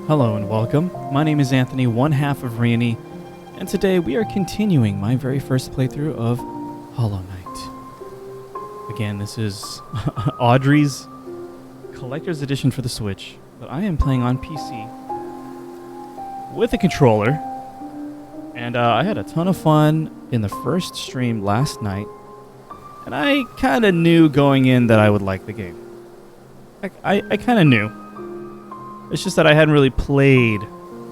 Hello and welcome. My name is Anthony, one half of Reyony, and today we are continuing my very first playthrough of Hollow Knight. Again, this is Audrey's Collector's Edition for the Switch, but I am playing on PC with a controller, and I had a ton of fun in the first stream last night, and I kind of knew going in that I would like the game. I kind of knew. It's just that I hadn't really played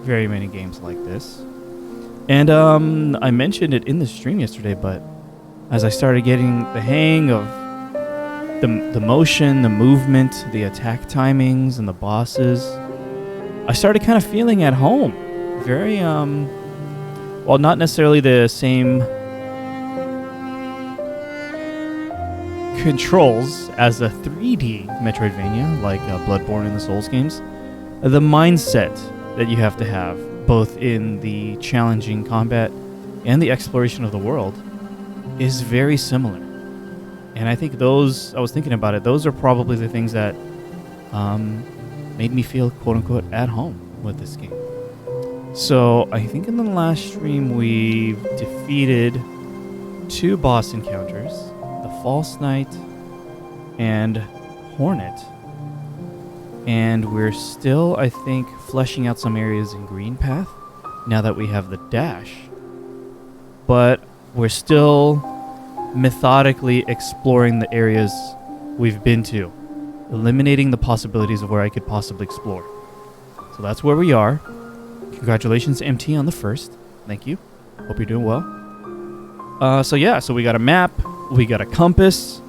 very many games like this. And I mentioned it in the stream yesterday, but as I started getting the hang of the motion, the movement, the attack timings, and the bosses, I started kind of feeling at home. Very, well, not necessarily the same controls as a 3D Metroidvania, like Bloodborne and the Souls games. The mindset that you have to have, both in the challenging combat and the exploration of the world, is very similar. And I think those, I was thinking about it, those are probably the things that made me feel quote-unquote at home with this game. So I think in the last stream we've defeated 2 boss encounters, the False Knight and Hornet. And we're still, I think, fleshing out some areas in Green Path now that we have the dash. But we're still methodically exploring the areas we've been to, eliminating the possibilities of where I could possibly explore. So that's where we are. Congratulations to MT on the first. Thank you. Hope you're doing well. So we got a map, we got a compass,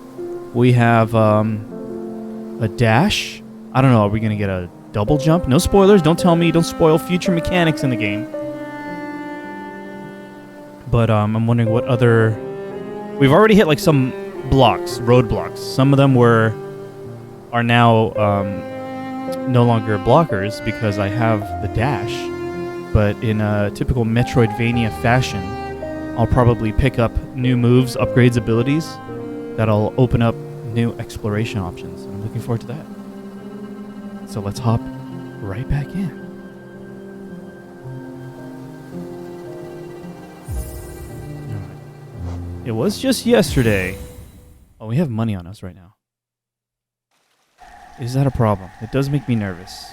we have a dash. I don't know, are we going to get a double jump? No spoilers, don't tell me, don't spoil future mechanics in the game. But I'm wondering what other... We've already hit like some blocks, roadblocks. Some of them are now no longer blockers because I have the dash. But in a typical Metroidvania fashion, I'll probably pick up new moves, upgrades, abilities that'll open up new exploration options. And I'm looking forward to that. So let's hop right back in. Right. It was just yesterday. Oh, we have money on us right now. Is that a problem? It does make me nervous.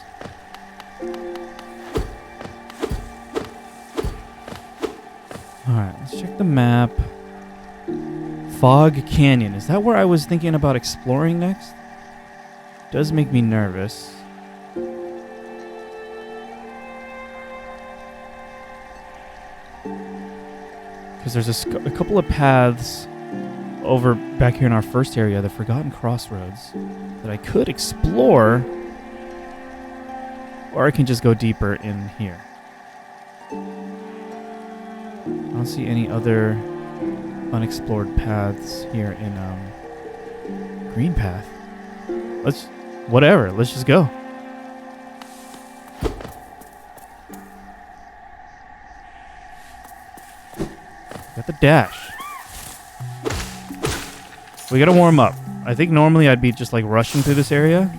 Alright, let's check the map. Fog Canyon. Is that where I was thinking about exploring next? Does make me nervous. Because there's a couple of paths over back here in our first area, the Forgotten Crossroads, that I could explore, or I can just go deeper in here. I don't see any other unexplored paths here in Green Path. Let's just go. Got the dash. We gotta warm up. I think normally I'd be just like rushing through this area,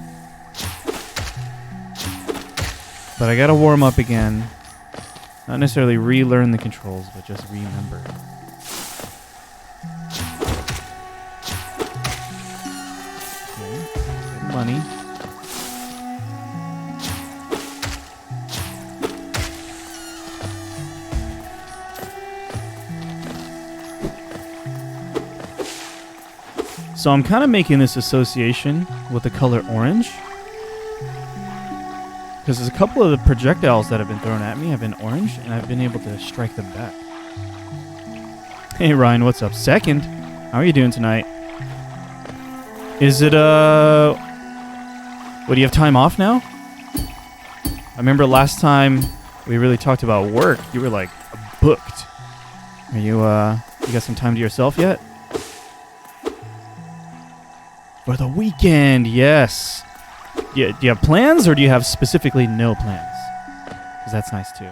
but I gotta warm up again. Not necessarily relearn the controls, but just remember. Okay, money. So I'm kind of making this association with the color orange, because there's a couple of the projectiles that have been thrown at me have been orange, and I've been able to strike them back. Hey Ryan, what's up? Second, how are you doing tonight? Is it what, do you have time off now? I remember last time we really talked about work, you were like booked. Are you got some time to yourself yet? For the weekend, yes. Do you have plans, or do you have specifically no plans? Because that's nice too.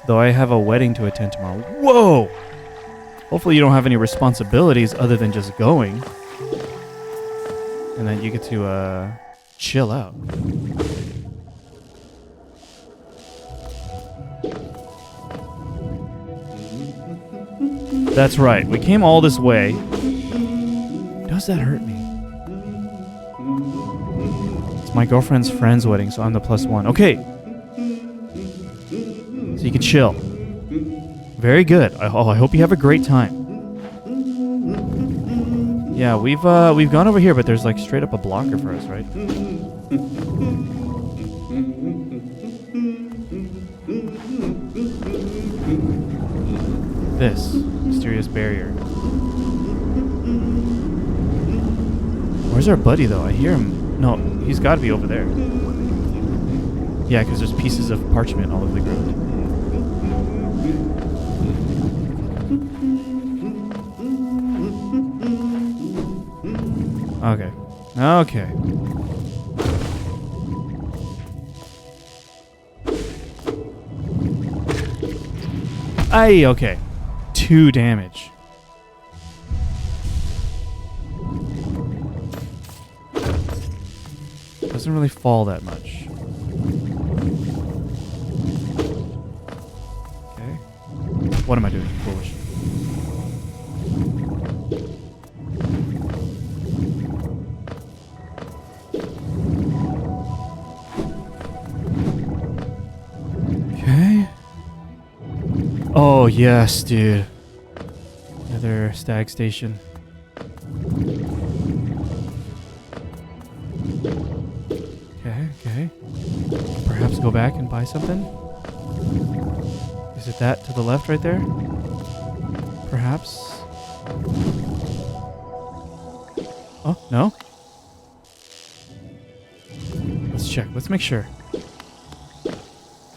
Though I have a wedding to attend tomorrow. Whoa! Hopefully you don't have any responsibilities other than just going. And then you get to chill out. That's right. We came all this way. Does that hurt me? It's my girlfriend's friend's wedding, so I'm the +1. Okay. So you can chill. Very good. I hope you have a great time. Yeah, we've gone over here, but there's like straight up a blocker for us, right? This mysterious barrier. Where's our buddy though? I hear him. No, he's got to be over there. Yeah, because there's pieces of parchment all over the ground. Okay. Okay. Aye, okay. 2 damage. Doesn't really fall that much. Okay. What am I doing? Foolish. Okay. Oh, yes, dude. Another stag station. Okay. Perhaps go back and buy something? Is it that to the left right there? Perhaps? Oh, no? Let's check. Let's make sure.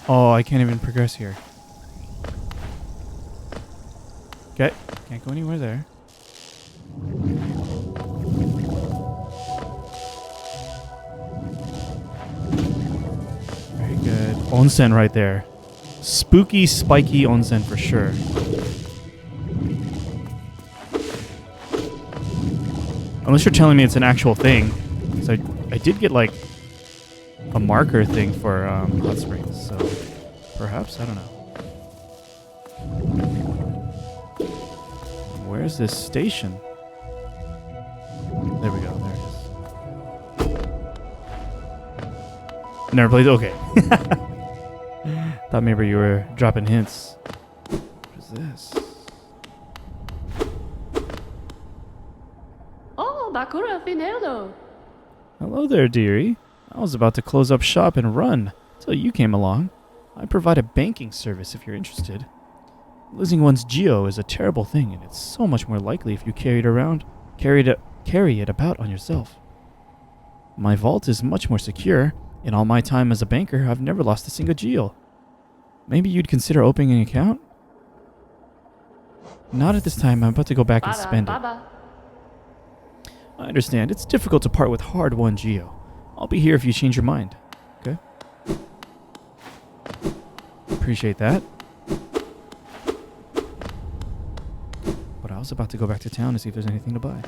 Oh, I can't even progress here. Okay. Can't go anywhere there. Very good. Onsen right there. Spooky, spiky onsen for sure. Unless you're telling me it's an actual thing. So I did get like a marker thing for hot springs. So perhaps, I don't know. Where's this station? There we go. There it is. Never played. Okay. Thought maybe you were dropping hints. What is this? Oh, Bakura Finello. Hello there, dearie. I was about to close up shop and run till you came along. I provide a banking service if you're interested. Losing one's geo is a terrible thing, and it's so much more likely if you carry it about on yourself. My vault is much more secure. In all my time as a banker, I've never lost a single geo. Maybe you'd consider opening an account? Not at this time. I'm about to go back and spend it. I understand. It's difficult to part with hard-won geo. I'll be here if you change your mind. Okay? Appreciate that. But I was about to go back to town to see if there's anything to buy.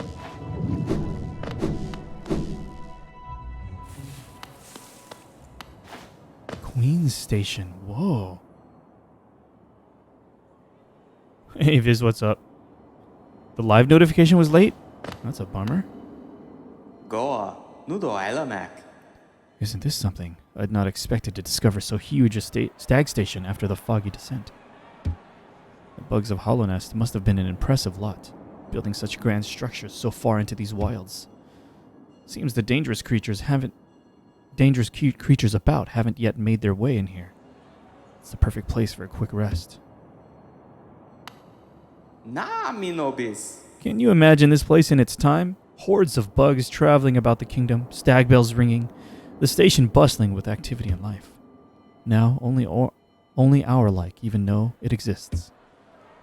Queen's Station. Whoa. Hey, Viz, what's up? The live notification was late? That's a bummer. Isn't this something? I'd not expected to discover so huge a stag station after the foggy descent. The bugs of Hollow Nest must have been an impressive lot, building such grand structures so far into these wilds. Seems the dangerous creatures haven't yet made their way in here. It's the perfect place for a quick rest. Can you imagine this place in its time? Hordes of bugs traveling about the kingdom, stag bells ringing, the station bustling with activity and life. Now, only our like even know it exists.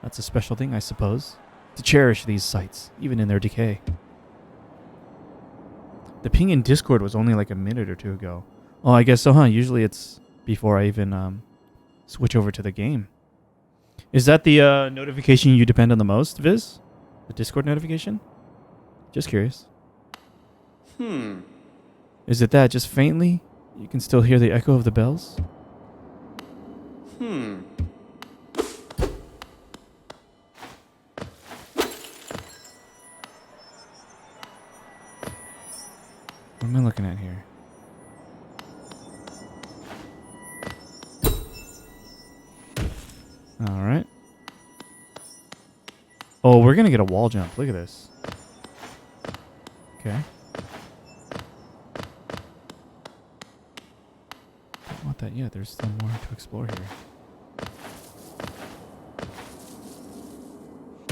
That's a special thing, I suppose, to cherish these sites, even in their decay. The ping in Discord was only like a minute or two ago. Oh, I guess so, huh? Usually it's before I even switch over to the game. Is that the notification you depend on the most, Viz? The Discord notification? Just curious. Is it that just faintly? You can still hear the echo of the bells? What am I looking at here? Alright. Oh, we're gonna get a wall jump. Look at this. Okay. Don't want that yet. There's still more to explore here.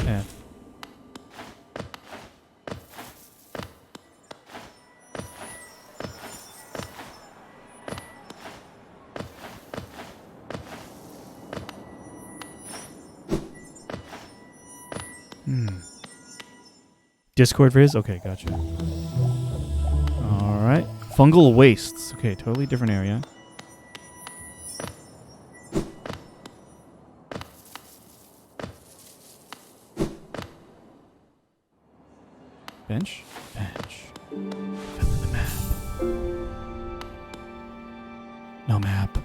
F. Discord Viz? Okay, gotcha. Alright. Fungal Wastes. Okay, totally different area. Bench? Bench. Fill in the map. No map.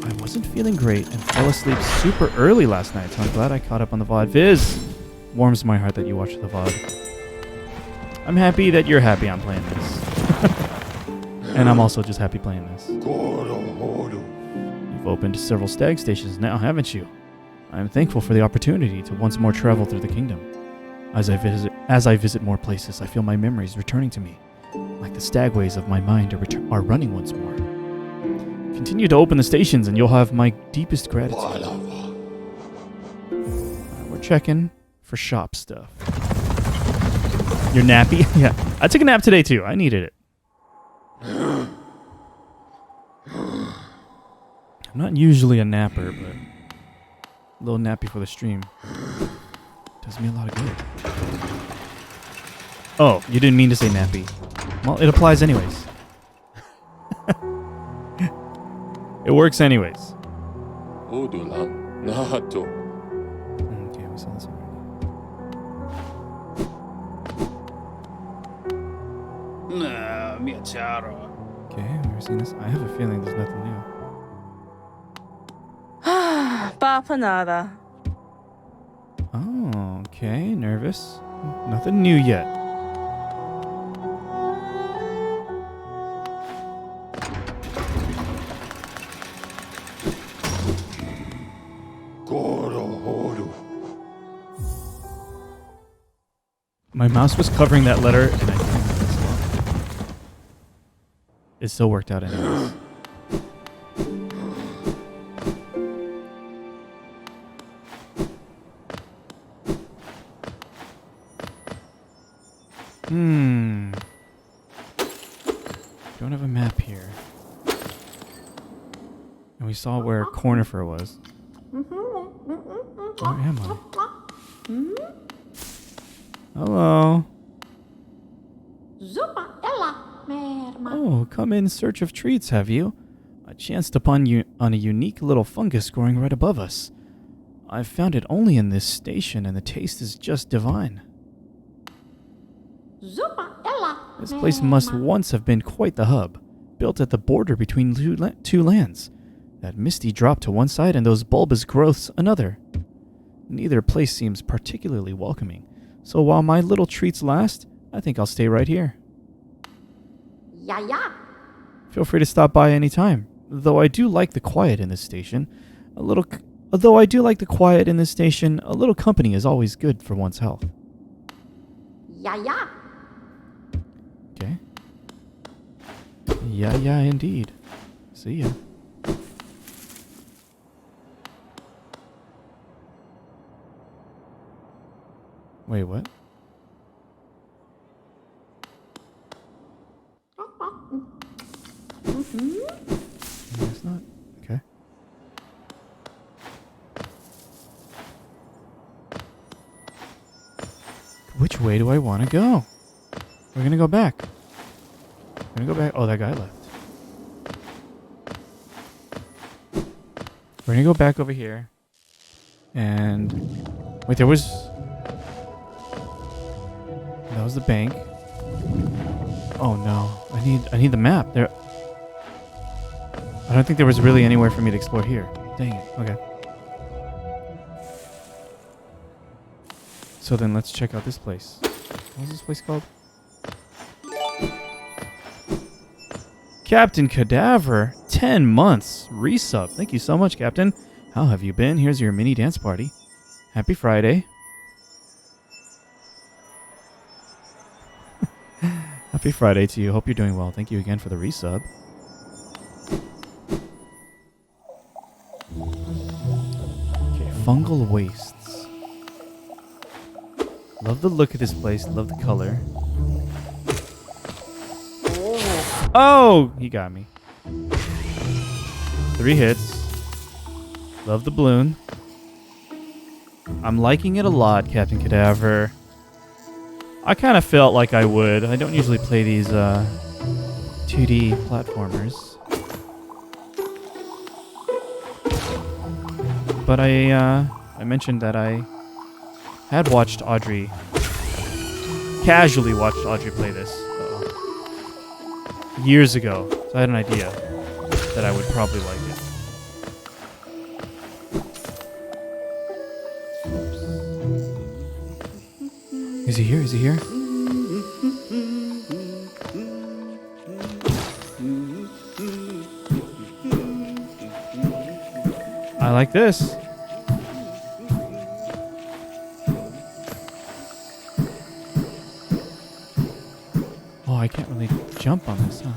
I wasn't feeling great and fell asleep super early last night, so I'm glad I caught up on the VOD. Viz! Warms my heart that you watched the VOD. I'm happy that you're happy I'm playing this. And I'm also just happy playing this. You've opened several stag stations now, haven't you? I'm thankful for the opportunity to once more travel through the kingdom. As I visit more places, I feel my memories returning to me. Like the stagways of my mind are running once more. Continue to open the stations and you'll have my deepest gratitude. We're checking for shop stuff. You're nappy? Yeah. I took a nap today too. I needed it. I'm not usually a napper, but a little nappy for the stream does me a lot of good. Oh, you didn't mean to say nappy. Well, it applies anyways. It works anyways. Okay, we saw this already. Okay, I've never seen this. I have a feeling there's nothing new. Papa nada. Oh, okay, nervous. Nothing new yet. My mouse was covering that letter, and I didn't notice it. It still worked out anyways. Don't have a map here. And we saw where Cornifer was. Where am I? Hello. Oh, come in search of treats, have you? I chanced upon you on a unique little fungus growing right above us. I've found it only in this station, and the taste is just divine. This place must once have been quite the hub, built at the border between two lands. That misty drop to one side and those bulbous growths another. Neither place seems particularly welcoming, so while my little treats last, I think I'll stay right here. Yeah. Feel free to stop by any time, though I do like the quiet in this station. A little company is always good for one's health. Yeah. Okay. Yeah, indeed. See ya. Wait, what? It's not. Okay. Which way do I want to go? We're gonna go back. Oh, that guy left. We're gonna go back over here. And wait, there was. That was the bank. Oh no. I need the map. There. I don't think there was really anywhere for me to explore here. Dang it. Okay. So then let's check out this place. What was this place called? Captain Cadaver. 10 months. Resub. Thank you so much, Captain. How have you been? Here's your mini dance party. Happy Friday. Happy Friday to you. Hope you're doing well. Thank you again for the resub. Okay, Fungal Wastes. Love the look of this place. Love the color. Oh! He got me. 3 hits. Love the balloon. I'm liking it a lot, Captain Cadaver. I kind of felt like I would. I don't usually play these 2D platformers. But I mentioned that I had watched Audrey, casually watched Audrey play this years ago. So I had an idea that I would probably like it. Is he here? Is he here? I like this. Oh, I can't really jump on this, huh?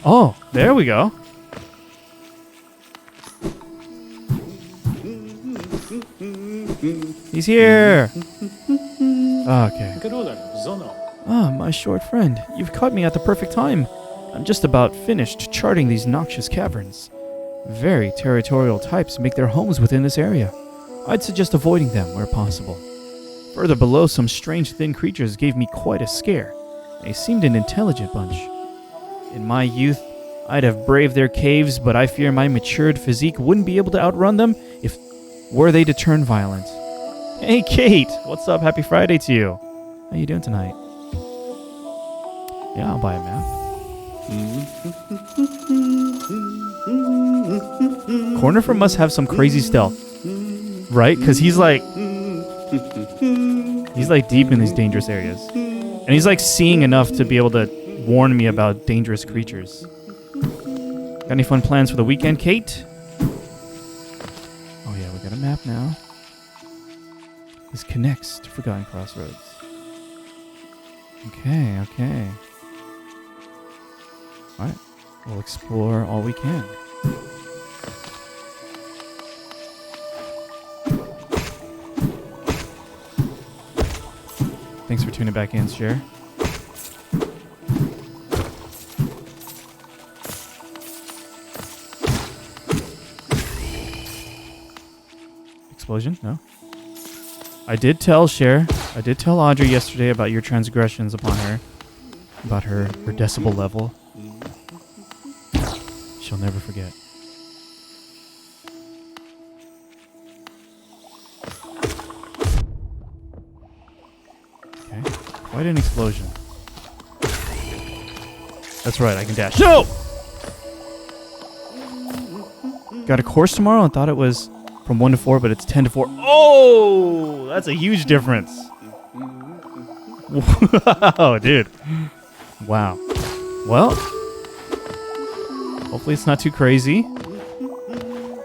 Oh, there we go. He's here. Okay. Ah, my short friend. You've caught me at the perfect time. I'm just about finished charting these noxious caverns. Very territorial types make their homes within this area. I'd suggest avoiding them where possible. Further below, some strange thin creatures gave me quite a scare. They seemed an intelligent bunch. In my youth, I'd have braved their caves, but I fear my matured physique wouldn't be able to outrun them if were they to turn violent. Hey, Kate! What's up? Happy Friday to you. How you doing tonight? Yeah, I'll buy a map. Cornifer must have some crazy stealth, right? Because he's like deep in these dangerous areas, and he's like seeing enough to be able to warn me about dangerous creatures. Got any fun plans for the weekend, Kate? Oh yeah, we got a map now. This connects to Forgotten Crossroads. Okay. Alright, we'll explore all we can. Thanks for tuning back in, Cher. Explosion? No. I did tell Audrey yesterday about your transgressions upon her. About her decibel level. She'll never forget. Okay. Quite an explosion. That's right, I can dash. No! Got a course tomorrow and thought it was from 1 to 4, but it's 10 to 4. Oh! That's a huge difference. Wow, dude. Wow. Well, hopefully it's not too crazy.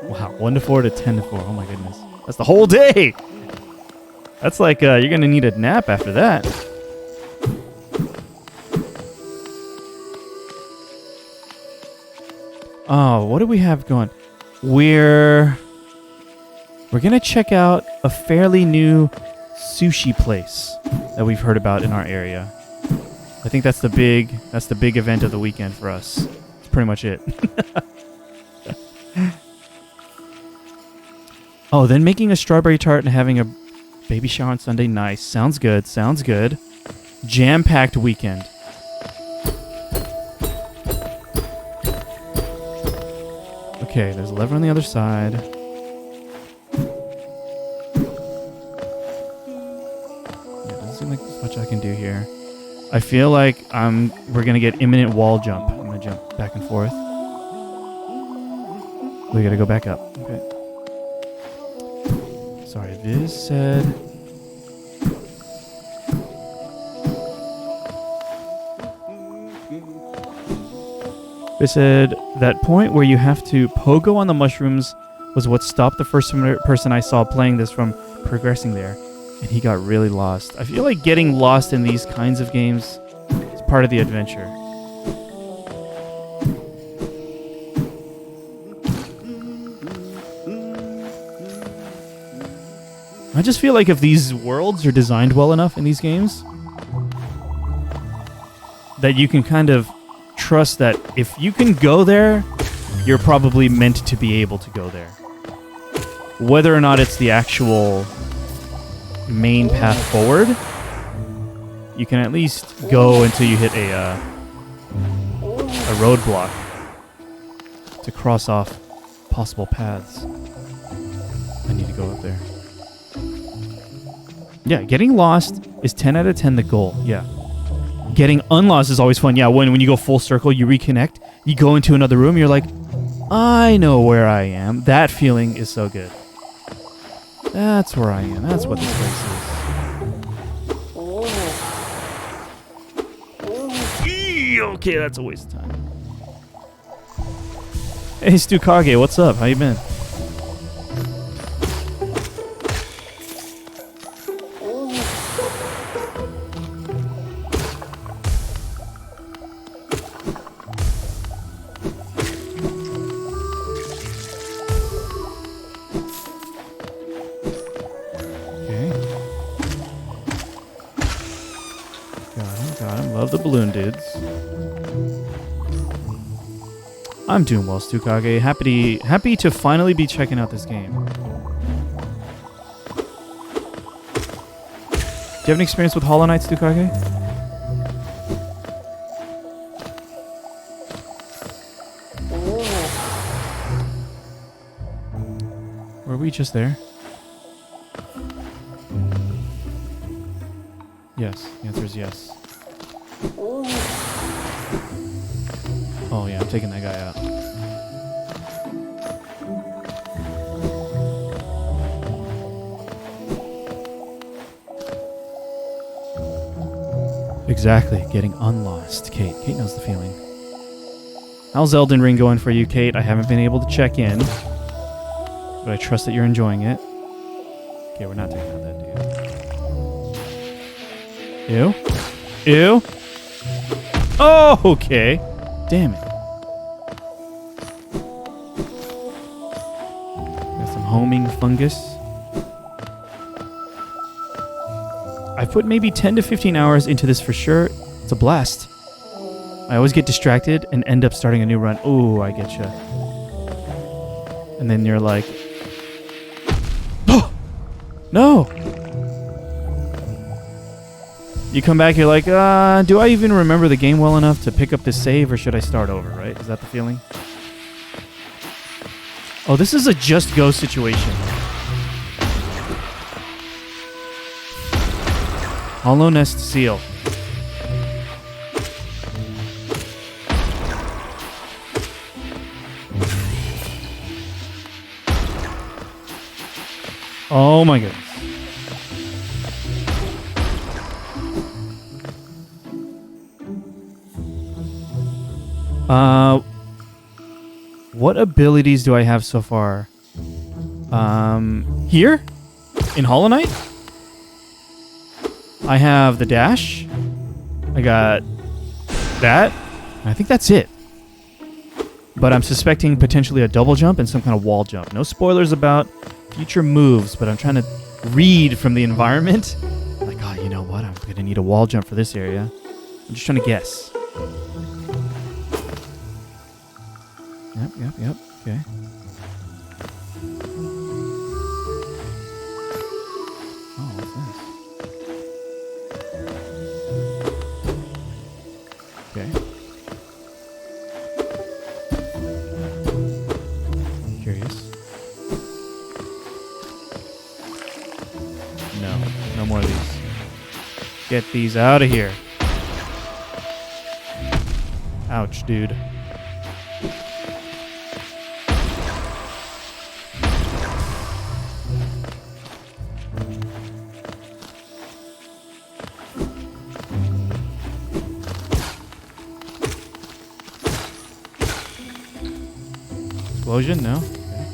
Wow, 1 to 4 to 10 to 4. Oh my goodness. That's the whole day! That's like, you're gonna need a nap after that. Oh, what do we have going? We're gonna check out a fairly new sushi place that we've heard about in our area. I think that's the big event of the weekend for us. That's pretty much it. Oh, then making a strawberry tart and having a baby shower on Sunday. Nice. Sounds good. Jam-packed weekend. Okay, there's a lever on the other side. Yeah, doesn't seem like there's much much I can do here. I feel like we're gonna get imminent wall jump. I'm gonna jump back and forth. We gotta go back up. Okay. Sorry, Viz said. Viz said that point where you have to pogo on the mushrooms was what stopped the first person I saw playing this from progressing there, and he got really lost. I feel like getting lost in these kinds of games is part of the adventure. I just feel like if these worlds are designed well enough in these games, that you can kind of trust that if you can go there, you're probably meant to be able to go there. Whether or not it's the actual main path forward, you can at least go until you hit a roadblock to cross off possible paths. I need to go up there. Yeah, getting lost is 10 out of 10 the goal. Yeah. Getting unlost is always fun. Yeah, when you go full circle, you reconnect, you go into another room, you're like, I know where I am. That feeling is so good. That's where I am. That's what this place is. Okay, that's a waste of time. Hey, Stu Kage, what's up? How you been? The balloon dudes. I'm doing well, Stukage. Happy to finally be checking out this game. Do you have any experience with Hollow Knight, Stukage? Were we just there? Yes. The answer is yes. Oh yeah, I'm taking that guy out. Exactly, getting unlost. Kate knows the feeling. How's Elden Ring going for you, Kate? I haven't been able to check in, but I trust that you're enjoying it. Okay, we're not taking out that dude. Ew. Ew. Oh, okay. Damn it. Got some homing fungus. I put maybe 10 to 15 hours into this for sure. It's a blast. I always get distracted and end up starting a new run. Ooh, I getcha. And then you're like, oh, no. You come back, you're like, do I even remember the game well enough to pick up this save, or should I start over, right? Is that the feeling? Oh, this is a just go situation. Hollow Nest Seal. Oh my goodness. What abilities do I have so far? Here? In Hollow Knight? I have the dash. I got that. I think that's it. But I'm suspecting potentially a double jump and some kind of wall jump. No spoilers about future moves, but I'm trying to read from the environment. Like, oh, you know what? I'm going to need a wall jump for this area. I'm just trying to guess. Yep. Okay. Oh, what's this? Okay. Curious. No more of these. get these out of here. Ouch, dude. Explosion? No? Okay.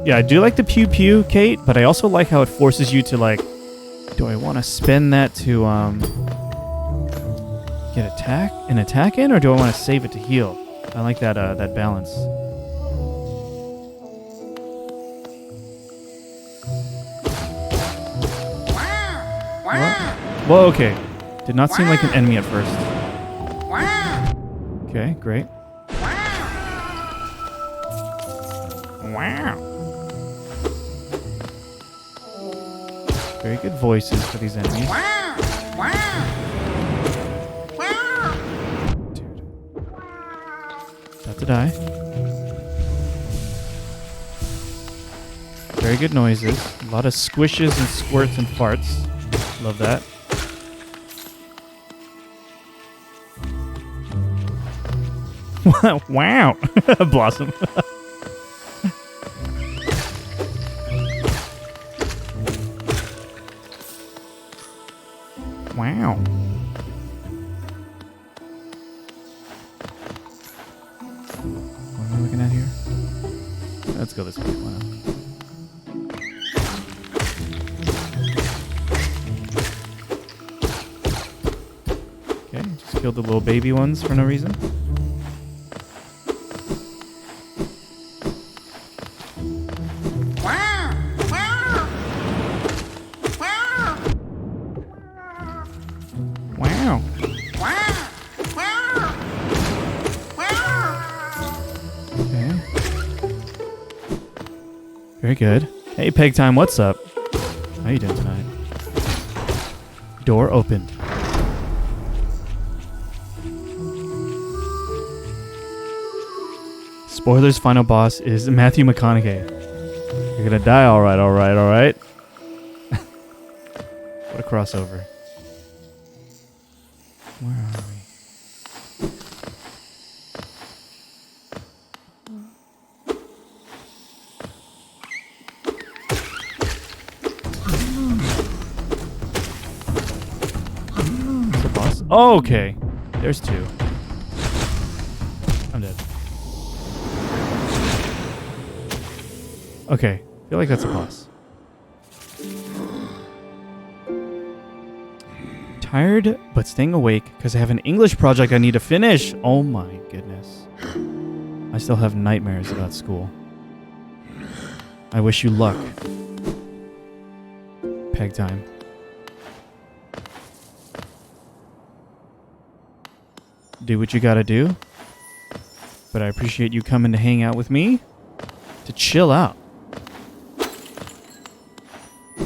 Yeah, I do like the pew pew, Kate, but I also like how it forces you to, like, do I want to spend that to get an attack in, or do I want to save it to heal? I like that that balance. Whoa, okay. Did not seem like an enemy at first. Okay, great. Wow. Very good voices for these enemies. Dude. About to die. Very good noises. A lot of squishes and squirts and farts. Love that. Wow. Blossom. Wow. What am I looking at here? Let's go this way. Why not? Okay, just killed the little baby ones for no reason. Very good. Hey, Peg Time, what's up? How you doing tonight? Door opened. Spoilers, final boss is Matthew McConaughey. You're gonna die, alright. What a crossover. Where are we? Oh, okay. There's two. I'm dead. Okay. I feel like that's a boss. Tired, but staying awake because I have an English project I need to finish. Oh my goodness. I still have nightmares about school. I wish you luck. Peg time. Do what you gotta do. But I appreciate you coming to hang out with me. To chill out.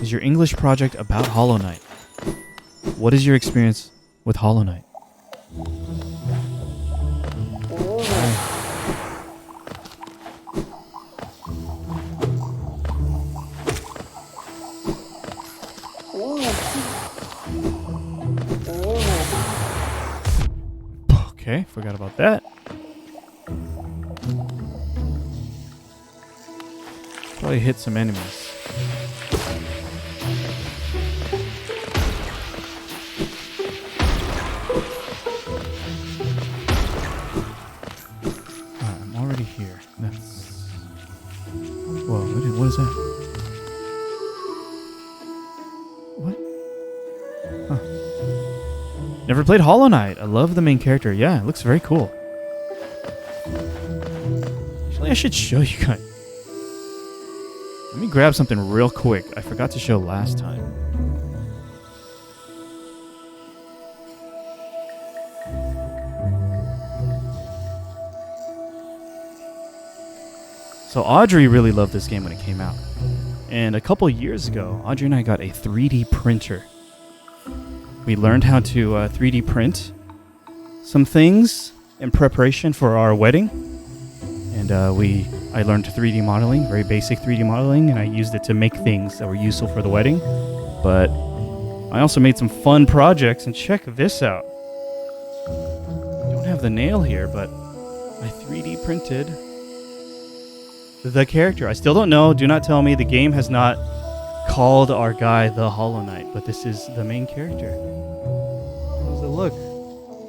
Is your English project about Hollow Knight? What is your experience with Hollow Knight? Okay, forgot about that. Probably hit some enemies. I'm already here. That's... Whoa, what is that? What? Huh. Never played Hollow Knight. I love the main character. Yeah, it looks very cool. Actually, I should show you guys. Let me grab something real quick. I forgot to show last time. So Audrey really loved this game when it came out. And a couple years ago, Audrey and I got a 3D printer. We learned how to 3D print some things in preparation for our wedding. And I learned 3D modeling, very basic 3D modeling, and I used it to make things that were useful for the wedding. But I also made some fun projects, and check this out. I don't have the nail here, but I 3D printed the character. I still don't know. Do not tell me. The game has not called our guy the Hollow Knight, but this is the main character. How does it look?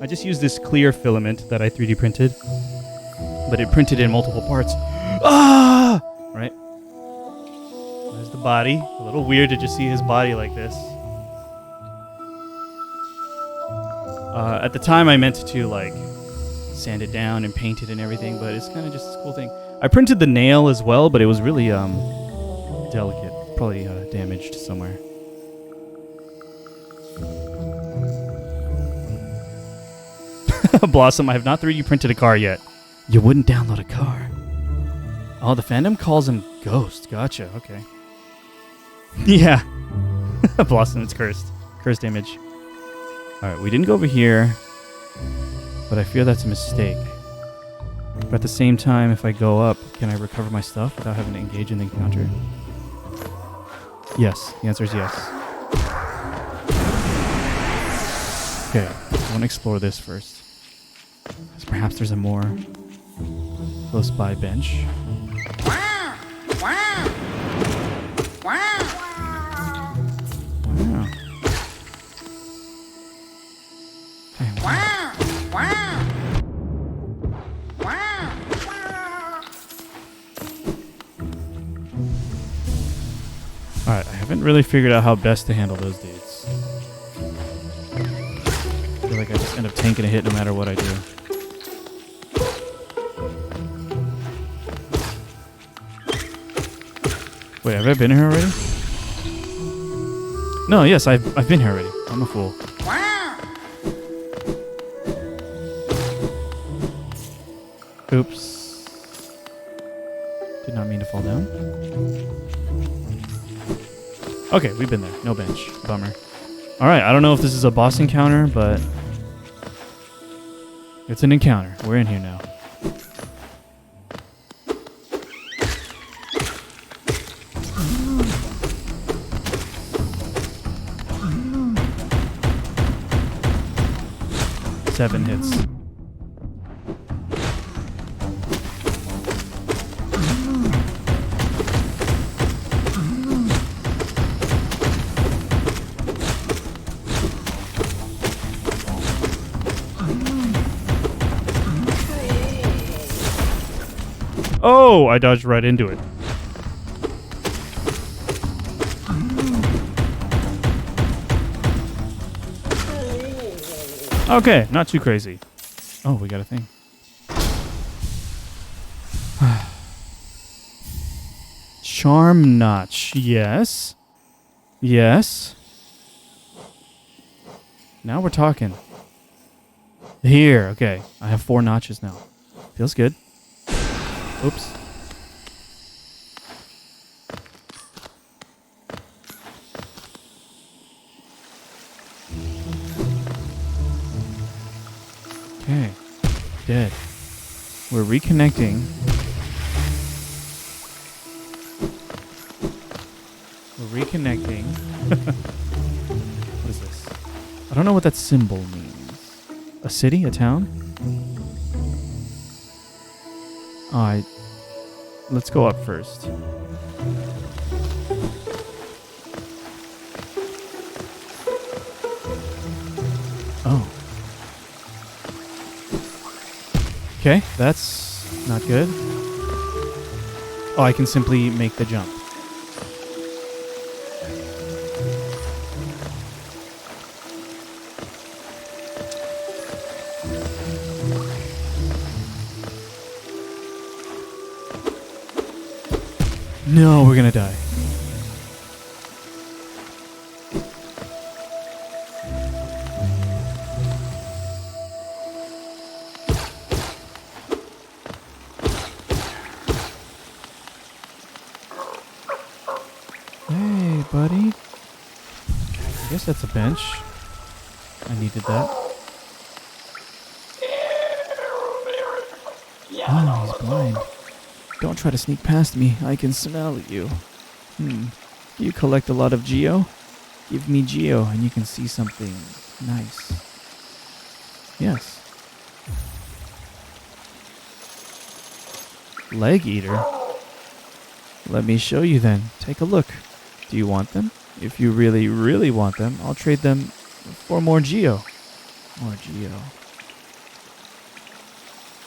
I just used this clear filament that I 3D printed, but it printed in multiple parts. Ah! Right? There's the body. A little weird to just see his body like this. At the time, I meant to like sand it down and paint it and everything, but it's kind of just this cool thing. I printed the nail as well, but it was really delicate. Probably damaged somewhere. Blossom, I have not 3D printed a car yet. You wouldn't download a car. Oh, the fandom calls him Ghost. Gotcha, okay. Yeah. Blossom, it's cursed. Cursed image. Alright, we didn't go over here, but I fear that's a mistake. But at the same time, if I go up, can I recover my stuff without having to engage in the encounter? Yes, the answer is yes. Okay, I want to explore this first. Because perhaps there's a more close by bench. Wow. Alright, I haven't really figured out how best to handle those dudes. I feel like I just end up tanking a hit no matter what I do. Wait, have I been here already? No, yes, I've been here already. I'm a fool. Oops. Did not mean to fall down. Okay, we've been there. No bench. Bummer. Alright, I don't know if this is a boss encounter, but it's an encounter. We're in here now. Seven hits. Oh, I dodged right into it. Okay, not too crazy. Oh, we got a thing. Charm notch. Yes. Yes. Now we're talking. Here, okay. I have 4 notches now. Feels good. Oops. Okay. Dead. We're reconnecting. We're reconnecting. What is this? I don't know what that symbol means. A city? A town? Alright. Let's go up first. Oh. Okay, that's not good. Oh, I can simply make the jump. No, we're gonna die. Hey, buddy. I guess that's a bench. I needed that. Oh, he's blind. Don't try to sneak past me. I can smell you. Do you collect a lot of geo? Give me geo and you can see something nice. Yes. Leg eater? Let me show you then. Take a look. Do you want them? If you really, really want them, I'll trade them for more geo. More geo.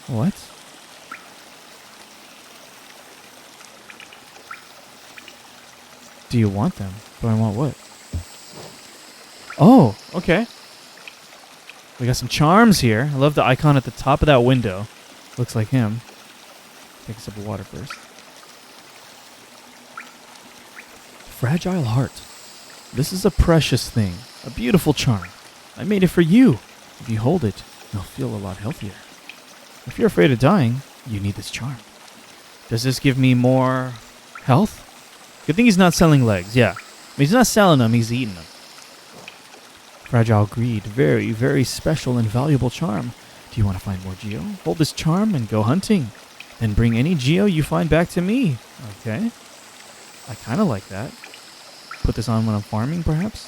What? Do you want them? Do I want what? Oh, okay. We got some charms here. I love the icon at the top of that window. Looks like him. Take a sip of water first. Fragile heart. This is a precious thing. A beautiful charm. I made it for you. If you hold it, you'll feel a lot healthier. If you're afraid of dying, you need this charm. Does this give me more health? Good thing he's not selling legs, yeah. He's not selling them, he's eating them. Fragile greed. Very, very special and valuable charm. Do you want to find more geo? Hold this charm and go hunting. Then bring any geo you find back to me. Okay. I kind of like that. Put this on when I'm farming, perhaps?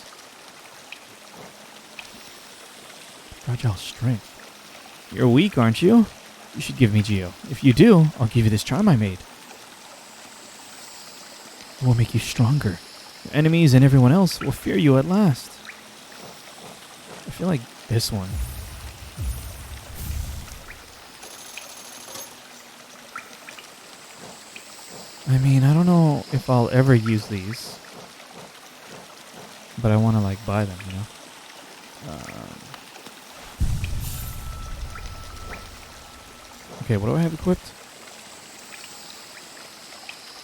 Fragile strength. You're weak, aren't you? You should give me geo. If you do, I'll give you this charm I made. It will make you stronger. Your enemies and everyone else will fear you at last. I feel like this one. I mean, I don't know if I'll ever use these. But I want to, like, buy them, you know? Okay, what do I have equipped?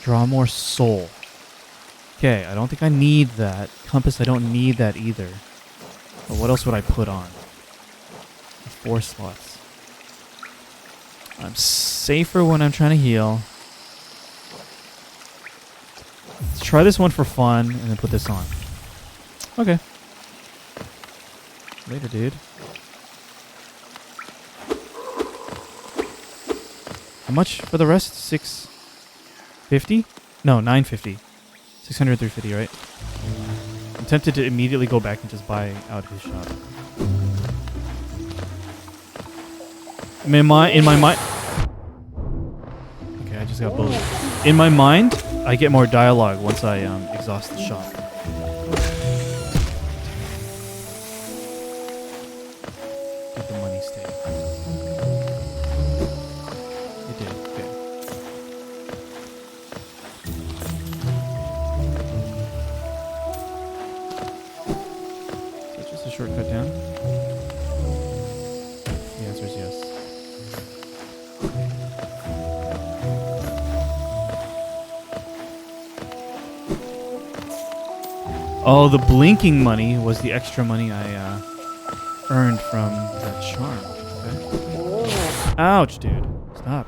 Draw more soul. Okay, I don't think I need that. Compass, I don't need that either. But what else would I put on? 4 slots. I'm safer when I'm trying to heal. Let's try this one for fun and then put this on. Okay. Later, dude. How much for the rest? 650? No, 950. 600, 350, right? I'm tempted to immediately go back and just buy out his shop. In my mind. Okay, I just got both. In my mind, I get more dialogue once I exhaust the shop. Did the money stay? It did. Okay. Is that just a shortcut down? The answer is yes. Oh, the blinking money was the extra money I earned from that charm. Okay. Ouch, dude. Stop.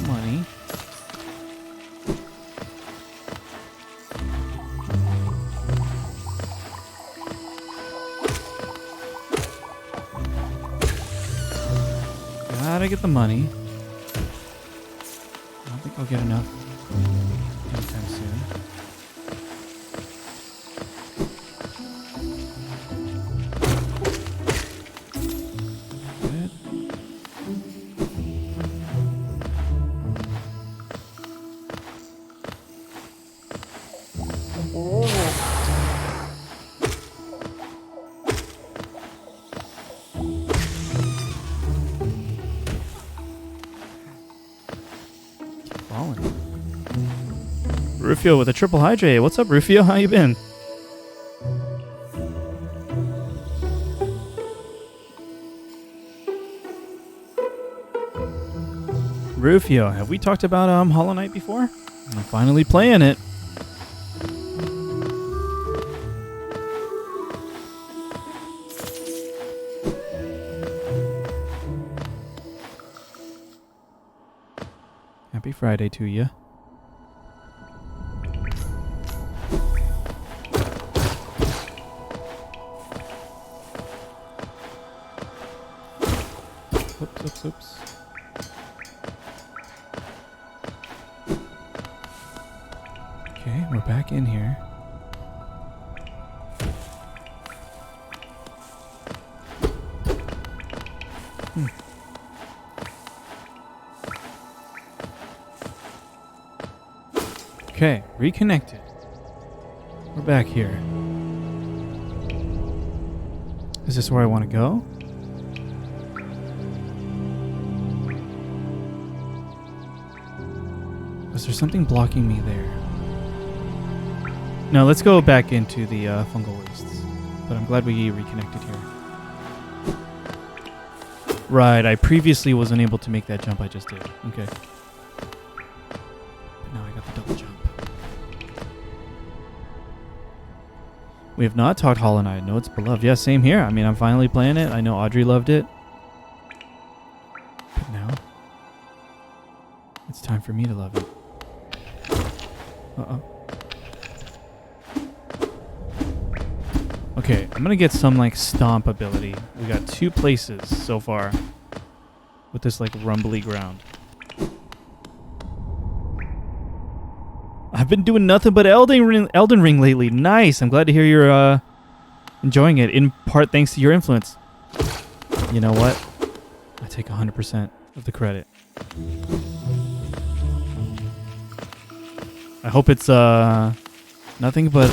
Money. Gotta get the money. I don't think I'll get enough anytime soon. Good. Falling. Rufio with a triple hydrate. What's up, Rufio? How you been? Rufio, have we talked about Hollow Knight before? I'm finally playing it. Happy Friday to you. Oops. Okay, we're back in here. Okay, reconnected. We're back here. Is this where I want to go? Was there something blocking me there? No, let's go back into the Fungal Wastes. But I'm glad we reconnected here. Right, I previously was unable to make that jump I just did. Okay. But now I got the double jump. We have not talked Hollow Knight. No, it's beloved. Yeah, same here. I mean, I'm finally playing it. I know Audrey loved it. But now, it's time for me to love it. Uh-oh. Okay, I'm gonna get some, like, stomp ability. We got 2 places so far with this, like, rumbly ground. I've been doing nothing but Elden Ring lately. Nice. I'm glad to hear you're enjoying it, in part thanks to your influence. You know what? I take 100% of the credit. I hope it's nothing but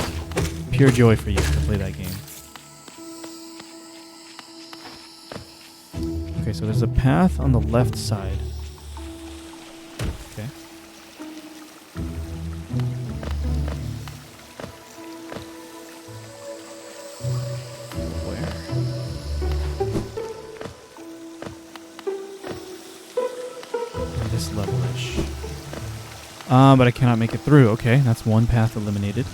pure joy for you to play that game. Okay, so there's a path on the left side. Okay. Where? This level-ish. But I cannot make it through. Okay, that's one path eliminated.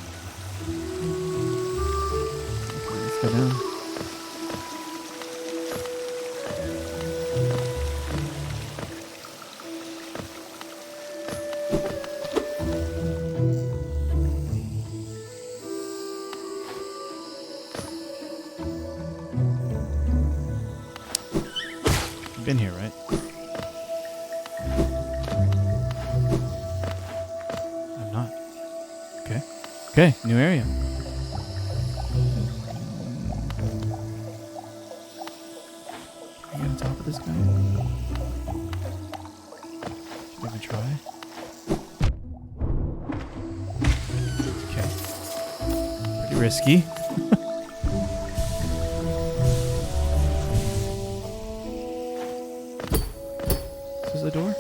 Okay, let's go down. You've been here, right? Okay, new area. Can I get on top of this guy? Should I even try? Okay. Pretty risky. This is the door?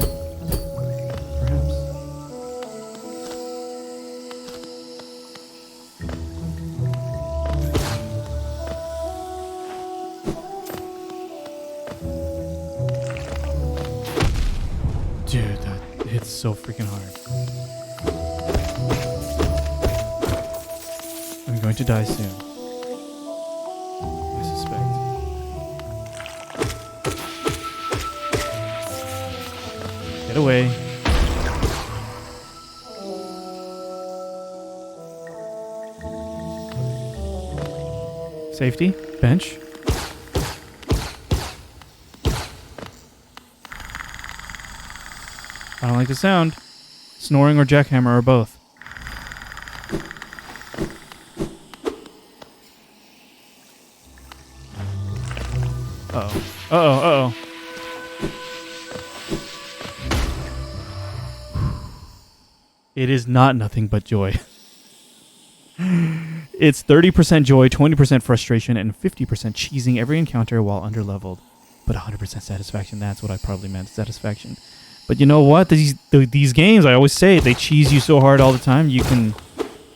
Perhaps. Dude, that hits so freaking hard. I'm going to die soon. I suspect. Get away. Safety. Bench. I don't like the sound. Snoring or jackhammer or both. Uh-oh. Uh-oh, uh-oh. It is not nothing but joy. It's 30% joy, 20% frustration, and 50% cheesing every encounter while underleveled. But 100% satisfaction. That's what I probably meant, satisfaction. But you know what? These games, I always say, they cheese you so hard all the time, you can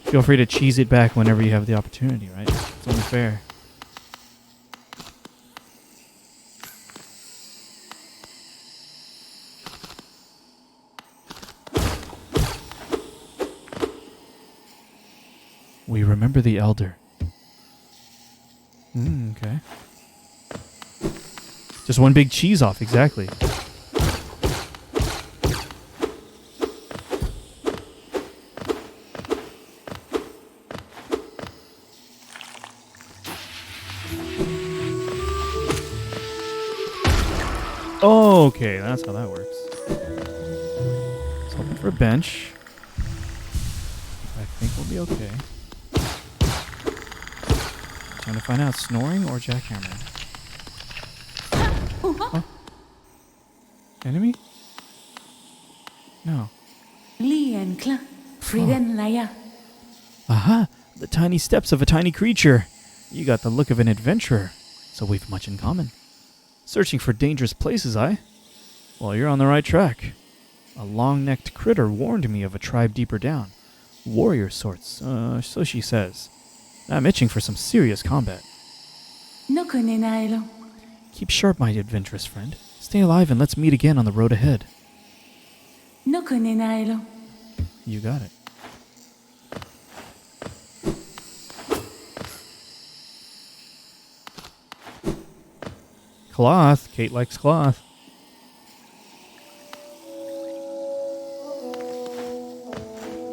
feel free to cheese it back whenever you have the opportunity, right? It's only fair. We remember the elder. Okay. Just one big cheese off, exactly. Oh, okay, that's how that works. Let's hoping for a bench. I think we'll be okay. Trying to find out, snoring or jackhammering? Oh. Enemy? No. Aha! The tiny steps of a tiny creature. You got the look of an adventurer, so we've much in common. Searching for dangerous places, eh? Well, you're on the right track. A long-necked critter warned me of a tribe deeper down. Warrior sorts, so she says. I'm itching for some serious combat. Keep sharp, my adventurous friend. Stay alive and let's meet again on the road ahead. You got it. Cloth. Kate likes cloth.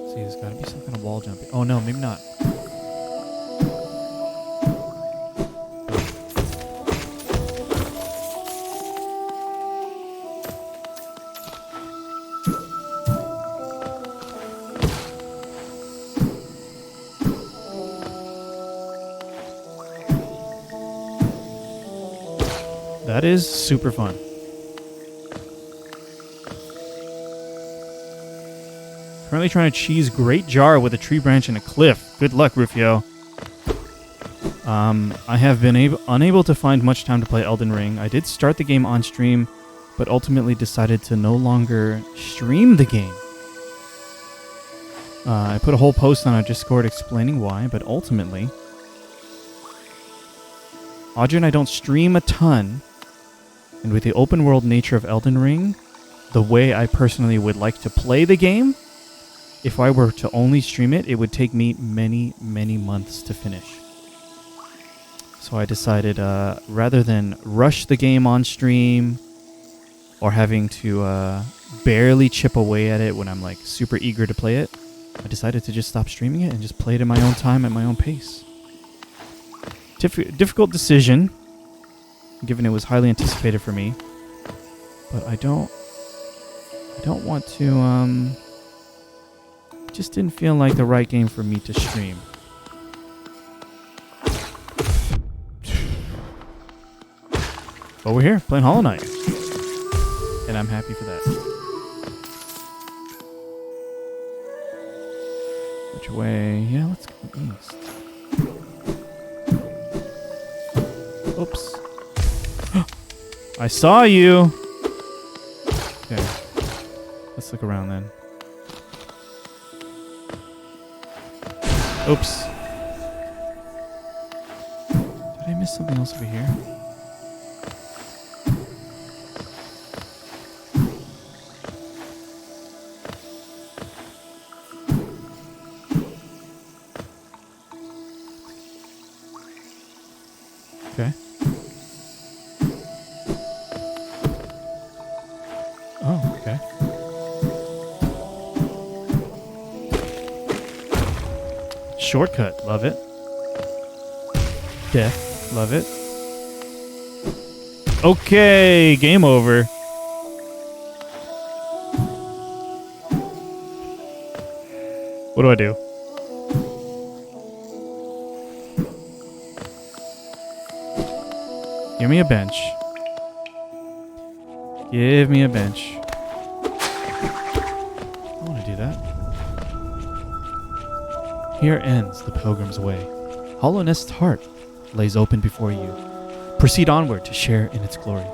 See, there's got to be some kind of wall jumping. Oh no, maybe not. That is super fun. Currently trying to cheese Great Jar with a tree branch and a cliff. Good luck, Rufio. I have been unable to find much time to play Elden Ring. I did start the game on stream, but ultimately decided to no longer stream the game. I put a whole post on our Discord explaining why, but ultimately, Audrey and I don't stream a ton. And with the open world nature of Elden Ring, the way I personally would like to play the game, if I were to only stream it, it would take me many, many months to finish. So I decided rather than rush the game on stream or having to barely chip away at it when I'm like super eager to play it, I decided to just stop streaming it and just play it in my own time at my own pace. Difficult decision, given it was highly anticipated for me, but I don't want to, just didn't feel like the right game for me to stream. But we're here, playing Hollow Knight, and I'm happy for that. Which way? Yeah, let's go east. Oops. I saw you! Okay. Let's look around then. Oops. Did I miss something else over here? Okay. Oh, okay. Shortcut, love it. Death, love it. Okay, game over. What do I do? Give me a bench. Give me a bench. I want to do that. Here ends the pilgrim's way. Hollow Nest's heart lays open before you. Proceed onward to share in its glory.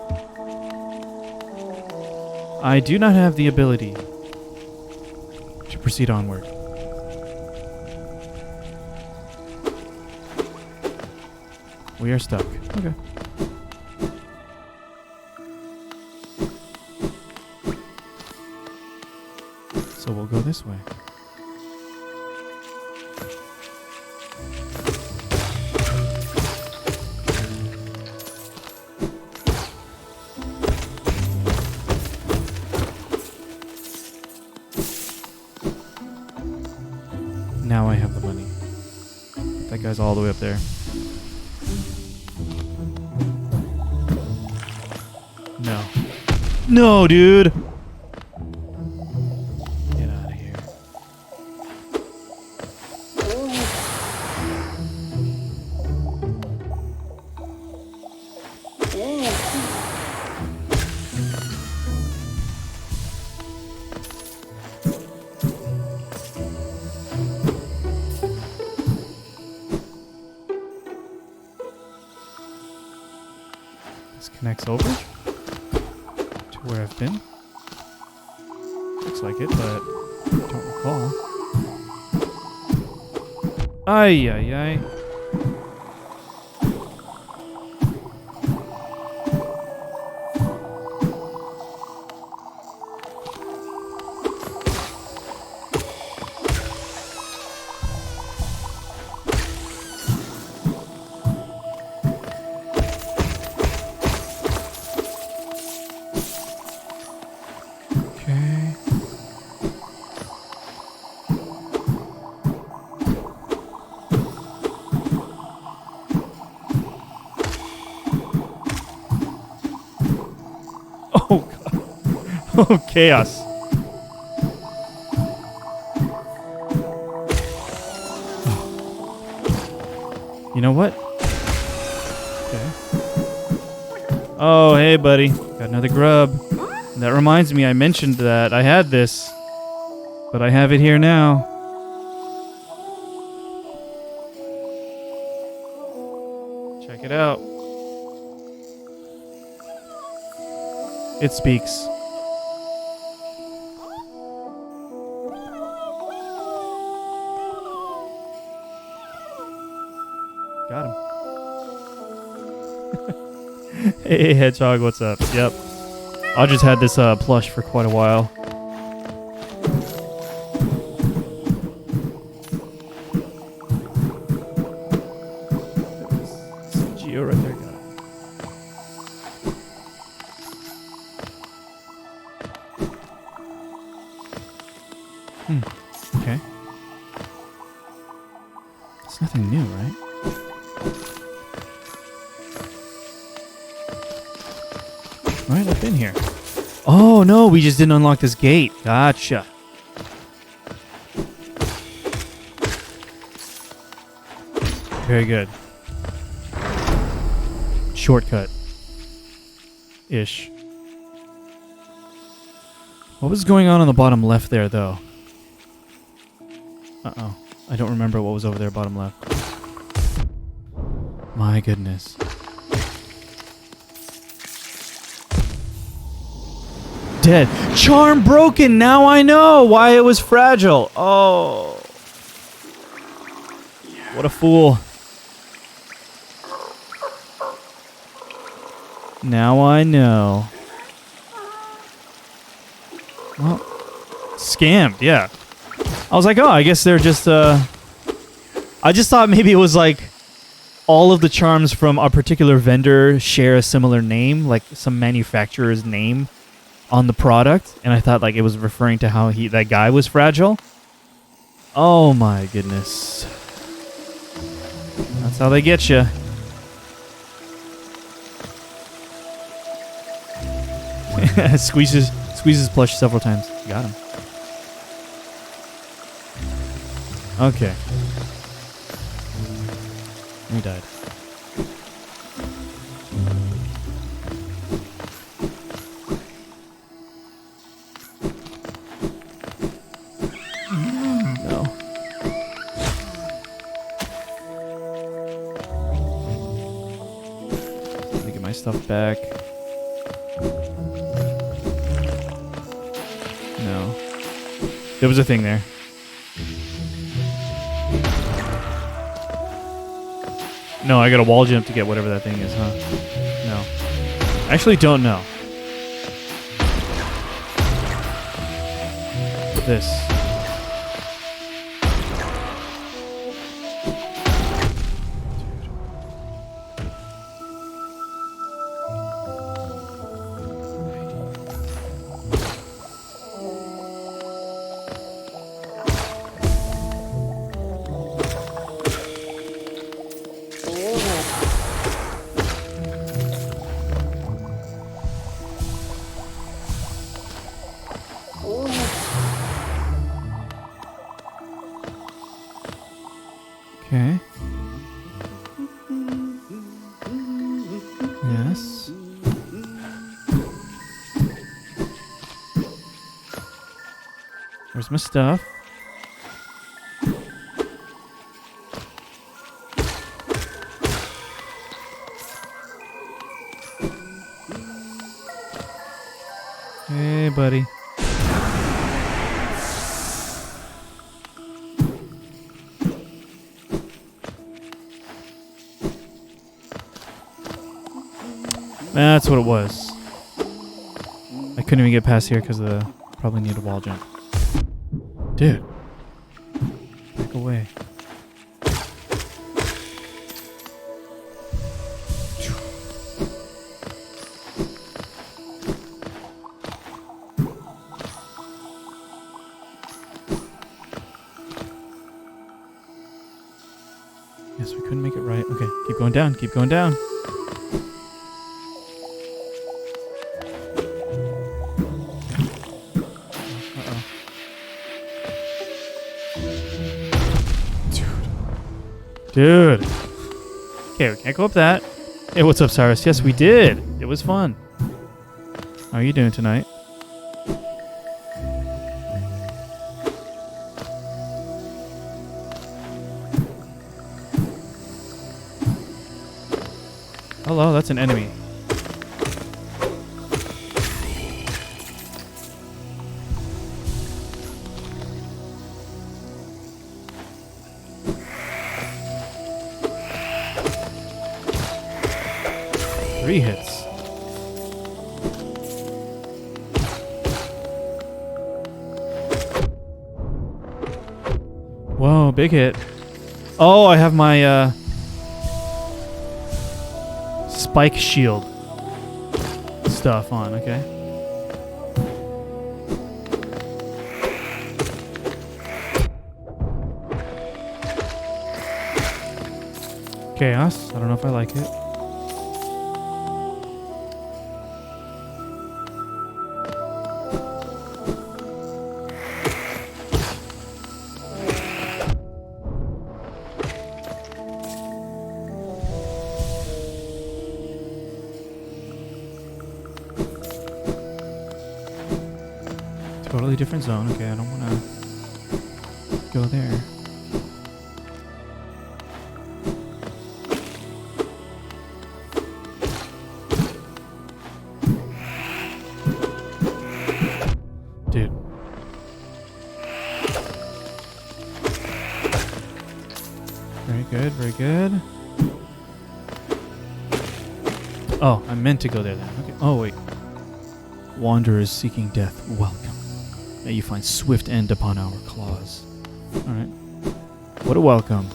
I do not have the ability to proceed onward. We are stuck. Okay. So we'll go this way. Now I have the money. That guy's all the way up there. No. No, dude. Get out of here. This connects over to where I've been. Looks like it, but I don't recall. Ay, ay, ay. Okay. Oh, God. Oh, chaos. You know what? Okay. Oh, hey, buddy. Got another grub. That reminds me, I mentioned that I had this, but I have it here now. Check it out. It speaks. Got him. Hey, Hedgehog, what's up? Yep. I just had this plush for quite a while. Geo right there, got it. Okay. It's nothing new, right? Right, I've been here. Oh, no, we just didn't unlock this gate. Gotcha. Very good. Shortcut. Ish. What was going on the bottom left there, though? Uh-oh. I don't remember what was over there bottom left. My goodness. Dead. Charm broken. Now I know why it was fragile. Oh. What a fool. Now I know. Well, scammed, yeah. I was like, oh, I guess they're just, I just thought maybe it was like all of the charms from a particular vendor share a similar name, like some manufacturer's name on the product, and I thought like it was referring to how that guy was fragile. Oh my goodness. That's how they get you. Squeezes plush several times. Got him. Okay. He died. No. Let me get my stuff back. No. There was a thing there. No, I got a wall jump to get whatever that thing is, huh? No. I actually don't know. This. Where's my stuff? Hey, buddy. That's what it was. I couldn't even get past here because of the... Probably need a wall jump. Dude. Back away. Yes, we couldn't make it right. Okay, keep going down. Keep going down. Dude. Okay, we can't go up that. Hey, what's up, Cyrus? Yes, we did. It was fun. How are you doing tonight? Hello, that's an enemy. Three hits. Whoa, big hit. Oh, I have my spike shield stuff on, okay. Chaos. I don't know if I like it. Totally different zone. Okay, I don't want to go there. Dude. Very good, very good. Oh, I meant to go there then. Okay. Oh, wait. Wanderers seeking death, welcome. May you find swift end upon our claws. Alright. What a welcome.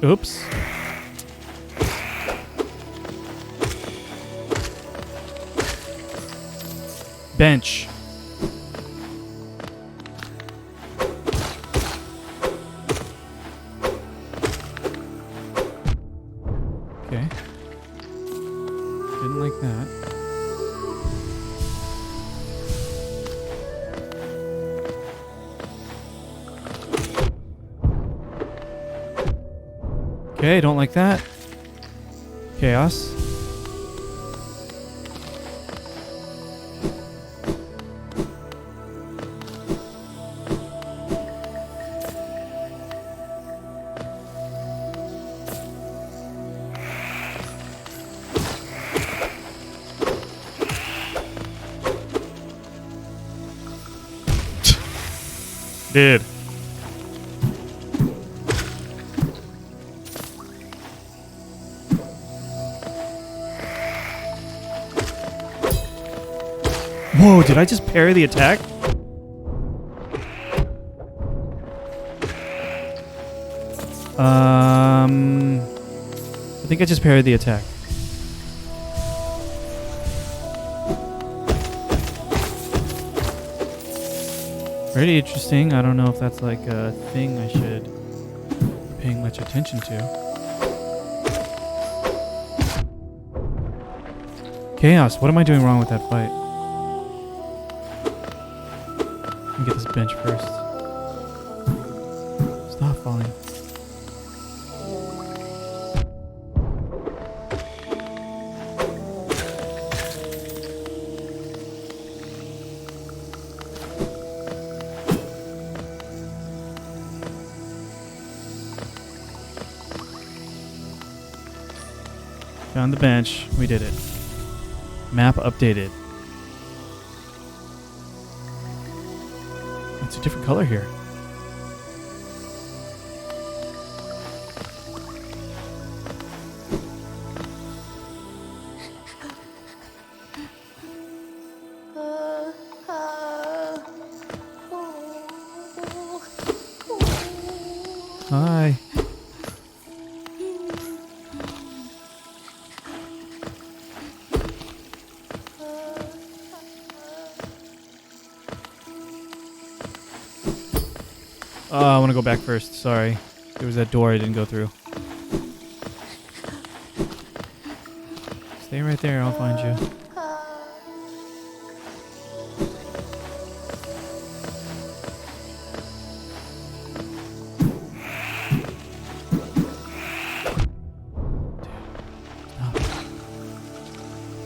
Oops. Bench. Okay. Didn't like that. Okay, don't like that. Chaos. Dude. Whoa, did I just parry the attack? I think I just parried the attack. Pretty interesting. I don't know if that's like a thing I should be paying much attention to. Chaos, what am I doing wrong with that fight? Let me get this bench first. Stop falling. Found the bench. We did it. Map updated. It's a different color here. Hi. Oh, I want to go back first. Sorry. There was that door I didn't go through. Stay right there. I'll find you.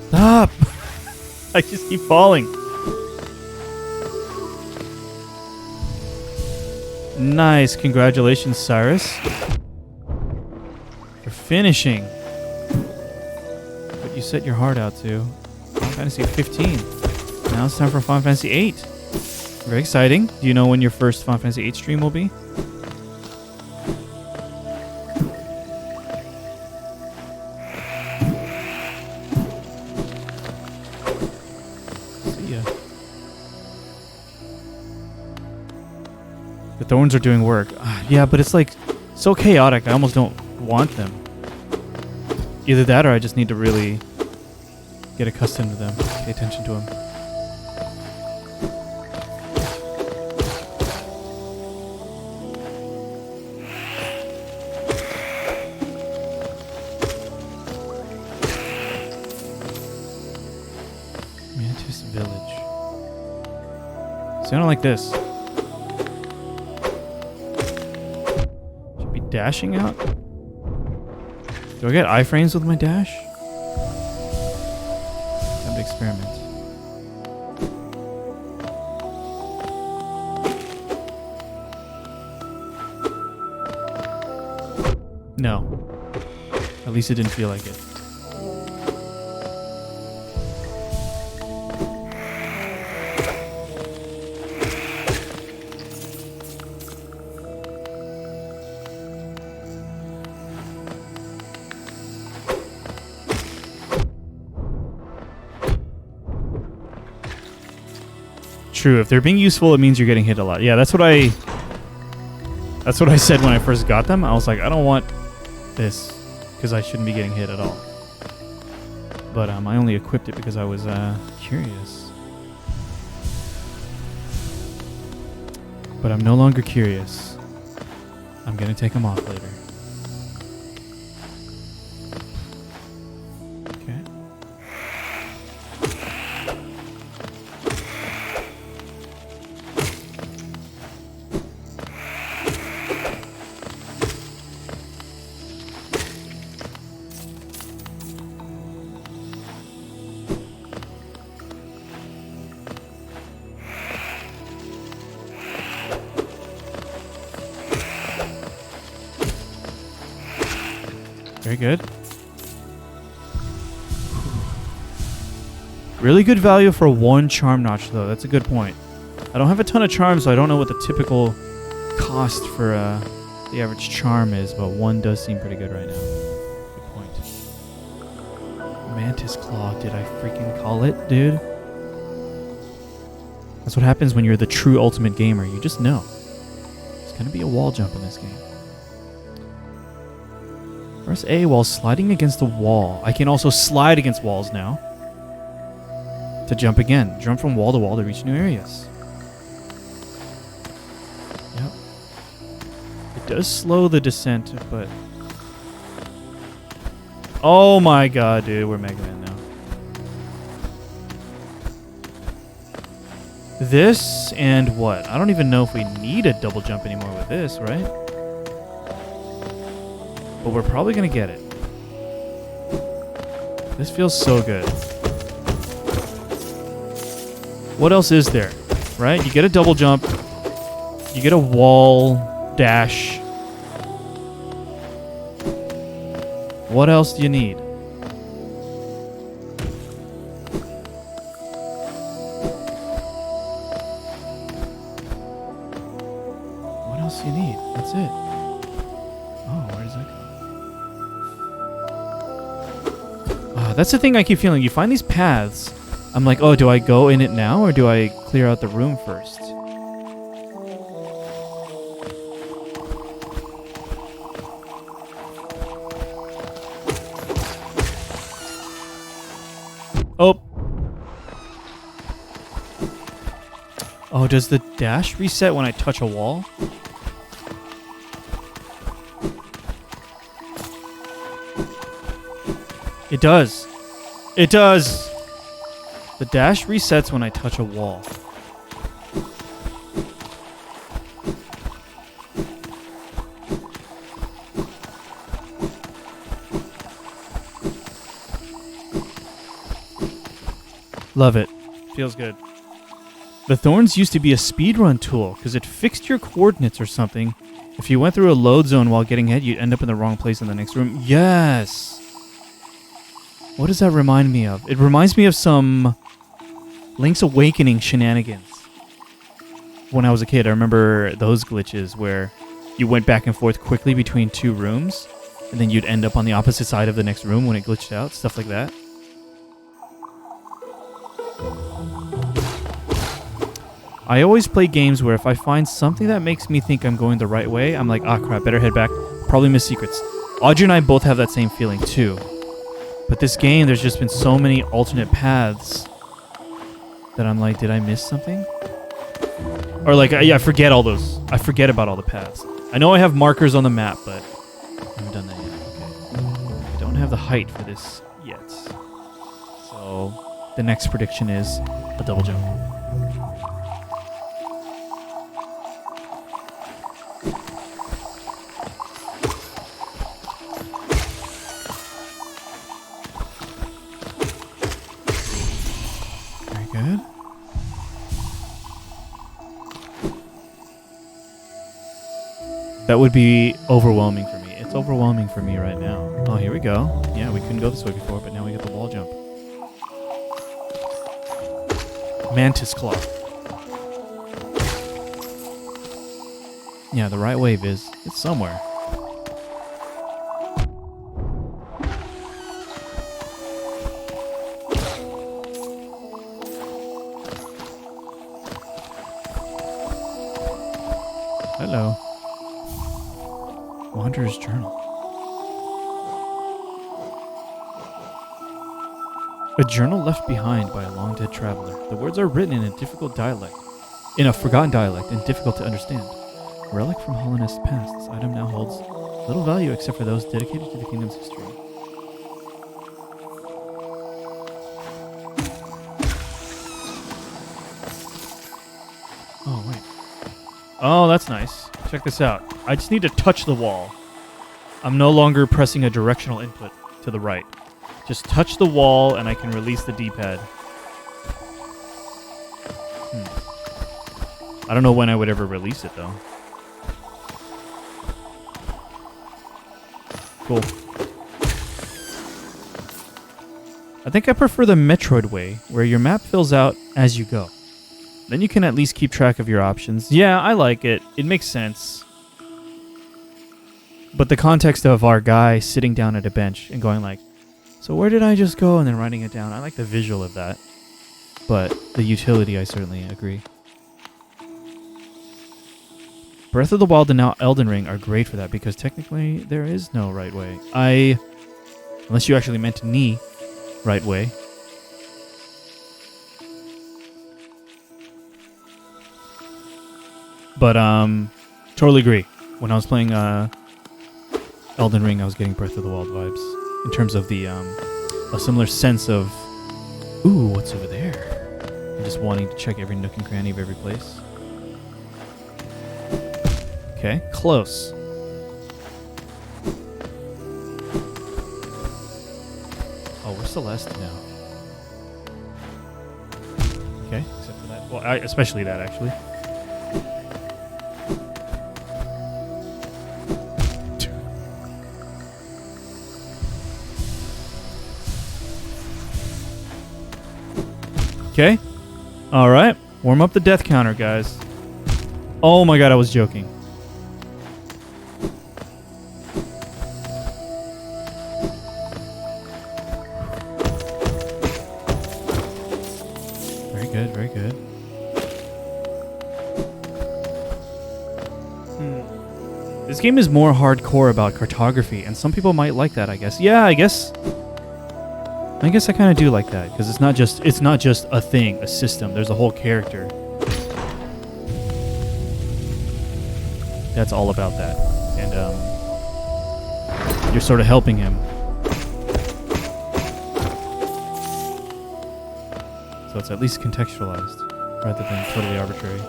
Stop! I just keep falling. Nice. Congratulations, Cyrus. For finishing what you set your heart out to. Final Fantasy 15. Now it's time for Final Fantasy 8. Very exciting. Do you know when your first Final Fantasy 8 stream will be? See ya. The thorns are doing work. Yeah, but it's like so chaotic. I almost don't want them. Either that or I just need to really get accustomed to them. Pay attention to them. Mantis Village. See, I don't like this. Dashing out? Do I get iframes with my dash? Time to experiment. No. At least it didn't feel like it. True. If they're being useful, it means you're getting hit a lot. Yeah, that's what I said when I first got them. I was like, I don't want this because I shouldn't be getting hit at all. But I only equipped it because I was curious. But I'm no longer curious. I'm gonna take them off later. Very good. Really good value for one charm notch, though. That's a good point. I don't have a ton of charms, so I don't know what the typical cost for the average charm is, but one does seem pretty good right now. Good point. Mantis Claw, did I freaking call it, dude? That's what happens when you're the true ultimate gamer. You just know. There's gonna be a wall jump in this game. Press A while sliding against the wall. I can also slide against walls now. To jump again. Jump from wall to wall to reach new areas. Yep. It does slow the descent, but... Oh my god, dude. We're Mega Man now. this and what? I don't even know if we need a double jump anymore with this, right? But we're probably going to get it. This feels so good. What else is there? Right? You get a double jump. You get a wall dash. What else do you need? What else do you need? That's it. Oh, where does that go? That's the thing I keep feeling. You find these paths. I'm like, oh, do I go in it now or do I clear out the room first? Oh. Oh, does the dash reset when I touch a wall? It does. It does. The dash resets when I touch a wall. Love it. Feels good. The thorns used to be a speedrun tool because it fixed your coordinates or something. If you went through a load zone while getting hit, you'd end up in the wrong place in the next room. Yes! What does that remind me of? It reminds me of some Link's Awakening shenanigans. When I was a kid, I remember those glitches where you went back and forth quickly between two rooms, and then you'd end up on the opposite side of the next room when it glitched out. Stuff like that. I always play games where if I find something that makes me think I'm going the right way, I'm like, ah, crap, better head back. Probably miss secrets. Audrey and I both have that same feeling, too. But this game, there's just been so many alternate paths that I'm like, did I miss something? Or like, yeah, I forget all those. I forget about all the paths. I know I have markers on the map, but I haven't done that yet. Okay. I don't have the height for this yet. So the next prediction is a double jump. Good. That would be overwhelming for me. It's overwhelming for me right now. Oh, here we go. Yeah, we couldn't go this way before, but now we get the wall jump. Mantis Claw. Yeah, the right way, Viz. It's somewhere. Hello. Wanderer's Journal. A journal left behind by a long-dead traveler. The words are written in a difficult dialect. In a forgotten dialect and difficult to understand. A relic from Hollownest's past, this item now holds little value except for those dedicated to the kingdom's history. Oh, wait. Oh, that's nice. Check this out. I just need to touch the wall. I'm no longer pressing a directional input to the right. Just touch the wall and I can release the D-pad. I don't know when I would ever release it, though. Cool. I think I prefer the Metroid way, where your map fills out as you go. Then you can at least keep track of your options. Yeah, I like it. It makes sense. But the context of our guy sitting down at a bench and going like, so where did I just go? And then writing it down. I like the visual of that. But the utility, I certainly agree. Breath of the Wild and now Elden Ring are great for that because technically there is no right way. Unless you actually meant knee right way. But totally agree. When I was playing Elden Ring, I was getting Breath of the Wild vibes in terms of the a similar sense of, ooh, what's over there? And just wanting to check every nook and cranny of every place. Okay, close. Oh, we're Celeste now. Okay, except for that. Well, especially that, actually. Okay. All right. Warm up the death counter, guys. Oh my god, I was joking. Very good, very good. This game is more hardcore about cartography, and some people might like that, I guess. Yeah, I guess I kind of do like that, because it's not just a thing, a system. There's a whole character that's all about that, and you're sort of helping him. So it's at least contextualized, rather than totally arbitrary.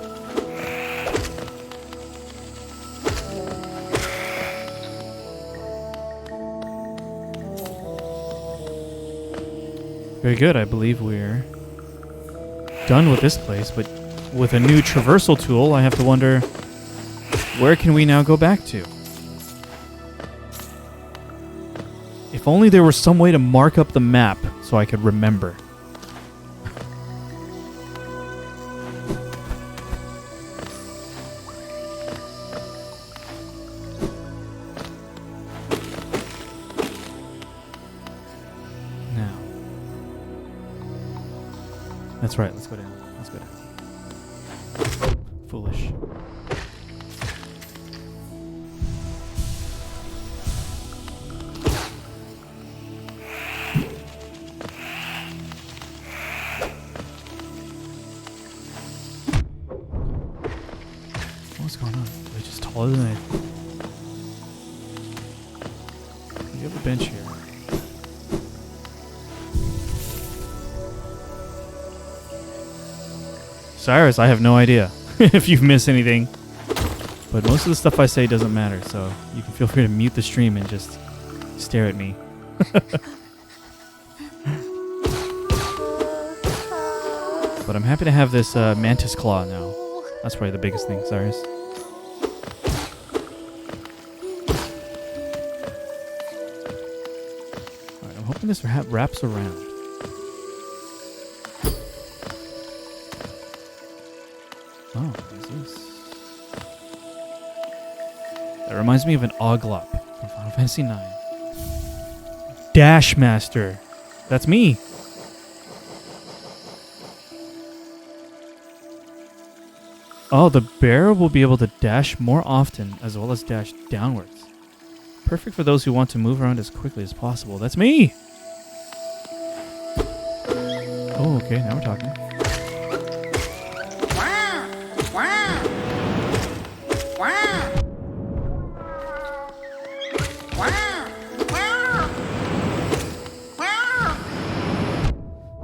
Very good. I believe we're done with this place, but with a new traversal tool, I have to wonder, where can we now go back to? If only there were some way to mark up the map so I could remember. That's right, let's go down. Let's go down. Foolish. What's going on? They're just taller than I... You have a bench here. Cyrus, I have no idea if you've missed anything. But most of the stuff I say doesn't matter, so you can feel free to mute the stream and just stare at me. But I'm happy to have this Mantis Claw now. That's probably the biggest thing, Cyrus. Alright, I'm hoping this wraps around. Oh, what is this? That reminds me of an Oglop from Final Fantasy IX. Dash Master. That's me. Oh, the bear will be able to dash more often as well as dash downwards. Perfect for those who want to move around as quickly as possible. That's me. Oh, okay, now we're talking.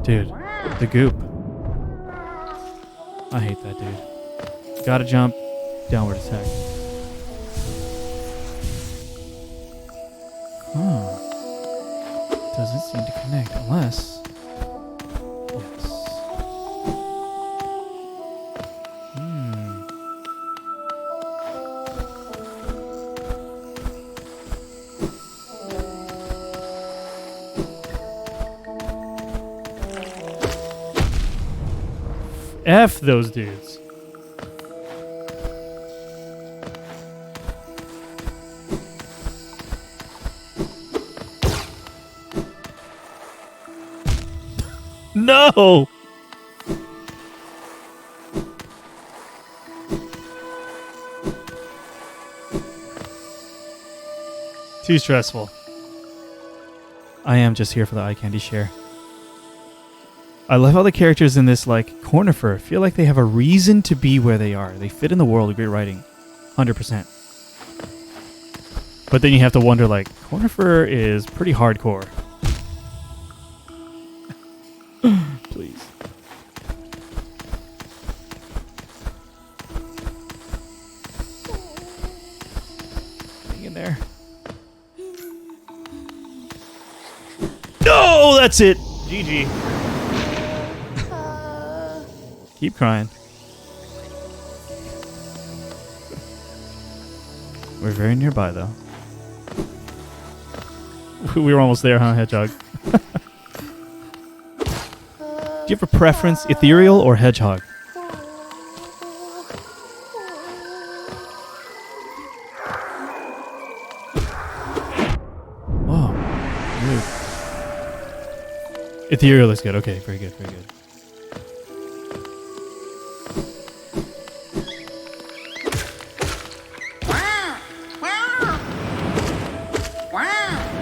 Dude, the goop. I hate that dude. Gotta jump, downward attack. Huh. Doesn't seem to connect unless... Yes. F those dudes. No! Too stressful. I am just here for the eye candy share. I love how the characters in this, like, Cornifer, feel like they have a reason to be where they are. They fit in the world of great writing. 100%. But then you have to wonder, like, Cornifer is pretty hardcore. Please. there. No, that's it. GG. Keep crying. We're very nearby, though. We were almost there, huh, Hedgehog? Do you have a preference, ethereal or hedgehog? Whoa. Rude. Ethereal is good. Okay, very good, very good.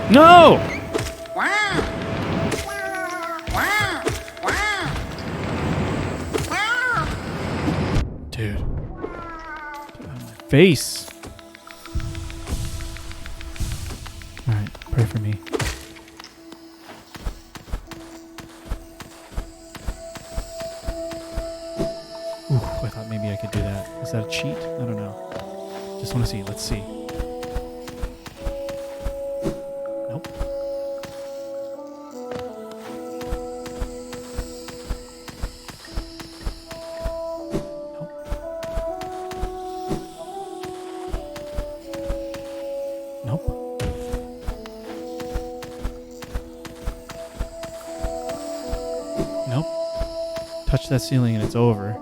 No! Dude. Get out of my face. Alright, pray for me. Ooh, I thought maybe I could do that. Is that a cheat? I don't know. Just want to see. Let's see. Nope. Nope. Nope. Touch that ceiling and it's over.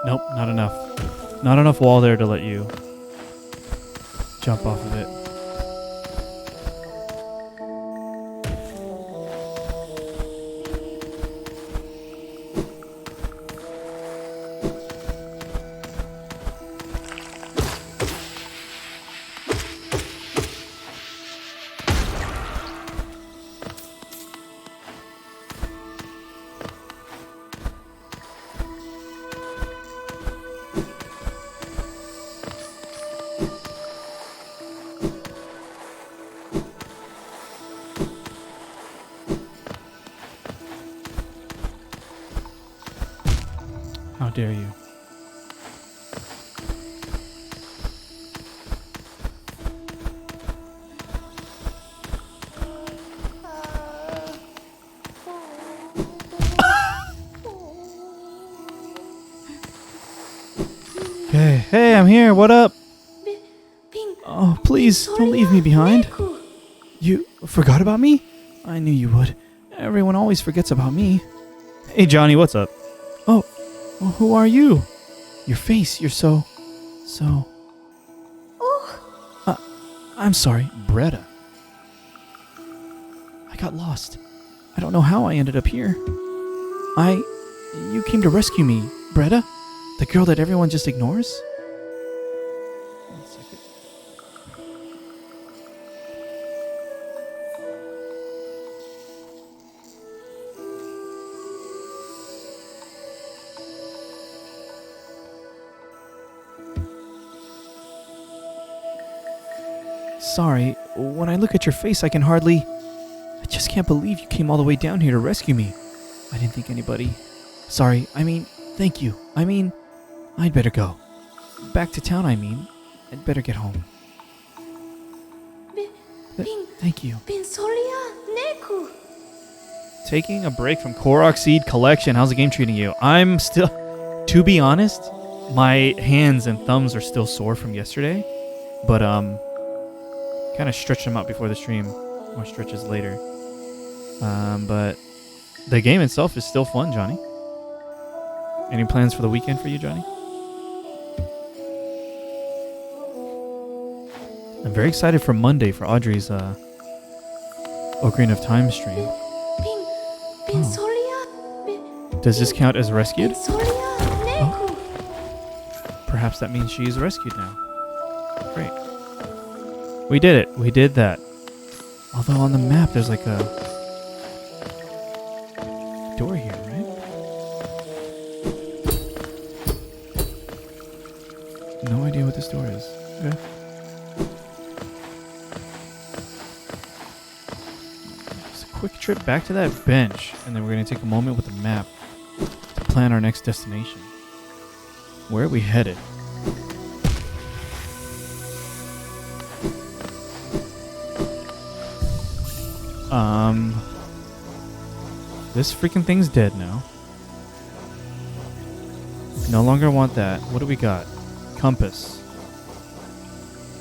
Nope, not enough. Not enough wall there to let you jump off of it. How dare you? Hey, I'm here. What up? Oh, please, don't leave me behind. You forgot about me? I knew you would. Everyone always forgets about me. Hey, Johnny, what's up? Oh, well, who are you? Your face, you're so... I'm sorry, Bretta. I got lost. I don't know how I ended up here. You came to rescue me, Bretta? The girl that everyone just ignores? One second. Sorry, when I look at your face, I can hardly... I just can't believe you came all the way down here to rescue me. I didn't think anybody... Sorry, thank you. I'd better go. Back to town, I'd better get home. Thank you. Taking a break from Korok Seed Collection. How's the game treating you? I'm still... To be honest, my hands and thumbs are still sore from yesterday. But, kind of stretched them out before the stream. More stretches later. But the game itself is still fun, Johnny. Any plans for the weekend for you, Johnny? I'm very excited for Monday for Audrey's Ocarina of Time stream. Oh. Does this count as rescued? Oh. Perhaps that means she is rescued now. Great. We did it. We did that. Although on the map there's like a door here, right? No idea what this door is. Okay. Just a quick trip back to that bench, and then we're going to take a moment with the map to plan our next destination. Where are we headed? This freaking thing's dead now. No longer want that. What do we got? Compass.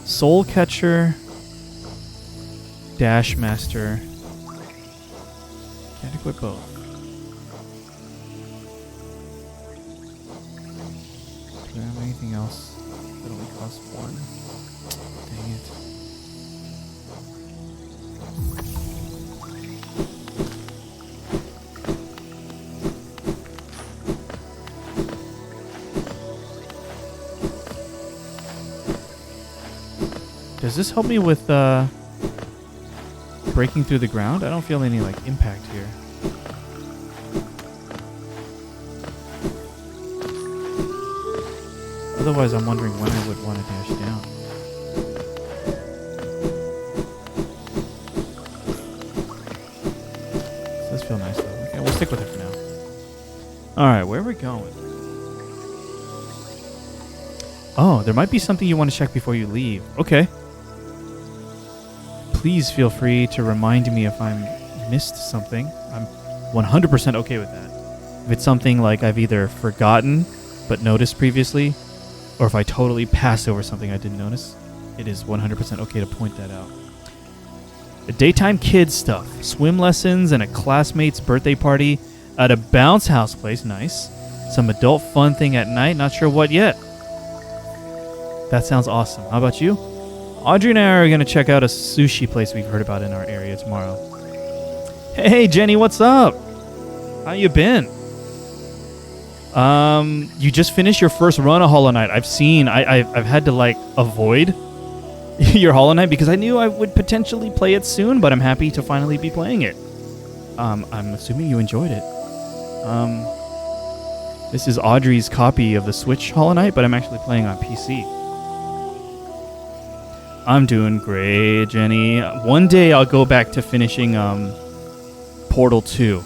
Soul Catcher. Dash Master. Can't equip both. Do we have anything else that only costs 1? Dang it. Does this help me with breaking through the ground? I don't feel any like impact here. Otherwise, I'm wondering when I would want to dash down. This does feel nice though. Okay, we'll stick with it for now. Alright, where are we going? Oh, there might be something you want to check before you leave. Okay. Please feel free to remind me if I missed something. I'm 100% okay with that. If it's something like I've either forgotten but noticed previously, or if I totally pass over something I didn't notice, it is 100% okay to point that out. The daytime kids stuff. Swim lessons and a classmate's birthday party at a bounce house place. Nice. Some adult fun thing at night. Not sure what yet. That sounds awesome. How about you? Audrey and I are going to check out a sushi place we've heard about in our area tomorrow. Hey, Jenny, what's up? How you been? You just finished your first run of Hollow Knight. I've seen. I've had to like avoid your Hollow Knight because I knew I would potentially play it soon, but I'm happy to finally be playing it. I'm assuming you enjoyed it. This is Audrey's copy of the Switch Hollow Knight, but I'm actually playing on PC. I'm doing great, Jenny. One day I'll go back to finishing Portal 2.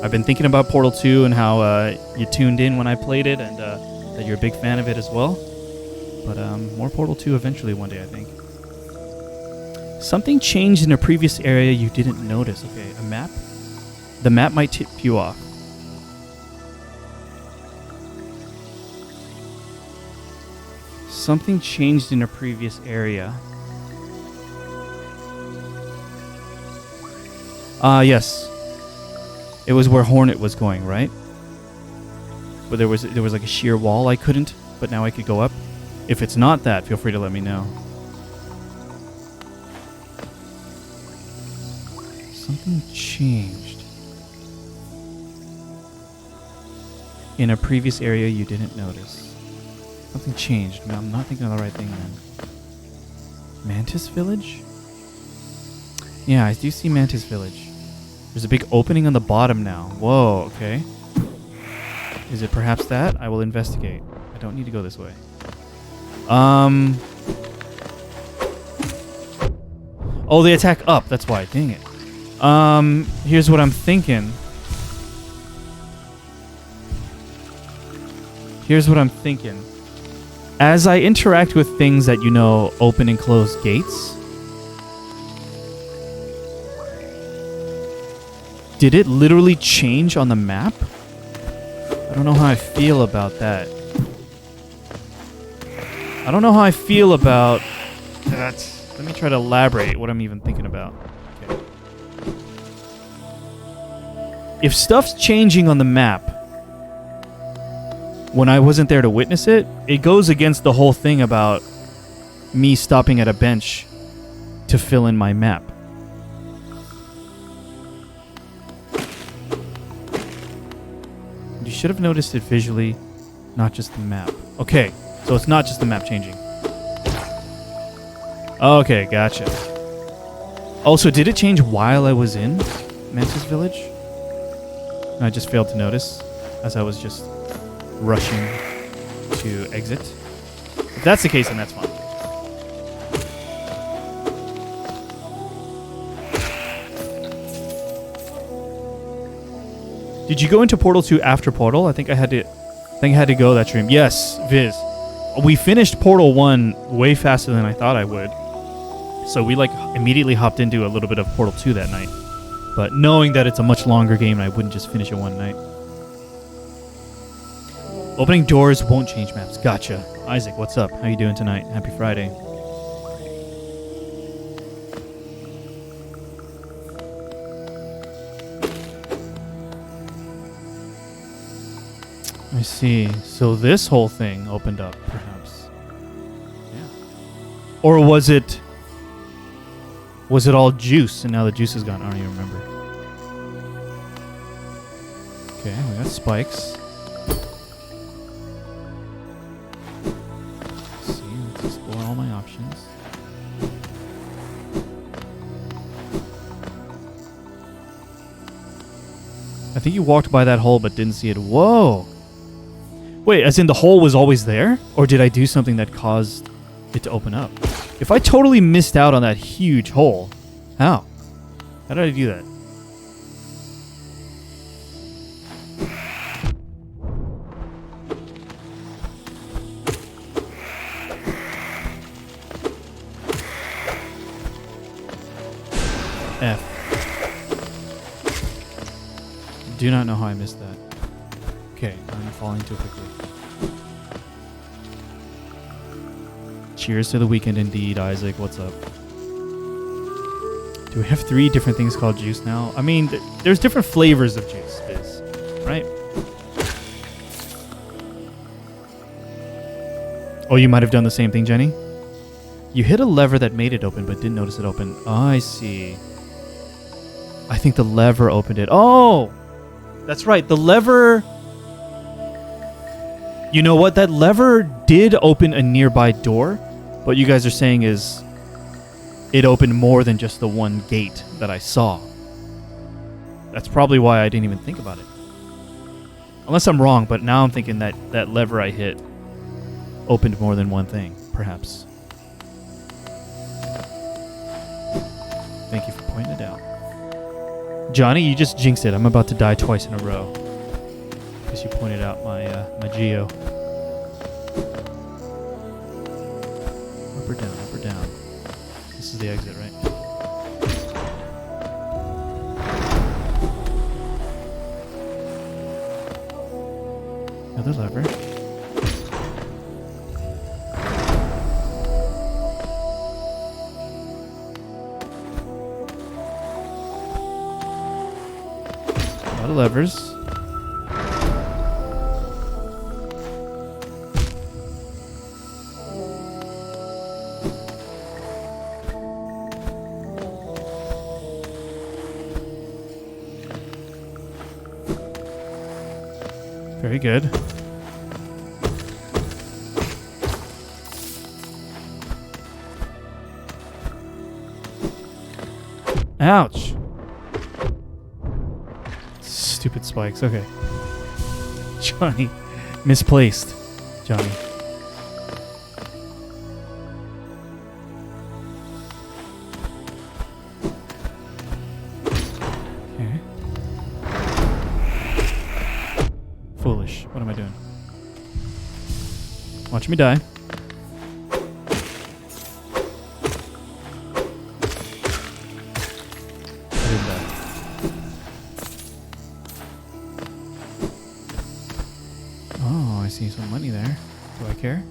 I've been thinking about Portal 2 and how you tuned in when I played it and that you're a big fan of it as well. But more Portal 2 eventually one day, I think. Something changed in a previous area you didn't notice. Okay, a map? The map might tip you off. Something changed in a previous area. Yes. It was where Hornet was going, right? But there was like a sheer wall I couldn't, but now I could go up. If it's not that, feel free to let me know. Something changed in a previous area you didn't notice. Something changed. No, I'm not thinking of the right thing then. Mantis Village? Yeah, I do see Mantis Village. There's a big opening on the bottom now. Whoa, okay. Is it perhaps that? I will investigate. I don't need to go this way. Oh, they attack up. That's why. Dang it. Here's what I'm thinking. As I interact with things that, you know, open and close gates, did it literally change on the map? I don't know how I feel about that. I don't know how I feel about that. Let me try to elaborate what I'm even thinking about. Okay. If stuff's changing on the map when I wasn't there to witness it, it goes against the whole thing about me stopping at a bench to fill in my map. You should have noticed it visually, not just the map. Okay, so it's not just the map changing. Okay, gotcha. Also, did it change while I was in Mantis Village? I just failed to notice as I was just rushing to exit. If that's the case, then that's fine. Did you go into Portal 2 after Portal? I think I had to think I had to go that stream. Yes, Viz. We finished Portal 1 way faster than I thought I would. So we like immediately hopped into a little bit of Portal 2 that night. But knowing that it's a much longer game, I wouldn't just finish it one night. Opening doors won't change maps. Gotcha. Isaac, what's up? How you doing tonight? Happy Friday. I see. So this whole thing opened up, perhaps. Yeah. Or was it all juice and now the juice is gone? I don't even remember. Okay, we got spikes. Let's see, let's explore all my options. I think you walked by that hole but didn't see it. Whoa! Wait, as in the hole was always there? Or did I do something that caused it to open up? If I totally missed out on that huge hole, how? How did I do that? F. Do not know how I missed that. Okay, I'm falling too quickly. Cheers to the weekend indeed, Isaac. What's up? Do we have 3 different things called juice now? I mean, there's different flavors of juice, Biz, right? Oh, you might have done the same thing, Jenny? You hit a lever that made it open, but didn't notice it open. Oh, I see. I think the lever opened it. Oh! That's right, the lever... You know what? That lever did open a nearby door. What you guys are saying is it opened more than just the one gate that I saw. That's probably why I didn't even think about it. Unless I'm wrong, but now I'm thinking that that lever I hit opened more than one thing, perhaps. Thank you for pointing it out. Johnny, you just jinxed it. I'm about to die twice in a row. Because you pointed out my geo. Up or down, up or down. This is the exit, right? Another lever. A lot of levers. Very good. Ouch. Stupid spikes. Okay. Johnny. Misplaced. Johnny. Okay. Foolish. What am I doing? Watch me die. I didn't die. Oh, I see some money there. Do I care?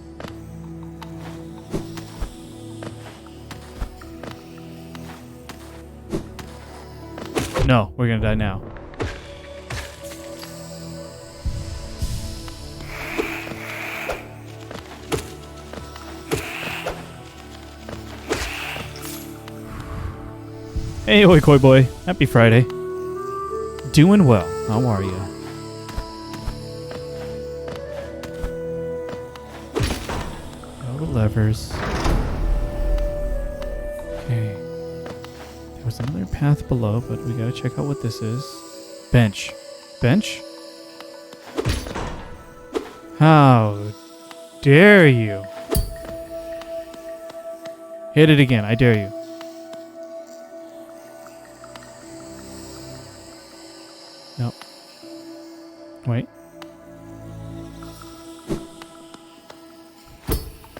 No, we're gonna die now. Hey, oi, koi boy. Happy Friday. Doing well. How are you? All the levers. Okay. There was another path below, but we gotta check out what this is. Bench. Bench? How dare you? Hit it again. I dare you. Nope. Wait.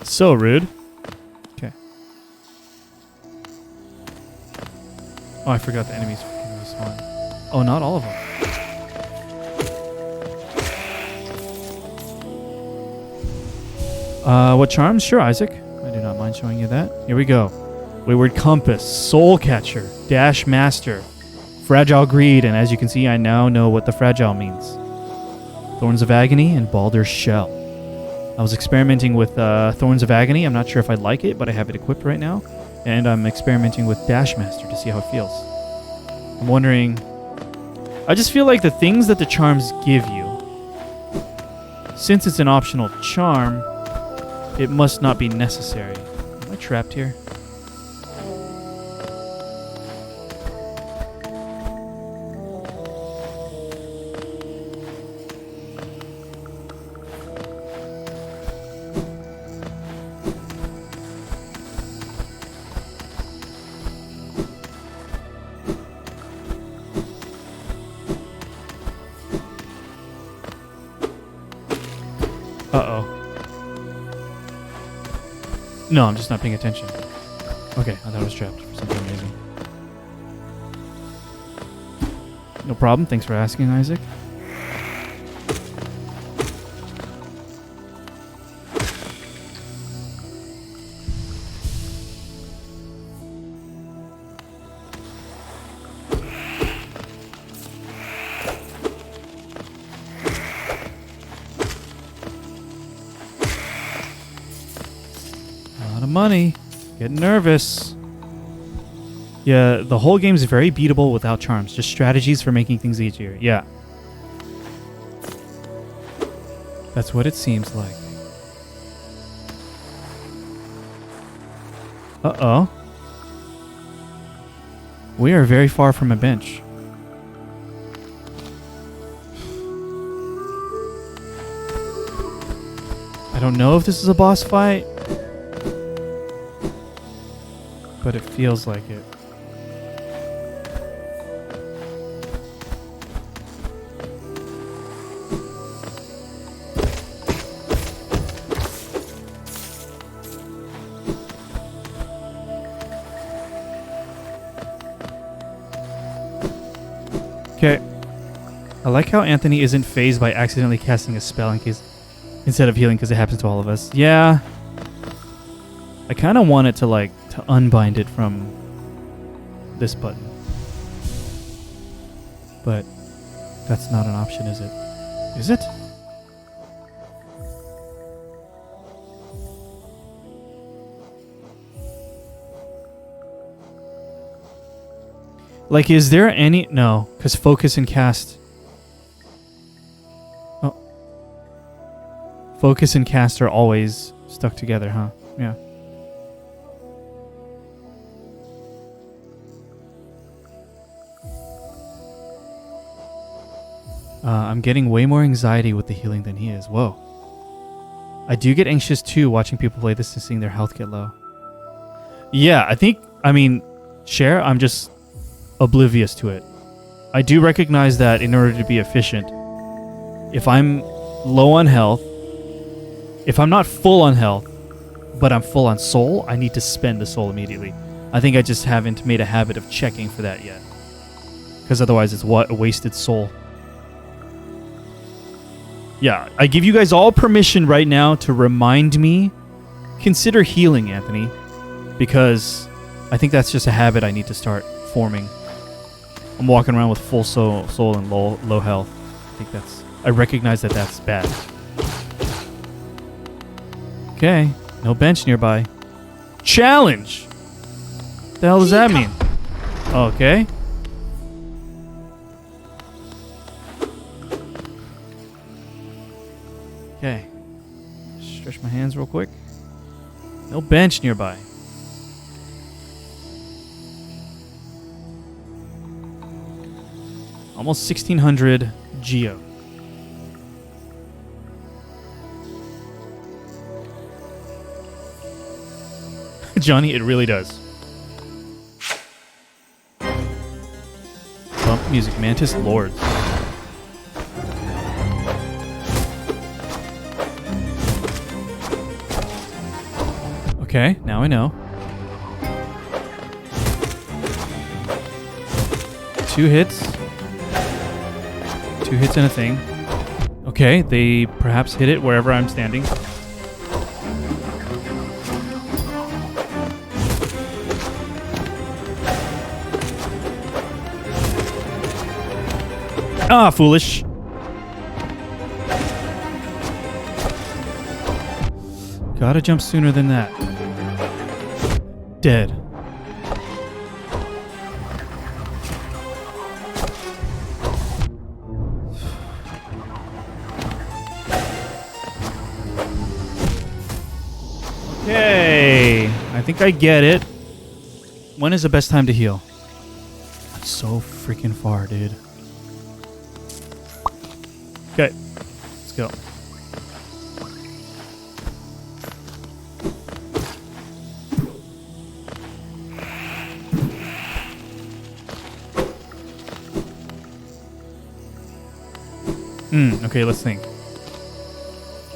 So rude. Okay. Oh, I forgot the enemies fucking respawn. Oh, not all of them. What charms? Sure, Isaac. I do not mind showing you that. Here we go. Wayward Compass, Soul Catcher, Dash Master, Fragile Greed, and as you can see, I now know what the fragile means. Thorns of Agony and Baldur's Shell. I was experimenting with Thorns of Agony. I'm not sure if I like it, but I have it equipped right now. And I'm experimenting with Dash Master to see how it feels. I'm wondering... I just feel like the things that the charms give you, since it's an optional charm, it must not be necessary. Am I trapped here? Uh-oh. No, I'm just not paying attention. Okay, I thought I was trapped for something amazing. No problem. Thanks for asking, Isaac. Money. Getting nervous. Yeah, the whole game is very beatable without charms. Just strategies for making things easier. Yeah. That's what it seems like. Uh-oh. We are very far from a bench. I don't know if this is a boss fight, but it feels like it. Okay. I like how Anthony isn't phased by accidentally casting a spell instead of healing because it happens to all of us. Yeah. I kind of want it to to unbind it from this button. But that's not an option, is it? Is it? Is there any... No, because focus and cast... Oh. Focus and cast are always stuck together, huh? Yeah. I'm getting way more anxiety with the healing than he is. Whoa. I do get anxious too watching people play this and seeing their health get low. Yeah, Cher, I'm just oblivious to it. I do recognize that in order to be efficient, if I'm low on health, if I'm not full on health, but I'm full on soul, I need to spend the soul immediately. I think I just haven't made a habit of checking for that yet. Because otherwise it's a wasted soul. Yeah, I give you guys all permission right now to remind me. Consider healing, Anthony. Because I think that's just a habit I need to start forming. I'm walking around with full soul and low health. I recognize that that's bad. Okay, no bench nearby. Challenge! What the hell does that mean? Okay. Okay. Stretch my hands real quick. No bench nearby. Almost 1600 Geo. Johnny, it really does. Bump music, Mantis Lords. Okay, now I know. 2 hits. 2 hits and a thing. Okay, they perhaps hit it wherever I'm standing. Ah, foolish. Gotta jump sooner than that. Dead. Okay, I think I get it. When is the best time to heal? That's so freaking far, dude. Okay, let's go. Okay, let's think.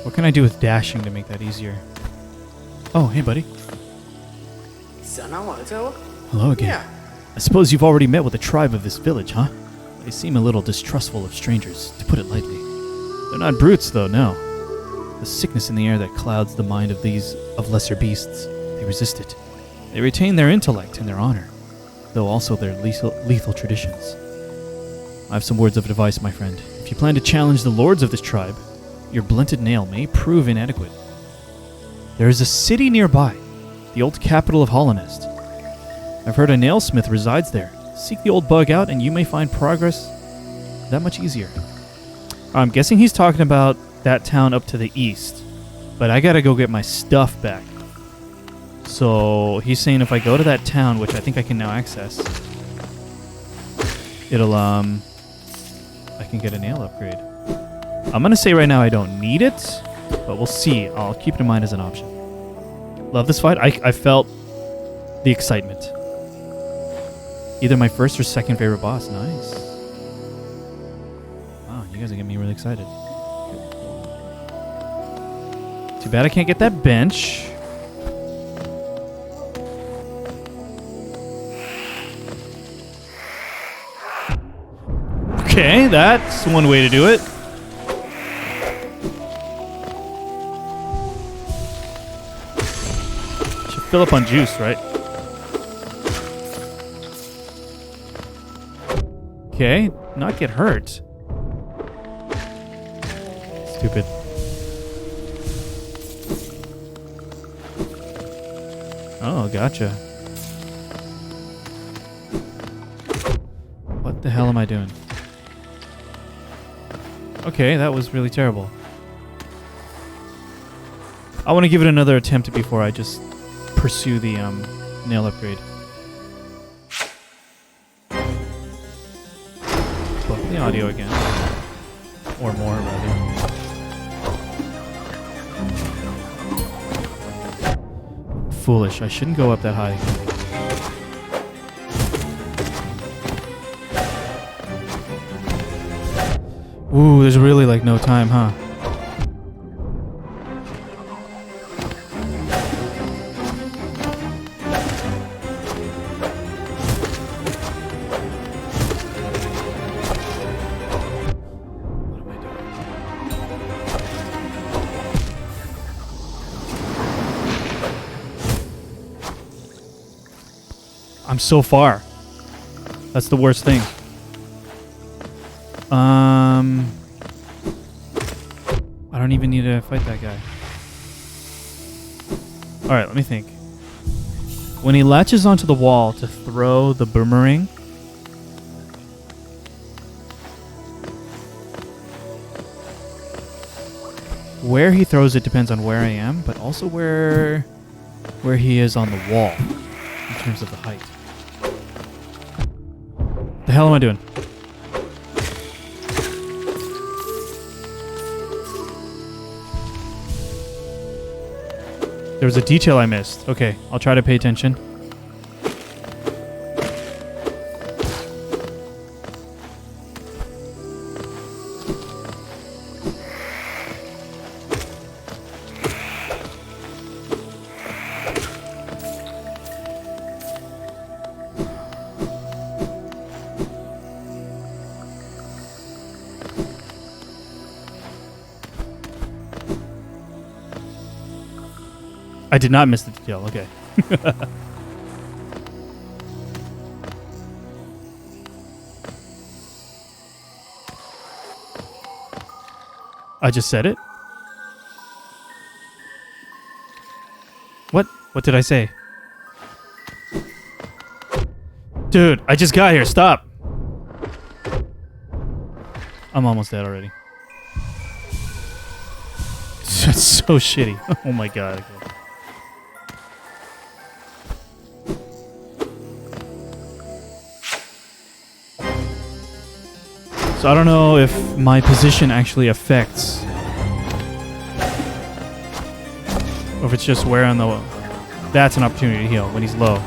What can I do with dashing to make that easier? Oh, hey, buddy. Hello again. I suppose you've already met with the tribe of this village, huh? They seem a little distrustful of strangers, to put it lightly. They're not brutes, though, no. The sickness in the air that clouds the mind of these of lesser beasts, they resist it. They retain their intellect and their honor, though also their lethal traditions. I have some words of advice, my friend. If you plan to challenge the lords of this tribe, your blunted nail may prove inadequate. There is a city nearby, the old capital of Hollownest. I've heard a nailsmith resides there. Seek the old bug out and you may find progress that much easier. I'm guessing he's talking about that town up to the east, but I gotta go get my stuff back. So he's saying if I go to that town, which I think I can now access, it'll, I can get a nail upgrade. I'm gonna say right now I don't need it, but we'll see. I'll keep it in mind as an option. Love this fight. I felt the excitement. Either my first or second favorite boss. Nice. Wow, you guys are getting me really excited. Too bad I can't get that bench. Okay, that's one way to do it. Should fill up on juice, right? Okay, not get hurt. Stupid. Oh, gotcha. What the hell am I doing? Okay, that was really terrible. I want to give it another attempt before I just pursue the nail upgrade. Bump the audio again. Or more, rather. Foolish. I shouldn't go up that high. Ooh, there's really like no time, huh? What am I doing? I'm so far. That's the worst thing. I don't even need to fight that guy. Alright, let me think. When he latches onto the wall to throw the boomerang, where he throws it depends on where I am, but also where he is on the wall in terms of the height. The hell am I doing? There was a detail I missed. Okay, I'll try to pay attention. I did not miss the detail. Okay. I just said it? What? What did I say? Dude, I just got here. Stop. I'm almost dead already. That's so shitty. Oh my god. Okay. So I don't know if my position actually affects, or if it's just where on the... That's an opportunity to heal when he's low.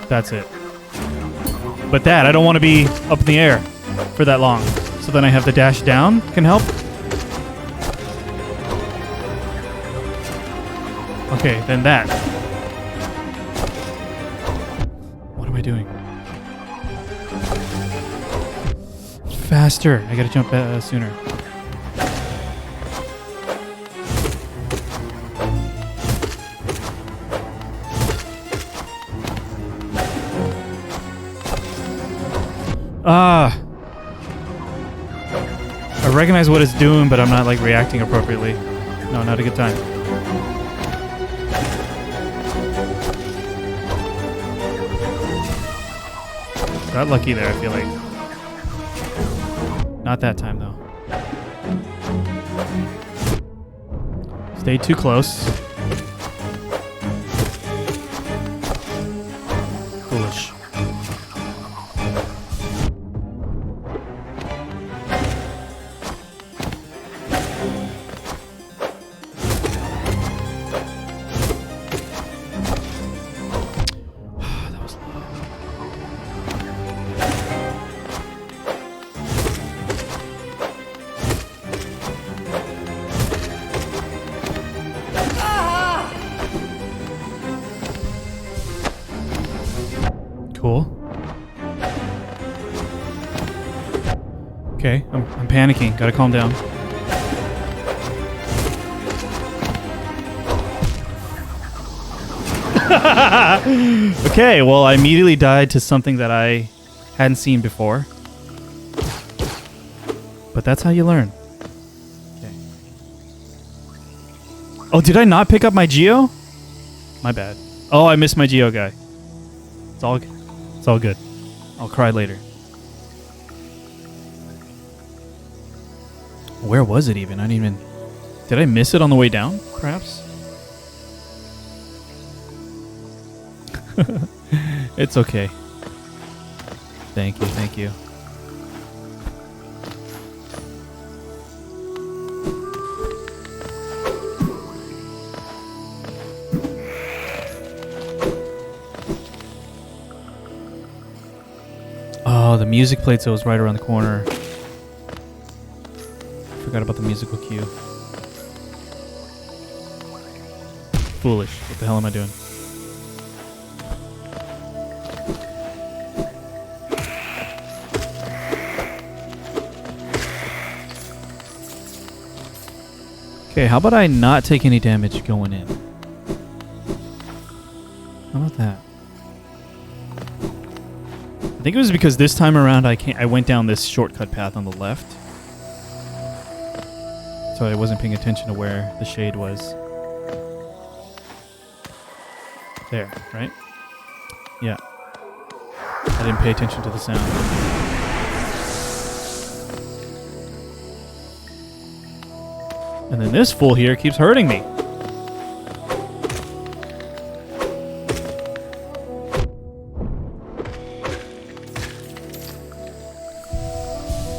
That's it. But that, I don't want to be up in the air for that long. So then I have to dash down. Can help. Okay, then that. What am I doing? Faster. I gotta jump sooner. Ah. I recognize what it's doing, but I'm not like reacting appropriately. No, not a good time. Got lucky there, I feel like. Not that time, though. Stay too close. Foolish. Cool. Okay, I'm panicking. Gotta calm down. Okay, well, I immediately died to something that I hadn't seen before. But that's how you learn. Okay. Oh, did I not pick up my Geo? My bad. Oh, I missed my Geo guy. It's all good. I'll cry later. Where was it even? I didn't even... Did I miss it on the way down, perhaps? It's okay. Thank you, thank you. Oh, the music played so it was right around the corner. Forgot about the musical cue. Foolish. What the hell am I doing? Okay, how about I not take any damage going in? How about that? I think it was because this time around I went down this shortcut path on the left. So I wasn't paying attention to where the shade was. There, right? Yeah. I didn't pay attention to the sound. And then this fool here keeps hurting me.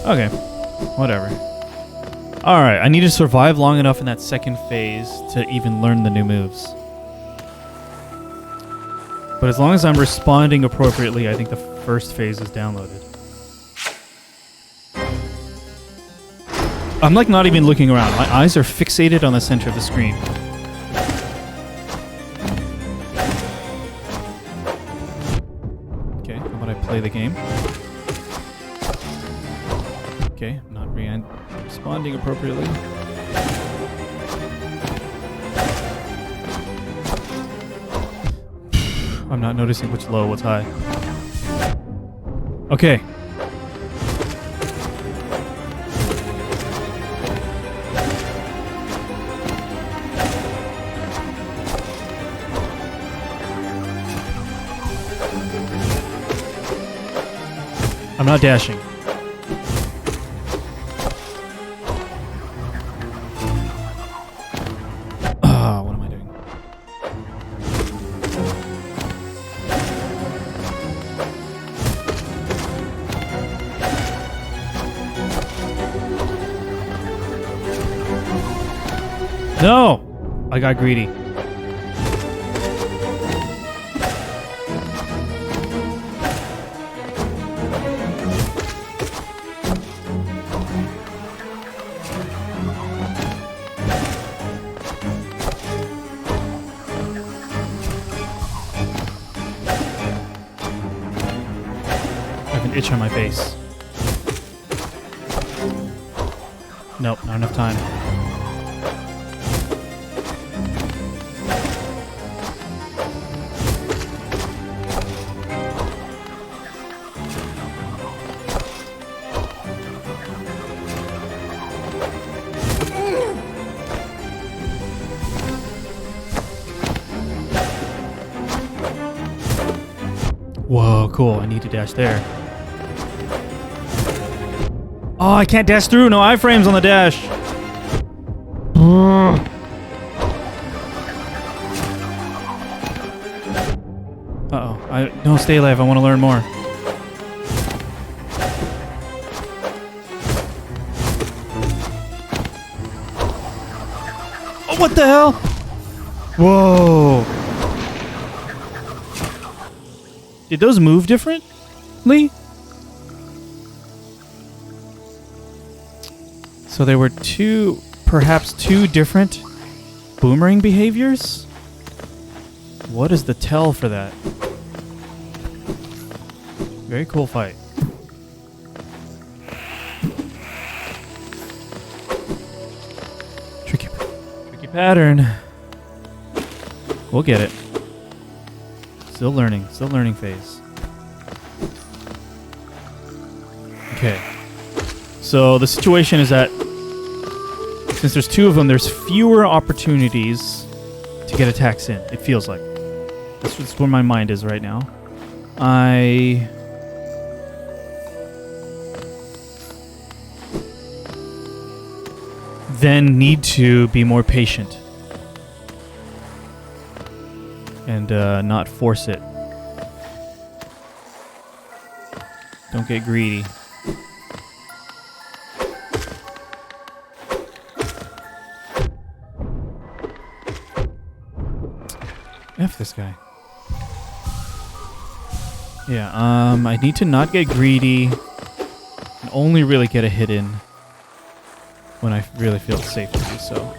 Okay, whatever. Alright, I need to survive long enough in that second phase to even learn the new moves. But as long as I'm responding appropriately, I think the first phase is downloaded. I'm like not even looking around. My eyes are fixated on the center of the screen. play the game. Okay, not responding appropriately. I'm not noticing what's low, what's high. Okay. I'm not dashing. What am I doing? No! I got greedy. Itch on my face. Nope, not enough time. Whoa, cool. I need to dash there. Oh, I can't dash through. No iframes on the dash. Uh-oh. No, stay alive. I want to learn more. Oh, what the hell? Whoa. Did those move differently? So there were perhaps two different boomerang behaviors? What is the tell for that? Very cool fight. Tricky pattern. We'll get it. Still learning phase. Okay. So the situation is that since there's two of them, there's fewer opportunities to get attacks in. It feels like. That's where my mind is right now. I then need to be more patient and not force it. Don't get greedy. F this guy. Yeah, I need to not get greedy and only really get a hit in when I really feel safe to do so.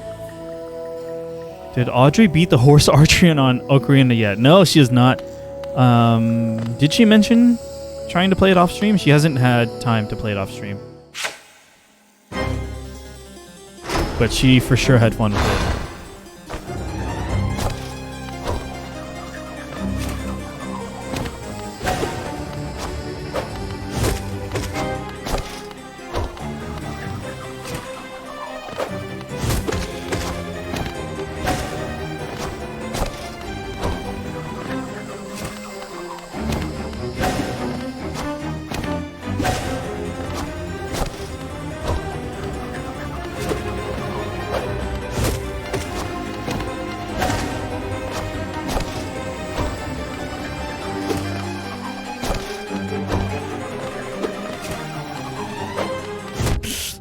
Did Audrey beat the horse archery on Ocarina yet? No, she has not. Did she mention trying to play it off stream? She hasn't had time to play it off stream. But she for sure had fun with it.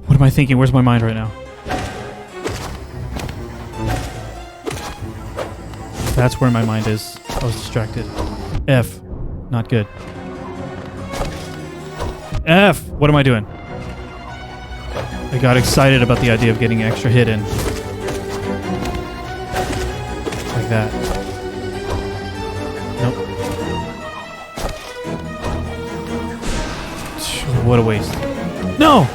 What am I thinking? Where's my mind right now? That's where my mind is. I was distracted. F. Not good. F. What am I doing? I got excited about the idea of getting an extra hit in. Like that. Nope. What a waste. No!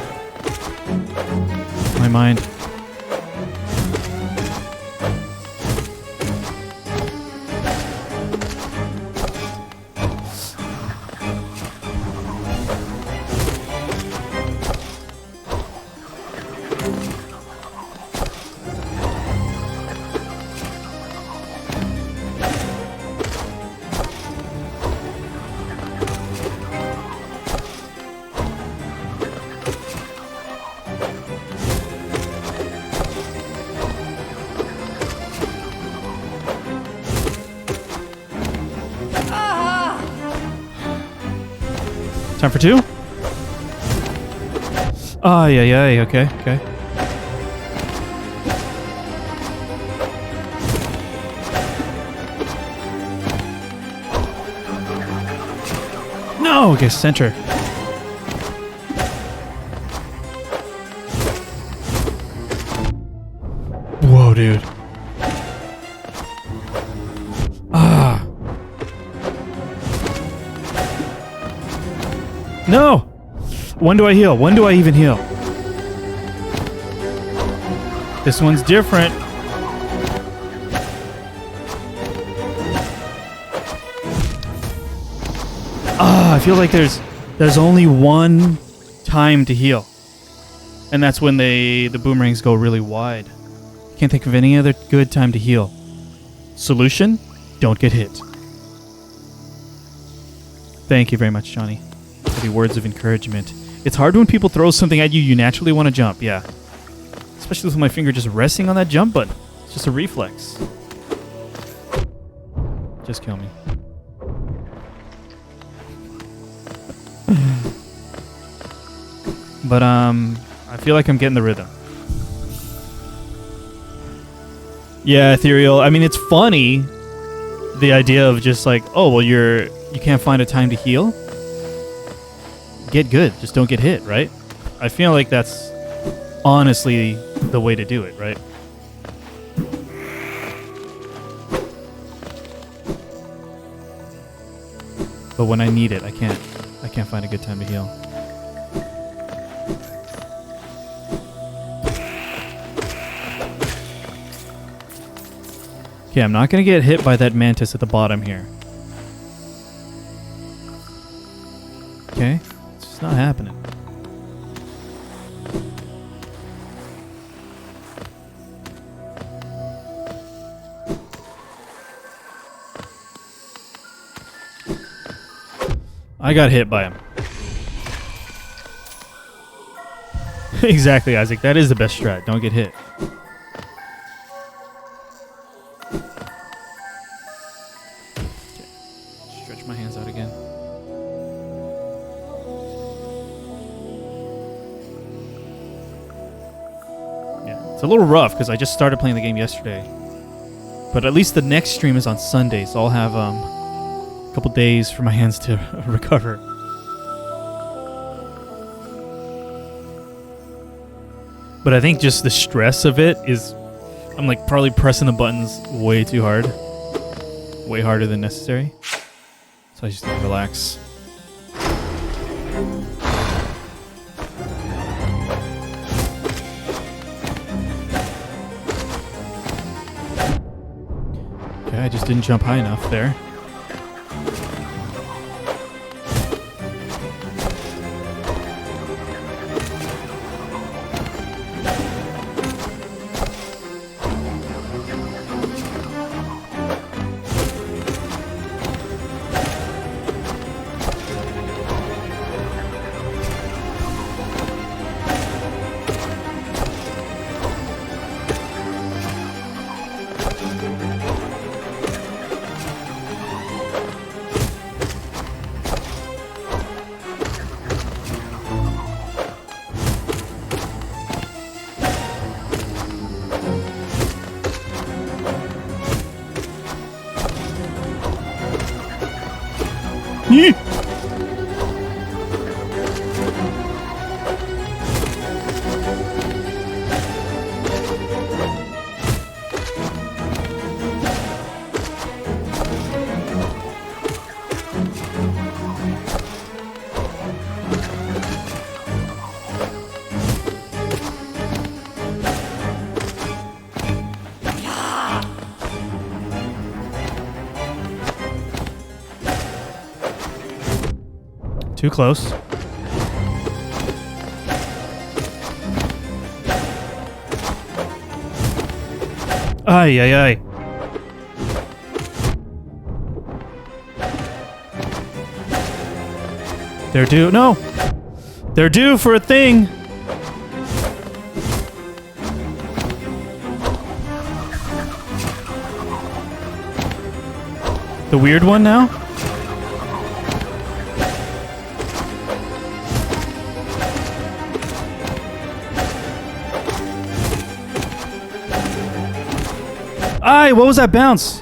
My mind. Time for 2? Oh, yeah, okay. No! Okay, center. Whoa, dude. No! When do I heal? When do I even heal? This one's different. I feel like there's only one time to heal. And that's when the boomerangs go really wide. Can't think of any other good time to heal. Solution? Don't get hit. Thank you very much, Johnny. The words of encouragement. It's hard when people throw something at you, you naturally want to jump, yeah. Especially with my finger just resting on that jump button. It's just a reflex. Just kill me. But, I feel like I'm getting the rhythm. Yeah, Ethereal. I mean, it's funny, the idea of just like, oh, well, you can't find a time to heal. Get good. Just don't get hit, right? I feel like that's honestly the way to do it, right? But when I need it, I can't find a good time to heal. Okay, I'm not going to get hit by that mantis at the bottom here. Okay? It's just not happening. I got hit by him. Exactly, Isaac. That is the best strat. Don't get hit. Okay. Stretch my hands out again. Yeah, it's a little rough because I just started playing the game yesterday. But at least the next stream is on Sunday, so I'll have a couple days for my hands to recover. But I think just the stress of it is, I'm like probably pressing the buttons way too hard. Way harder than necessary. So I just need to relax. Okay, I just didn't jump high enough there. Too close. Ay, ay, ay. They're due. No! They're due for a thing! The weird one now? Aye, what was that bounce?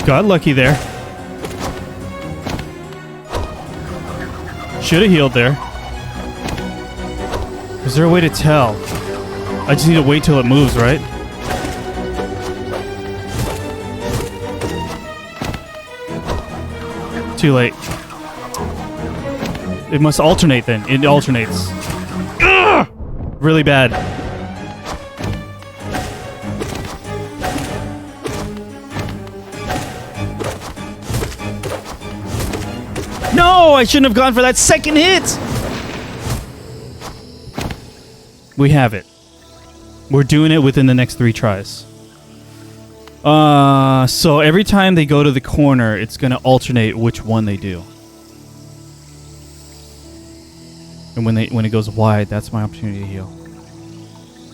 Got lucky there. Should have healed there. Is there a way to tell? I just need to wait till it moves, right? Too late. It must alternate then. It alternates. Ugh! Really bad. No, I shouldn't have gone for that second hit. We have it. We're doing it within the next 3 tries. So every time they go to the corner, it's going to alternate which one they do. And when it goes wide, that's my opportunity to heal.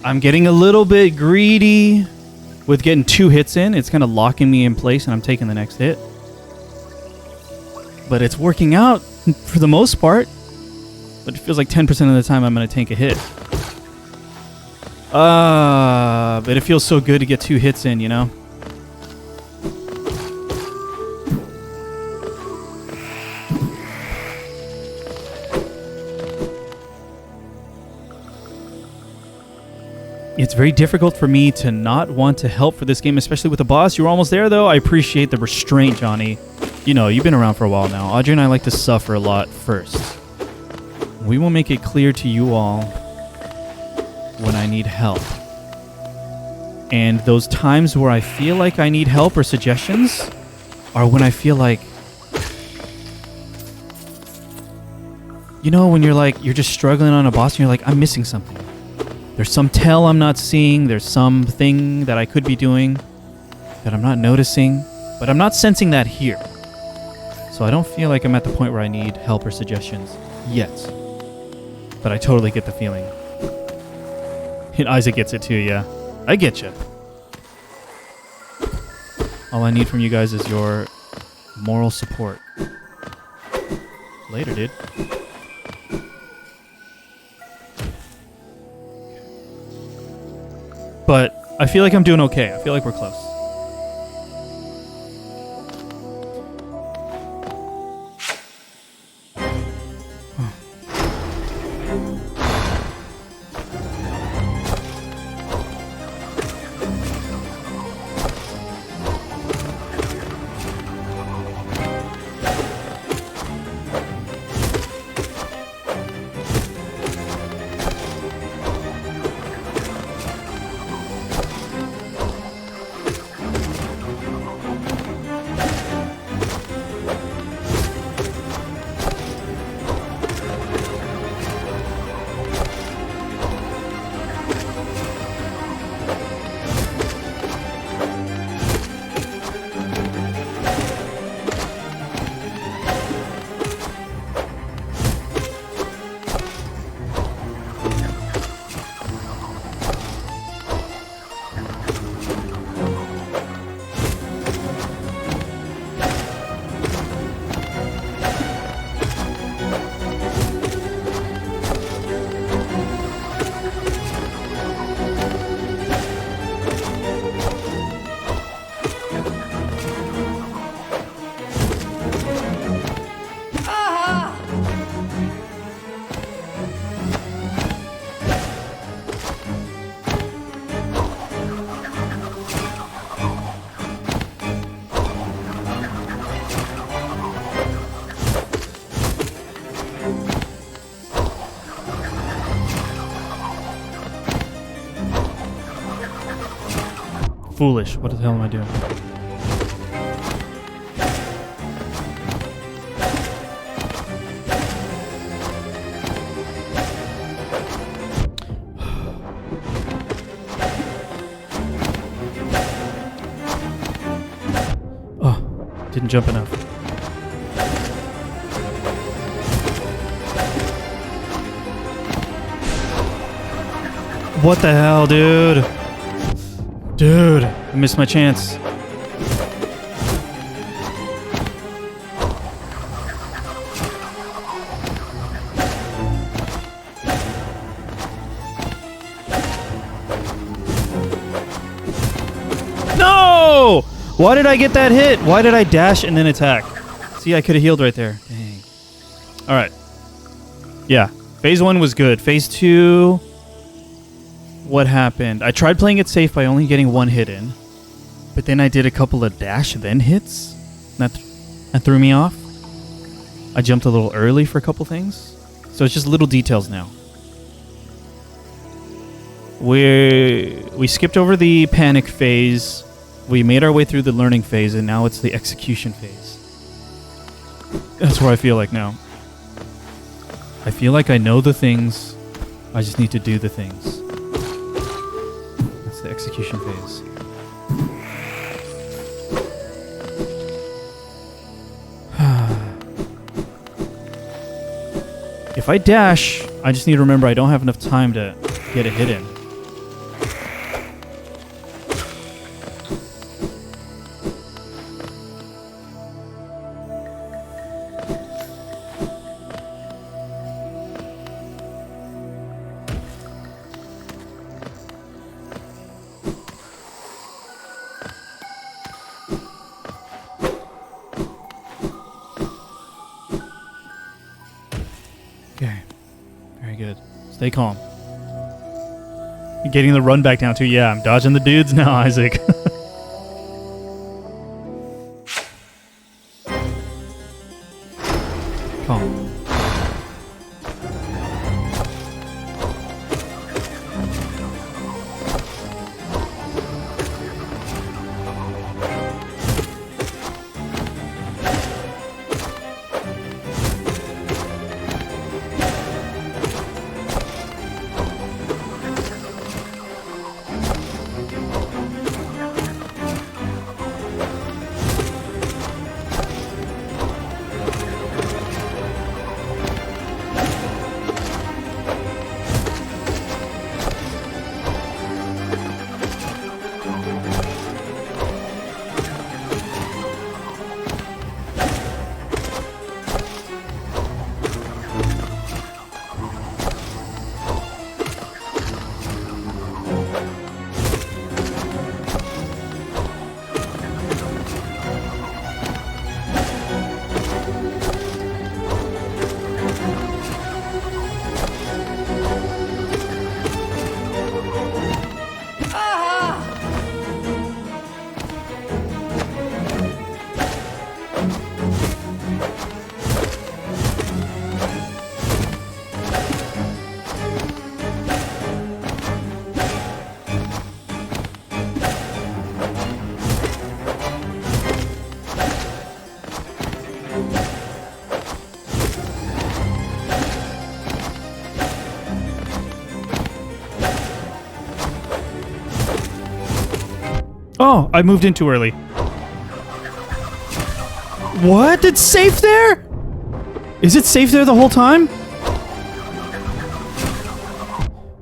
I'm getting a little bit greedy with getting 2 hits in. It's kind of locking me in place, and I'm taking the next hit. But it's working out for the most part. But it feels like 10% of the time I'm going to tank a hit. But it feels so good to get 2 hits in, you know? It's very difficult for me to not want to help for this game, especially with the boss. You're almost there, though. I appreciate the restraint, Johnny. You know, you've been around for a while now. Audrey and I like to suffer a lot first. We will make it clear to you all when I need help. And those times where I feel like I need help or suggestions are when I feel like... You know, when you're just struggling on a boss and you're like, I'm missing something. There's some tell I'm not seeing. There's something that I could be doing that I'm not noticing. But I'm not sensing that here. So I don't feel like I'm at the point where I need help or suggestions yet. But I totally get the feeling. And Isaac gets it too, yeah. I get you. All I need from you guys is your moral support. Later, dude. But I feel like I'm doing okay. I feel like we're close. foolish. What the hell am I doing? Oh, didn't jump enough. What the hell, dude? Dude, I missed my chance. No! Why did I get that hit? Why did I dash and then attack? See, I could have healed right there. Dang. All right. Yeah, phase 1 was good. Phase 2... What happened? I tried playing it safe by only getting 1 hit in, but then I did a couple of dash then hits. That threw me off. I jumped a little early for a couple things. So it's just little details now. We skipped over the panic phase. We made our way through the learning phase, and now it's the execution phase. That's where I feel like now. I feel like I know the things. I just need to do the things. The execution phase. If I dash, I just need to remember I don't have enough time to get a hit in. Stay calm. You're getting the run back down too. Yeah, I'm dodging the dudes now, Isaac. Calm. Oh, I moved in too early. What? It's safe there? Is it safe there the whole time?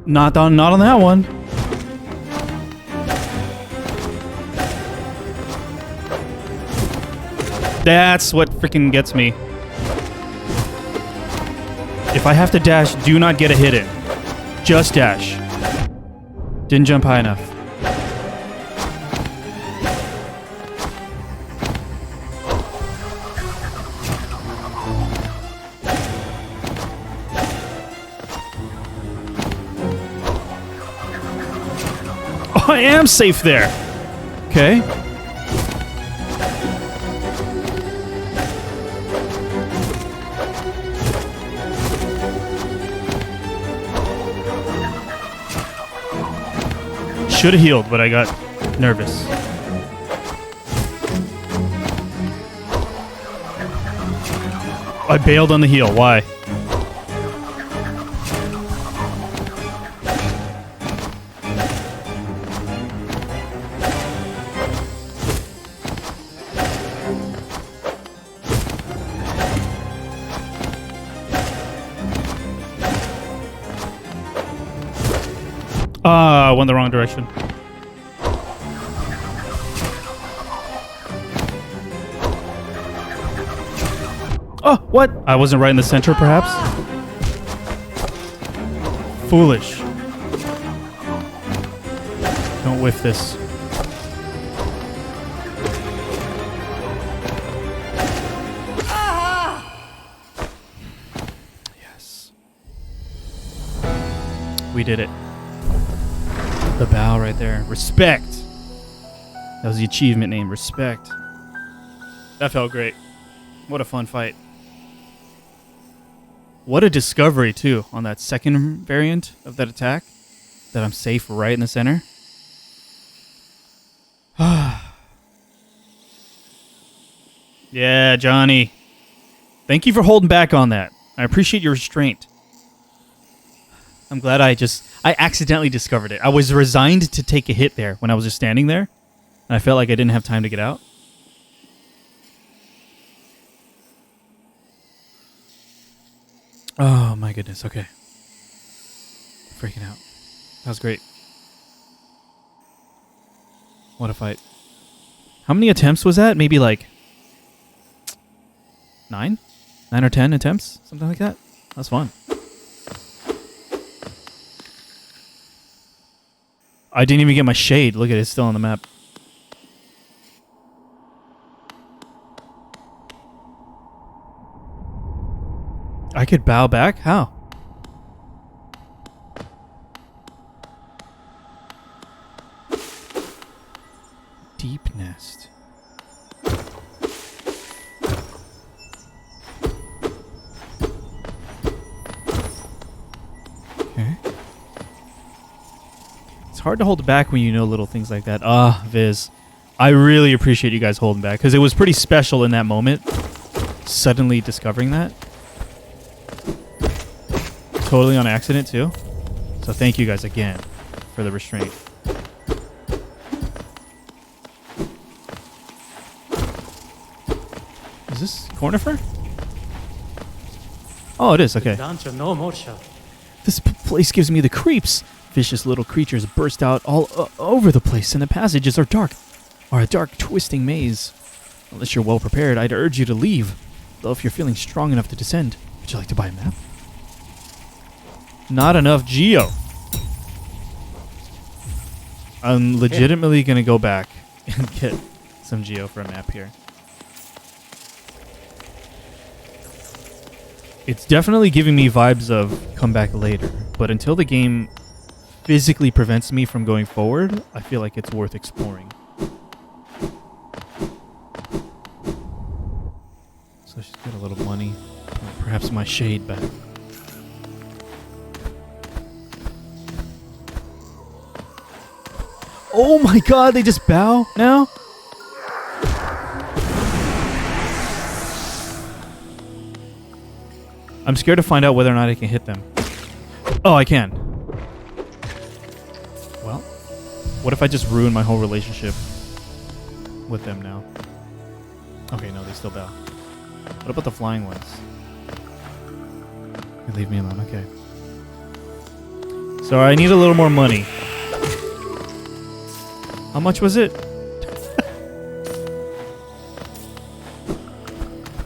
Not on that one. That's what freaking gets me. If I have to dash, do not get a hit in. Just dash. Didn't jump high enough. Oh, I am safe there. Okay. Should have healed, but I got nervous. I bailed on the heal. Why? I went the wrong direction. Oh, what? I wasn't right in the center, perhaps? Foolish. Don't whiff this. Yes. We did it. The bow right there. Respect. That was the achievement name. Respect. That felt great. What a fun fight. What a discovery, too, on that second variant of that attack. That I'm safe right in the center. Yeah, Johnny. Thank you for holding back on that. I appreciate your restraint. I'm glad I accidentally discovered it. I was resigned to take a hit there when I was just standing there. And I felt like I didn't have time to get out. Oh my goodness, okay. Freaking out. That was great. What a fight. How many attempts was that? Maybe like 9? 9 or 10 attempts? Something like that? That's fun. I didn't even get my shade. Look at it, it's still on the map. I could bow back? How? Deep nest. Okay. It's hard to hold back when you know little things like that. Viz. I really appreciate you guys holding back because it was pretty special in that moment. Suddenly discovering that. Totally on accident too. So thank you guys again for the restraint. Is this Cornifer? Oh, it is. Okay. This place gives me the creeps. Vicious little creatures burst out all over the place, and the passages are a dark, twisting maze. Unless you're well prepared, I'd urge you to leave. Though if you're feeling strong enough to descend, would you like to buy a map? Not enough geo. I'm legitimately going to go back and get some geo for a map here. It's definitely giving me vibes of come back later, but until the game physically prevents me from going forward, I feel like it's worth exploring. So I should get a little money, perhaps my shade back. Oh my god, they just bow now? I'm scared to find out whether or not I can hit them. Oh, I can. Well, what if I just ruin my whole relationship with them now? Okay, no, they still bow. What about the flying ones? They leave me alone, okay. So I need a little more money. How much was it?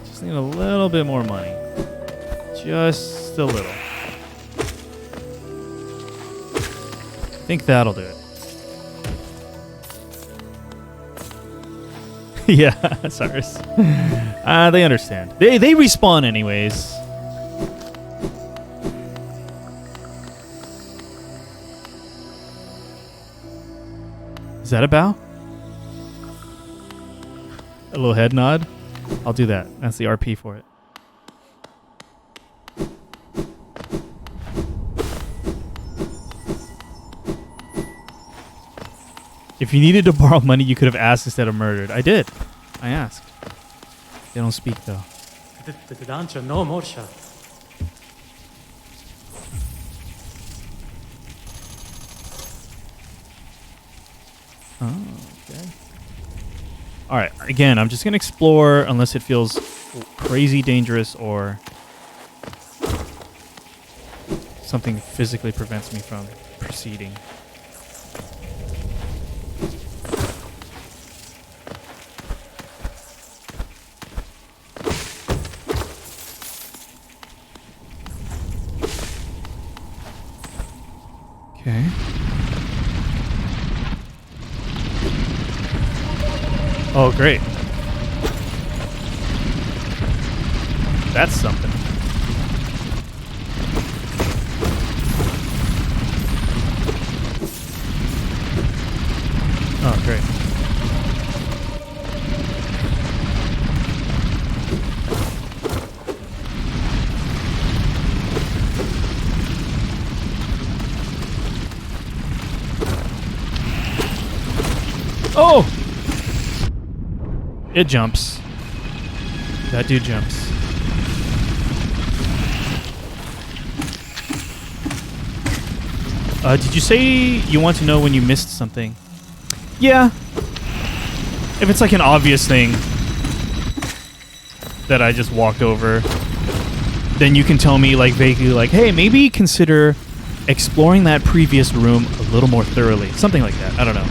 Just need a little bit more money. Just a little. I think that'll do it. Yeah, Cyrus. They understand. They respawn anyways. Is that a bow? A little head nod? I'll do that. That's the RP for it. If you needed to borrow money, you could have asked instead of murdered. I did. I asked. They don't speak, though. No more shot. Oh, okay. Alright, again, I'm just going to explore unless it feels crazy dangerous or something physically prevents me from proceeding. Okay. Oh, great. That's something. Oh, great. Oh! It jumps. That dude jumps. Did you say you want to know when you missed something? Yeah. If it's like an obvious thing that I just walked over, then you can tell me like vaguely like, hey, maybe consider exploring that previous room a little more thoroughly. Something like that. I don't know.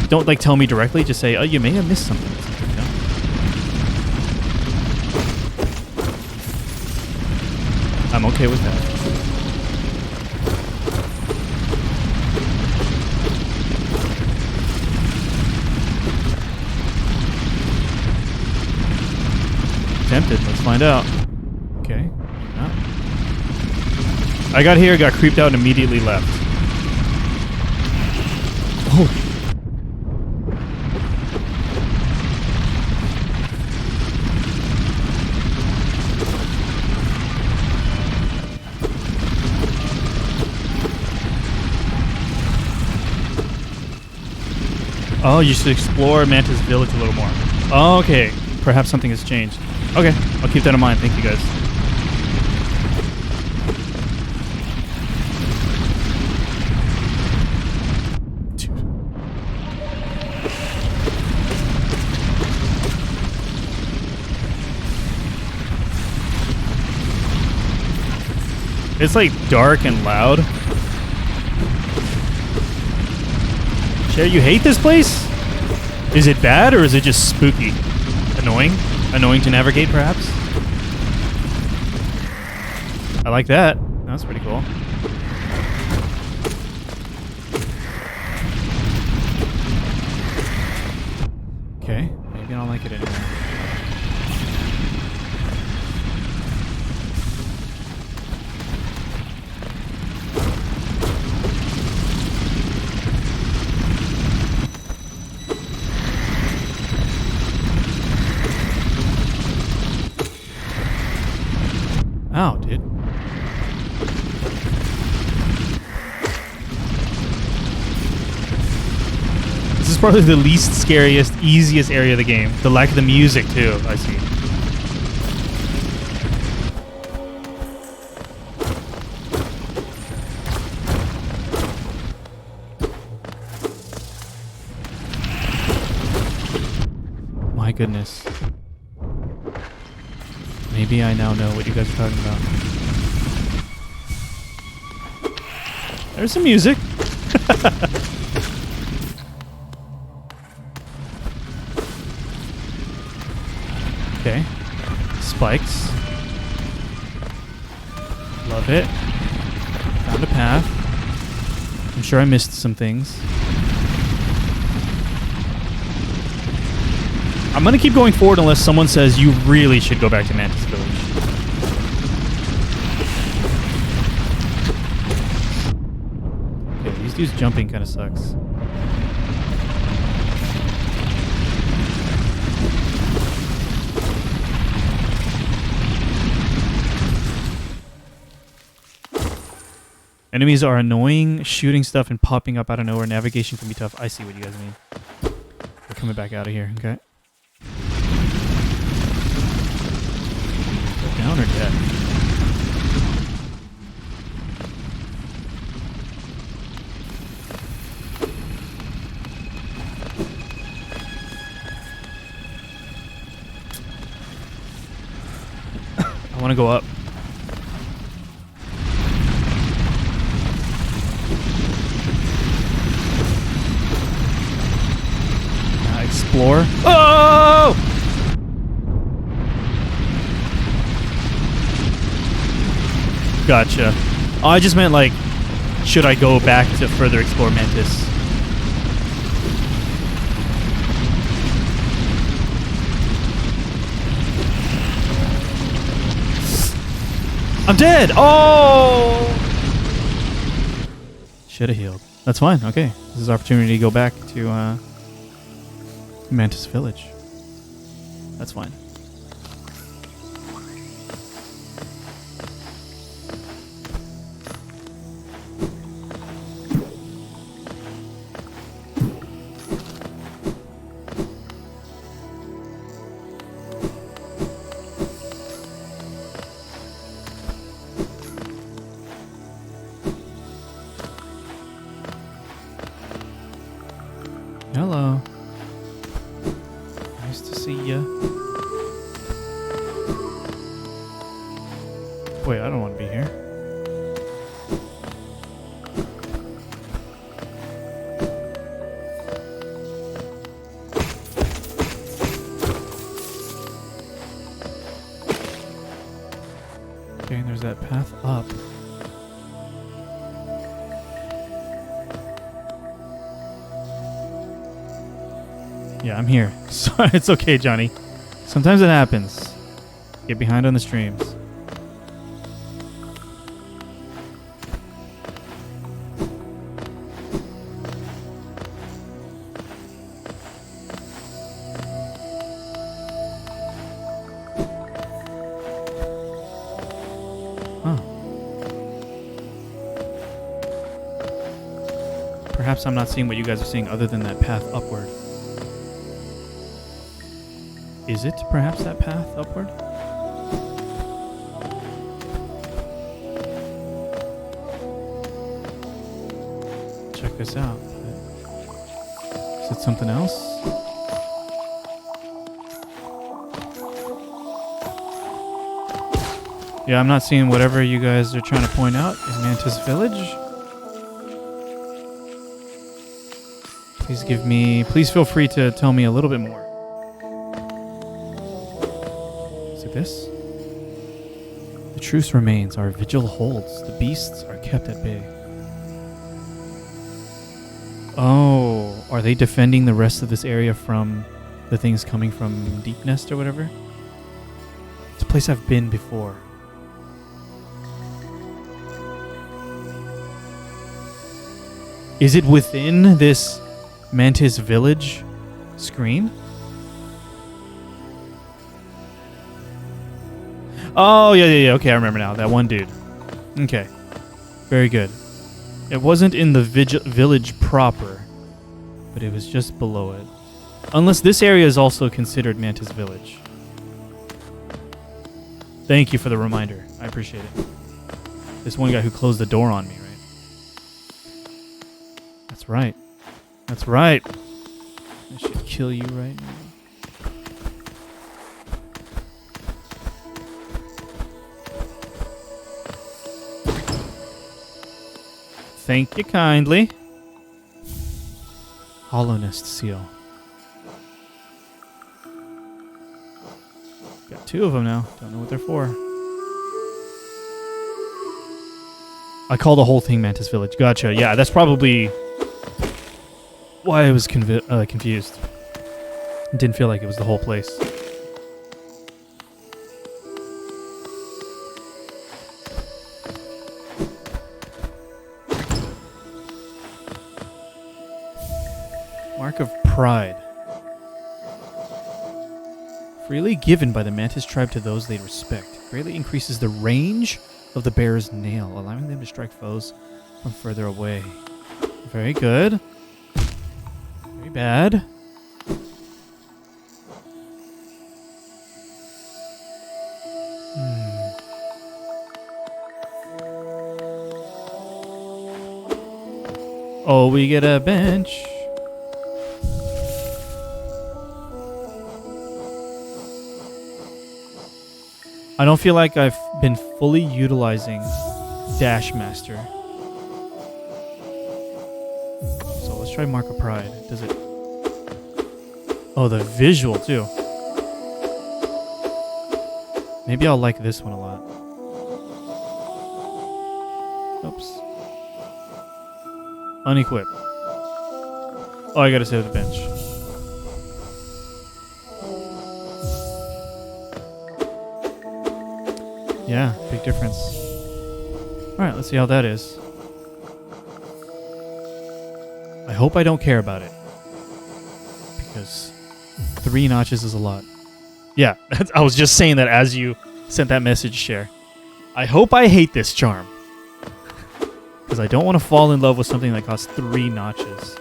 Don't like tell me directly. Just say, oh, you may have missed something. You know? I'm okay with that. Tempted. Let's find out. Okay. Yeah. I got here, got creeped out, and immediately left. Oh. Oh, you should explore Mantis Village a little more. Oh, okay. Perhaps something has changed. Okay, I'll keep that in mind. Thank you, guys. It's like dark and loud. Cher, you hate this place? Is it bad or is it just spooky? Annoying? Annoying to navigate, perhaps? I like that. That's pretty cool. Okay, maybe I don't like it anymore. Ow, dude. This is probably the least scariest, easiest area of the game. The lack of the music, too, I see. My goodness. Maybe I now know what you guys are talking about. There's some music. Okay. Spikes. Love it. Found a path. I'm sure I missed some things. I'm going to keep going forward unless someone says you really should go back to Mantis Village. Okay, these dudes jumping kind of sucks. Enemies are annoying, shooting stuff and popping up out of nowhere. Navigation can be tough. I see what you guys mean. We're coming back out of here, okay? Go down or dead? I want to go up. Explore. Oh! Gotcha. Oh, I just meant like, should I go back to further explore Mantis? I'm dead! Oh! Should have healed. That's fine. Okay. This is opportunity to go back to Mantis Village. That's fine. Hello. Nice to see ya. Wait, I don't want to be here. Okay, there's that path up. Yeah, I'm here. Sorry, it's okay, Johnny. Sometimes it happens. Get behind on the streams. Huh. Perhaps I'm not seeing what you guys are seeing other than that path upward. Is it perhaps that path upward? Check this out. Is it something else? Yeah, I'm not seeing whatever you guys are trying to point out in Mantis Village. Please feel free to tell me a little bit more. This? The truce remains, our vigil holds, the beasts are kept at bay. Oh, are they defending the rest of this area from the things coming from Deep Nest or whatever? It's a place I've been before. Is it within this Mantis Village screen? Oh, yeah. Okay, I remember now. That one dude. Okay. Very good. It wasn't in the village proper, but it was just below it. Unless this area is also considered Mantis Village. Thank you for the reminder. I appreciate it. This one guy who closed the door on me, right? That's right. That's right. I should kill you right now. Thank you kindly. Hollow Nest seal. Got two of them now. Don't know what they're for. I call the whole thing Mantis Village. Gotcha. Yeah, that's probably why I was confused. It didn't feel like it was the whole place. Mark of Pride. Freely given by the Mantis tribe to those they respect. Greatly increases the range of the bear's nail, allowing them to strike foes from further away. Very good. Very bad. Oh, we get a bench. I don't feel like I've been fully utilizing Dash Master. So let's try Mark of Pride. Does it... Oh, the visual too. Maybe I'll like this one a lot. Oops. Unequip. Oh, I gotta save the bench. Yeah, big difference. Alright, let's see how that is. I hope I don't care about it. Because 3 notches is a lot. Yeah, I was just saying that as you sent that message, Cher. I hope I hate this charm. Because I don't want to fall in love with something that costs 3 notches.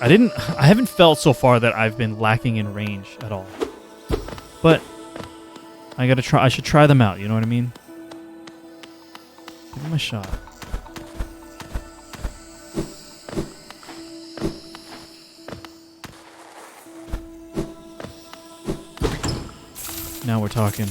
I haven't felt so far that I've been lacking in range at all. But I gotta try. I should try them out. You know what I mean? Give them a shot. Now we're talking.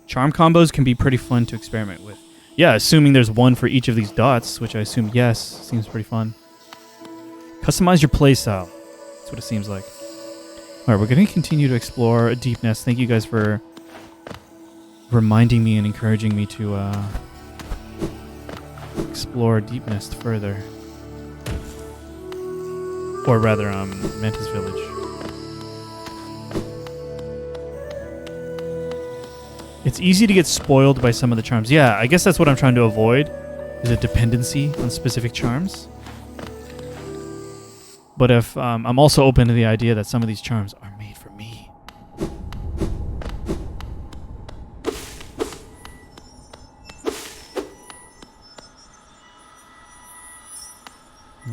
Charm combos can be pretty fun to experiment with. Yeah, assuming there's one for each of these dots, which I assume yes, seems pretty fun. Customize your playstyle. That's what it seems like. Alright, we're going to continue to explore a deep nest. Thank you guys for reminding me and encouraging me to explore deep nest further. Or rather, Mantis Village. It's easy to get spoiled by some of the charms. Yeah, I guess that's what I'm trying to avoid, is a dependency on specific charms. But if I'm also open to the idea that some of these charms are made for me.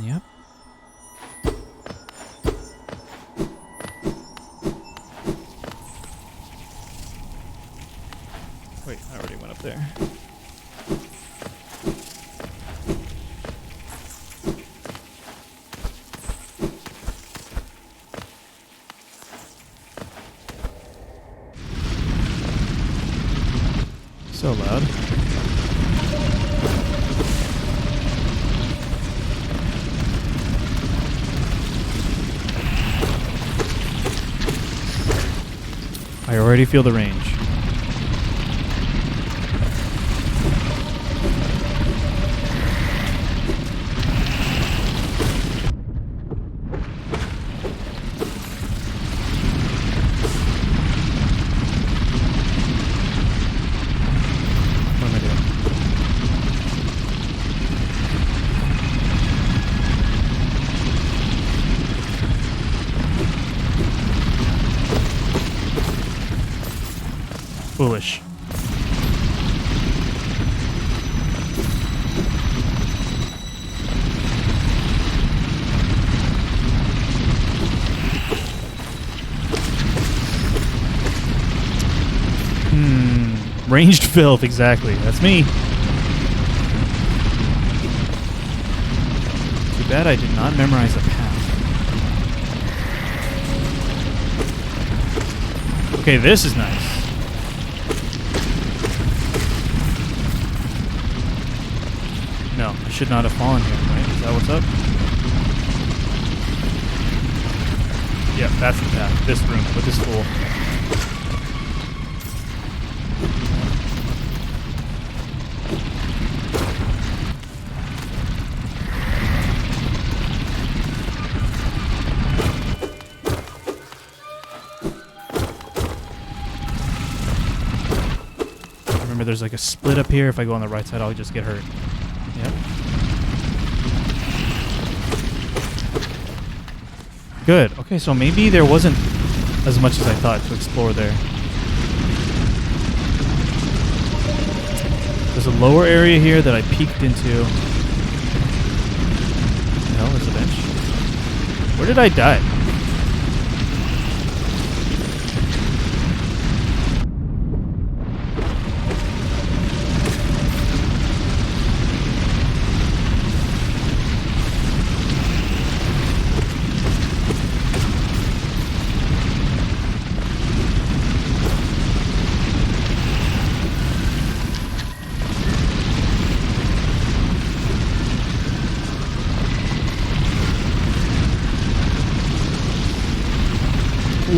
Yep. Wait, I already went up there. So loud. I already feel the range. Foolish. Ranged filth, exactly. That's me. Too bad I did not memorize the path. Okay, this is nice. No, I should not have fallen here, right? Is that what's up? Yep, that's the path. This room with this fool. Remember, there's like a split up here. If I go on the right side, I'll just get hurt. Yep. good. Okay, so maybe there wasn't as much as I thought to explore there. There's a lower area here that I peeked into. No, there's a bench. Where did I die?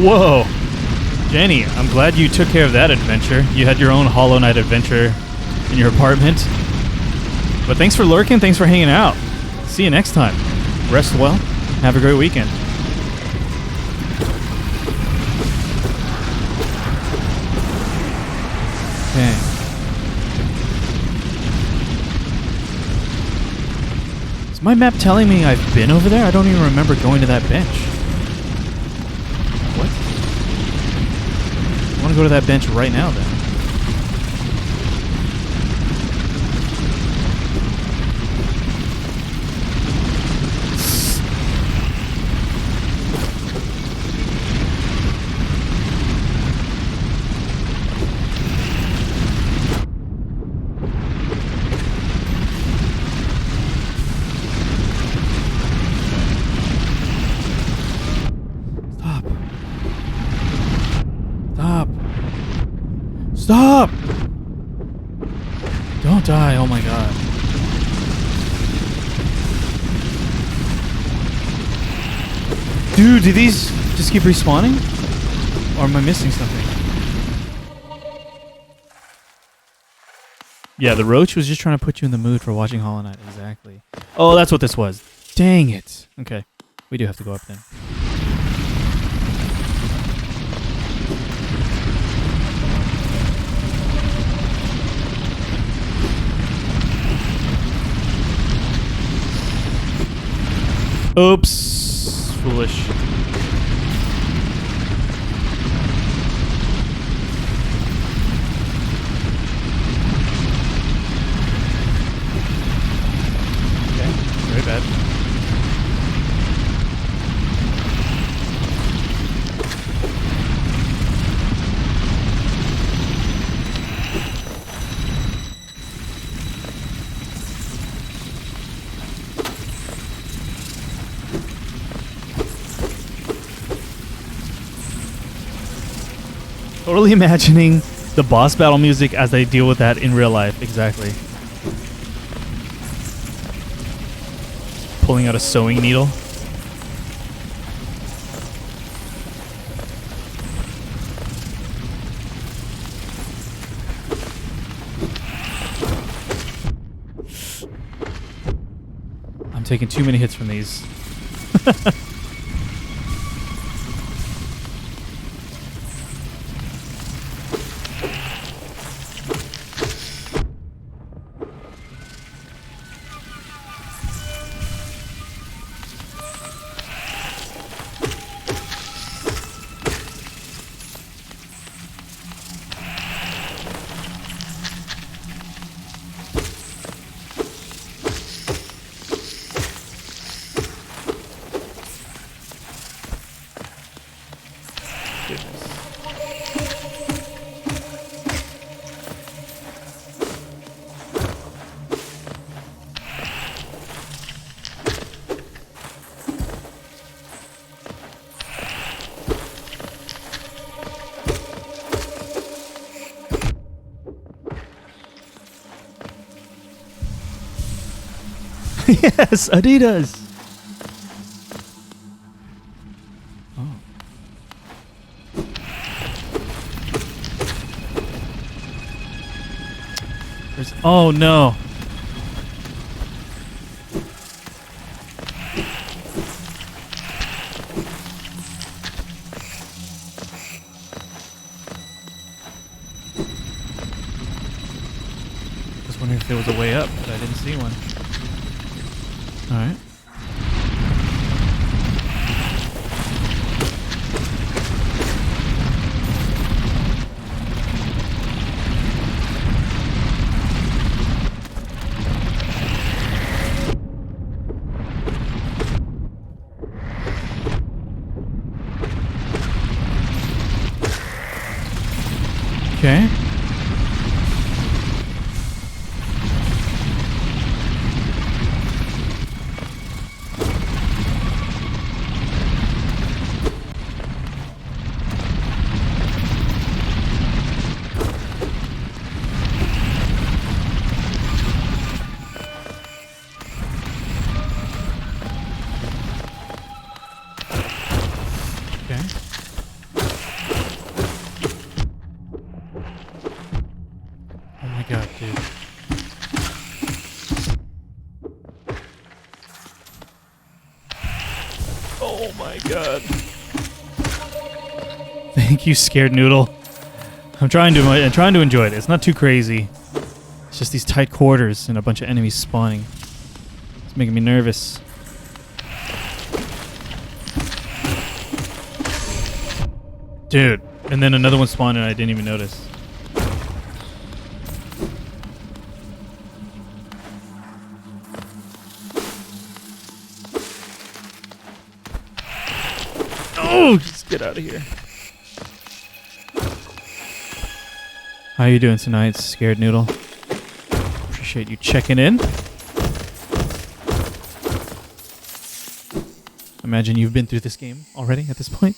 Whoa. Jenny, I'm glad you took care of that adventure. You had your own Hollow Knight adventure in your apartment. But thanks for lurking. Thanks for hanging out. See you next time. Rest well. Have a great weekend. Okay. Is my map telling me I've been over there? I don't even remember going to that bench. What? I want to go to that bench right now then. Stop! Don't die, oh my god. Dude, do these just keep respawning? Or am I missing something? Yeah, the roach was just trying to put you in the mood for watching Hollow Knight. Exactly. Oh, that's what this was. Dang it. Okay, we do have to go up then. Oops. Foolish. Okay, very bad. Totally imagining the boss battle music as they deal with that in real life. Exactly. Pulling out a sewing needle. I'm taking too many hits from these. Yes, Adidas. Oh. Oh no. I was wondering if there was a way up, but I didn't see one. All right. Okay. Okay. Oh my god, dude. Oh my god. Thank you, Scared Noodle. I'm trying to enjoy it. It's not too crazy. It's just these tight quarters and a bunch of enemies spawning. It's making me nervous. Dude, and then another one spawned and I didn't even notice. Oh, just get out of here. How you doing tonight, Scared Noodle? Appreciate you checking in. Imagine you've been through this game already at this point.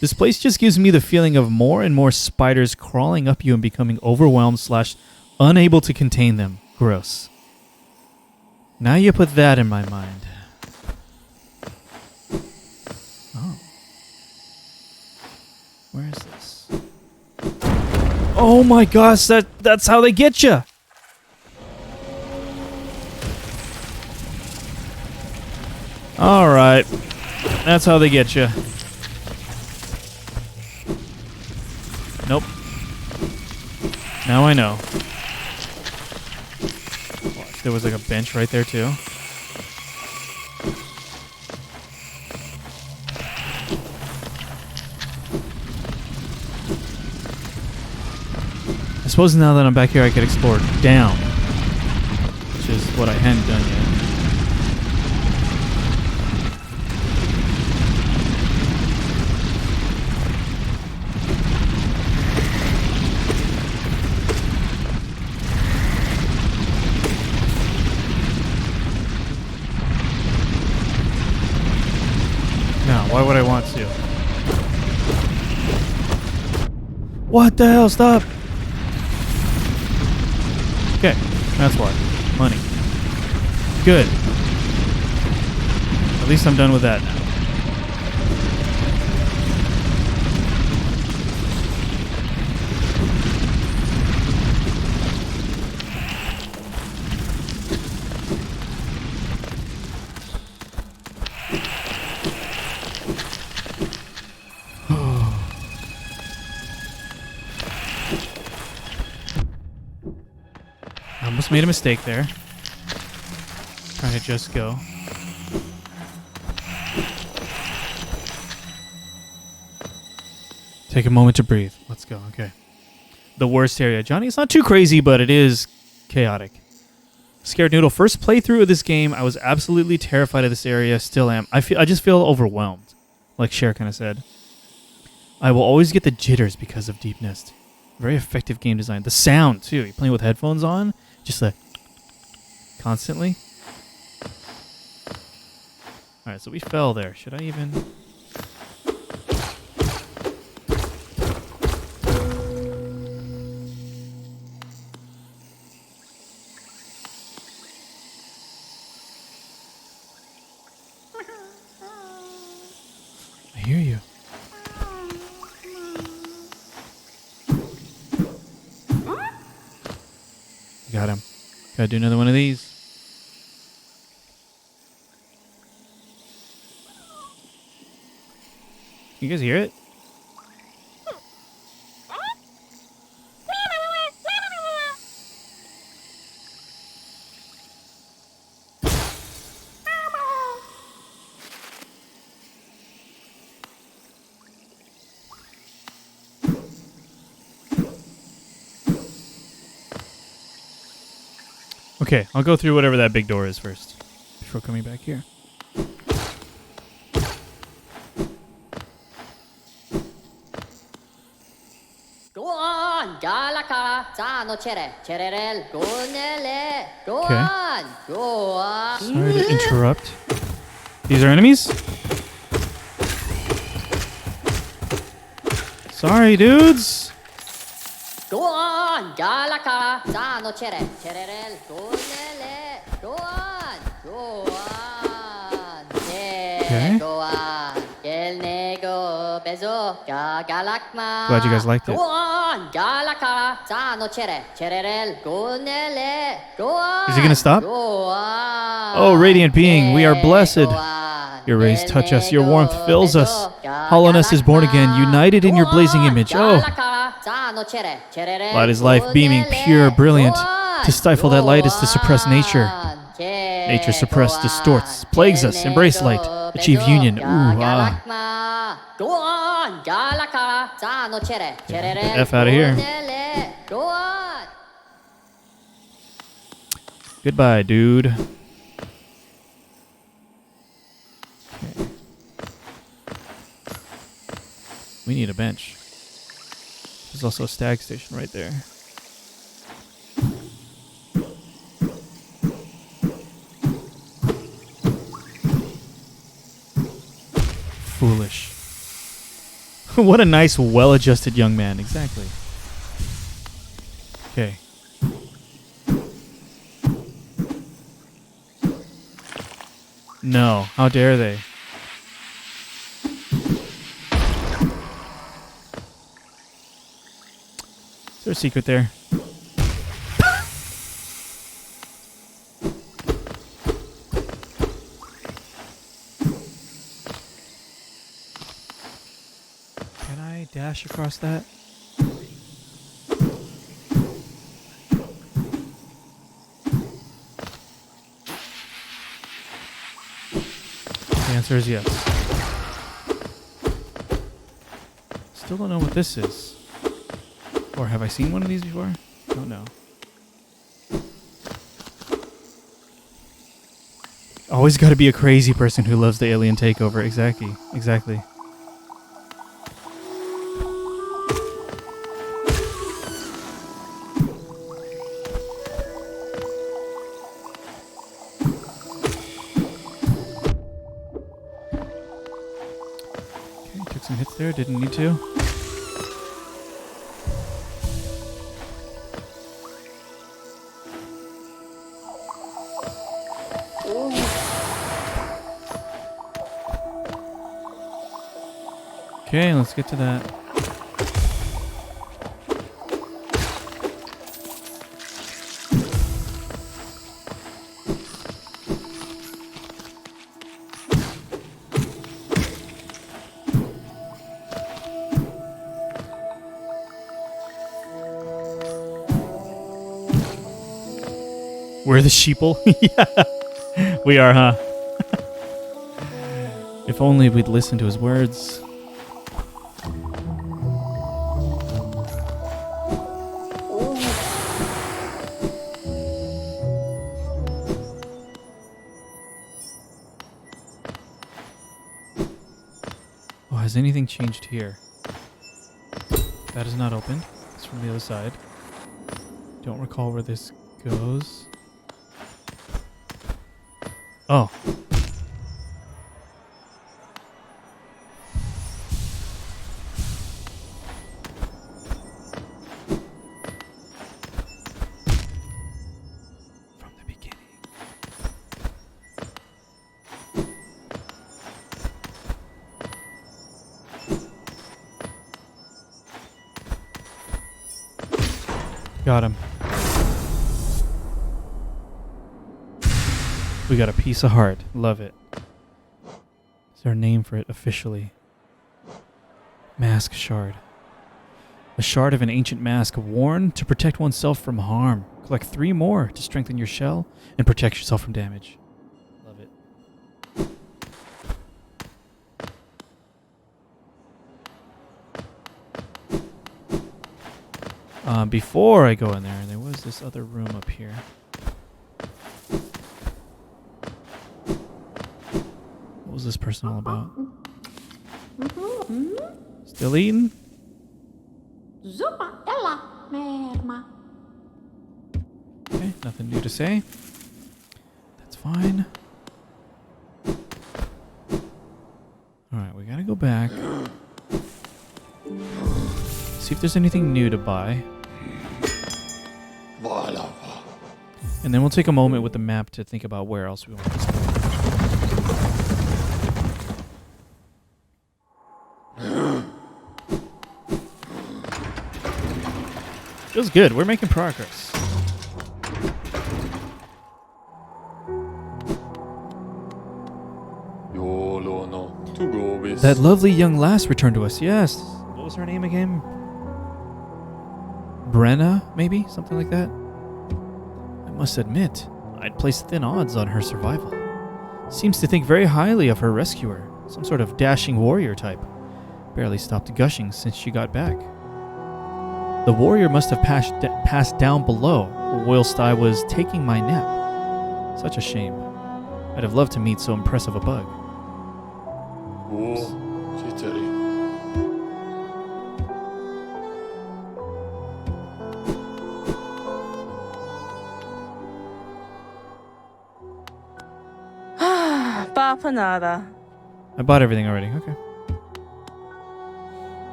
This place just gives me the feeling of more and more spiders crawling up you and becoming overwhelmed / unable to contain them. Gross. Now you put that in my mind. Oh. Where is this? Oh my gosh, that's how they get you. All right. That's how they get you. Nope. Now I know. Watch, there was like a bench right there too. I suppose now that I'm back here I could explore down, which is what I hadn't done yet. Why would I want to? What the hell? Stop! Okay, that's why. Money. Good. At least I'm done with that now. Almost made a mistake there. Trying to just go. Take a moment to breathe. Let's go. Okay. The worst area. Johnny, it's not too crazy, but it is chaotic. Scared Noodle. First playthrough of this game, I was absolutely terrified of this area. Still am. I just feel overwhelmed. Like Cher kind of said. I will always get the jitters because of Deep Nest. Very effective game design. The sound, too. You're playing with headphones on. Just like constantly. Alright, so we fell there. Should I even... I hear you. Got him. Gotta do another one of these. You guys hear it? Okay, I'll go through whatever that big door is first before coming back here. Go on. galaka, zano chere, chererel, gonele, go Okay. on, go on. Sorry to interrupt. These are enemies? Sorry, dudes. Go on, galaka, zano chere, chererel, gonele, go on, go on. Okay. Go on, el nego, bezo, galakma. Glad you guys liked it. Go on, galaka, zano chere, chererel, gonele, go on. Is he gonna stop? Go on. Oh, radiant being, we are blessed. Your rays touch us, your warmth fills us. Hollowness is born again, united in your blazing image. Oh, light is life, beaming, pure, brilliant. To stifle that light is to suppress nature. Nature suppressed, distorts, plagues us. Embrace light, achieve union. Ooh, ah. Get the F out of here. Goodbye, dude. Okay. We need a bench. There's also a stag station right there. Foolish. What a nice, well-adjusted young man. Exactly. Okay. No. How dare they? Is there a secret there? Can I dash across that? The answer is yes. Still don't know what this is. Or have I seen one of these before? Don't know. Always got to be a crazy person who loves the alien takeover. Exactly. Exactly. Okay, took some hits there. Didn't need to. Okay, let's get to that. We're the sheeple? Yeah, we are, huh? If only we'd listen to his words. Oh, has anything changed here? That is not opened. It's from the other side. Don't recall where this goes. Oh. From the beginning. Got him. We got a piece of heart. Love it. Is there a name for it officially? Mask shard. A shard of an ancient mask worn to protect oneself from harm. Collect 3 more to strengthen your shell and protect yourself from damage. Love it. Before I go in there was this other room up here. What was this person all about? Still eating? Zupa, ela. merma. Okay, nothing new to say. That's fine. Alright, we gotta go back. See if there's anything new to buy. And then we'll take a moment with the map to think about where else we want to explore. Feels good. We're making progress. That lovely young lass returned to us. Yes. What was her name again? Brenna, maybe? Something like that? I must admit, I'd placed thin odds on her survival. Seems to think very highly of her rescuer. Some sort of dashing warrior type. Barely stopped gushing since she got back. The warrior must have passed down below whilst I was taking my nap. Such a shame. I'd have loved to meet so impressive a bug. Papa nada. I bought everything already. Okay.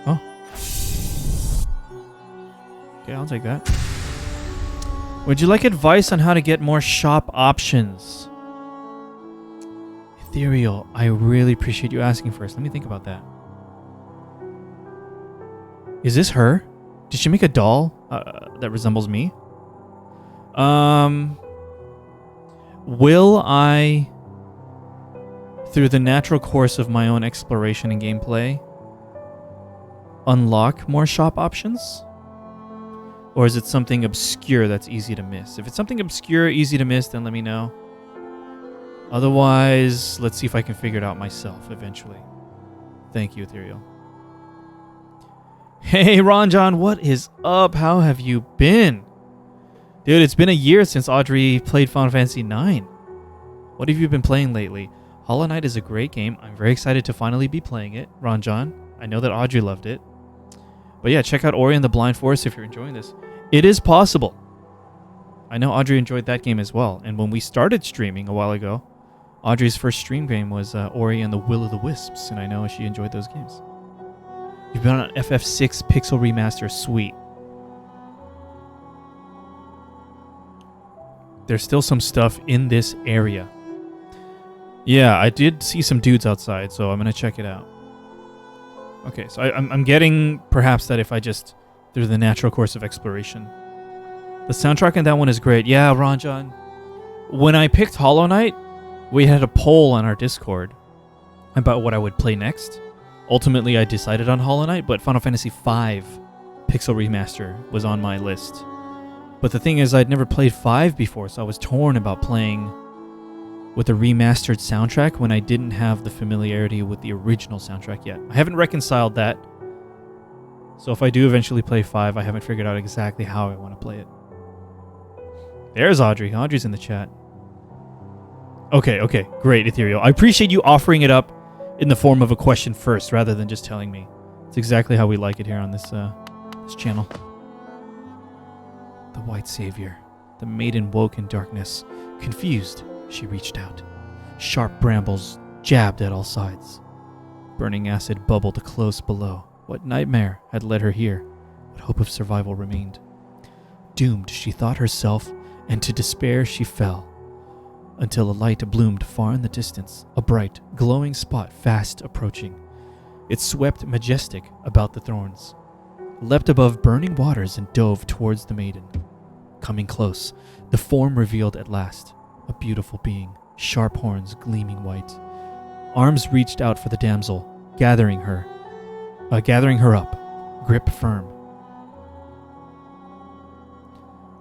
Oh. Okay, I'll take that. Would you like advice on how to get more shop options? Ethereal, I really appreciate you asking first. Let me think about that. Is this her? Did she make a doll that resembles me? Will I, through the natural course of my own exploration and gameplay, unlock more shop options? Or is it something obscure that's easy to miss? If it's something obscure, easy to miss, then let me know. Otherwise, let's see if I can figure it out myself eventually. Thank you, Ethereal. Hey, Ron John, what is up? How have you been? Dude, it's been a year since Audrey played Final Fantasy IX. What have you been playing lately? Hollow Knight is a great game. I'm very excited to finally be playing it. Ron John, I know that Audrey loved it. But yeah, check out Ori and the Blind Forest if you're enjoying this. It is possible. I know Audrey enjoyed that game as well. And when we started streaming a while ago, Audrey's first stream game was Ori and the Will of the Wisps. And I know she enjoyed those games. You've been on FF6 Pixel Remaster. Sweet. There's still some stuff in this area. Yeah, I did see some dudes outside, so I'm going to check it out. Okay, so I'm getting perhaps that if I just, through the natural course of exploration. The soundtrack in that one is great. Yeah, Ron John. When I picked Hollow Knight, we had a poll on our Discord about what I would play next. Ultimately, I decided on Hollow Knight, but Final Fantasy V Pixel Remaster was on my list. But the thing is, I'd never played 5 before, so I was torn about playing with a remastered soundtrack when I didn't have the familiarity with the original soundtrack yet. I haven't reconciled that. So if I do eventually play 5, I haven't figured out exactly how I want to play it. There's Audrey. Audrey's in the chat. Okay, great, Ethereal. I appreciate you offering it up in the form of a question first, rather than just telling me. It's exactly how we like it here on this channel. The White Savior. The maiden woke in darkness. Confused, she reached out. Sharp brambles jabbed at all sides. Burning acid bubbled close below. What nightmare had led her here? What hope of survival remained? Doomed, she thought herself, and to despair she fell. Until a light bloomed far in the distance, a bright, glowing spot fast approaching. It swept majestic about the thorns, leapt above burning waters and dove towards the maiden. Coming close, the form revealed at last, a beautiful being, sharp horns gleaming white. Arms reached out for the damsel, gathering her up, grip firm.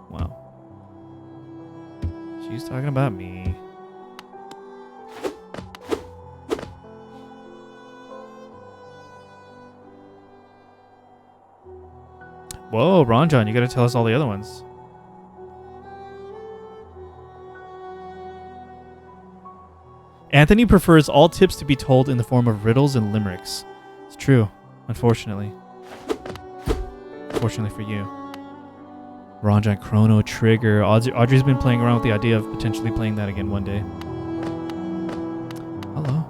Wow. She's talking about me. Whoa, Ron John, you gotta tell us all the other ones. Anthony prefers all tips to be told in the form of riddles and limericks. It's true, unfortunately. Fortunately for you. Ranjan Chrono Trigger. Audrey's been playing around with the idea of potentially playing that again one day. Hello.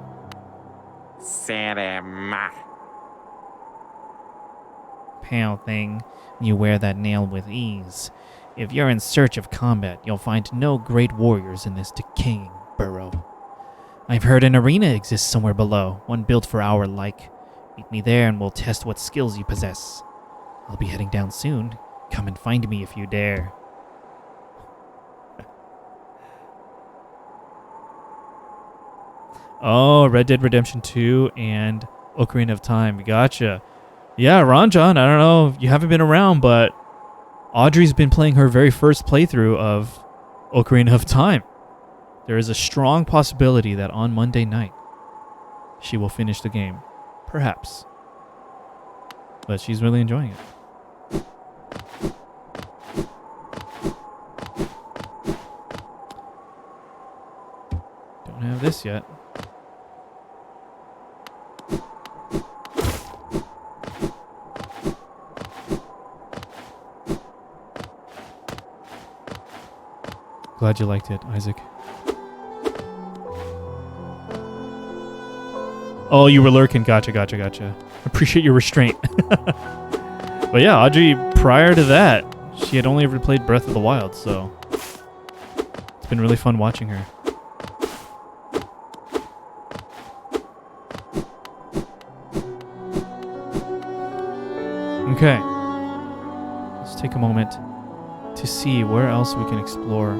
Pale thing, you wear that nail with ease. If you're in search of combat, you'll find no great warriors in this decaying burrow. I've heard an arena exists somewhere below, one built for our like. Meet me there and we'll test what skills you possess. I'll be heading down soon. Come and find me if you dare. Oh, Red Dead Redemption 2 and Ocarina of Time. Gotcha. Yeah, Ranjan, I don't know, you haven't been around, but Audrey's been playing her very first playthrough of Ocarina of Time. There is a strong possibility that on Monday night, she will finish the game. Perhaps. But she's really enjoying it. Don't have this yet. Glad you liked it, Isaac. Oh, you were lurking. Gotcha. Appreciate your restraint. But yeah, Audrey, prior to that, she had only ever played Breath of the Wild, so it's been really fun watching her. Okay. Let's take a moment to see where else we can explore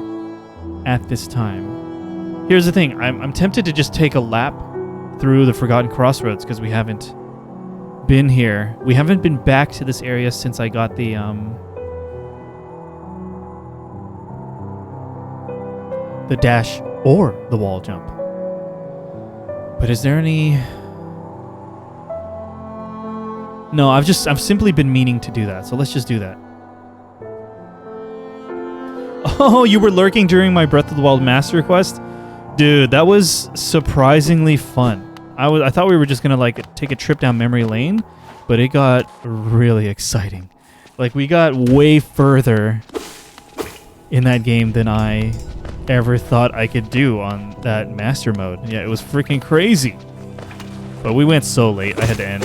at this time. Here's the thing. I'm tempted to just take a lap through the Forgotten Crossroads because we haven't been here. We haven't been back to this area since I got the dash or the wall jump. But is there any... No, I've simply been meaning to do that. So let's just do that. Oh, you were lurking during my Breath of the Wild Master Quest? Dude, that was surprisingly fun. I thought we were just gonna like take a trip down memory lane, but it got really exciting. Like we got way further in that game than I ever thought I could do on that master mode. Yeah, it was freaking crazy. But we went so late, I had to end.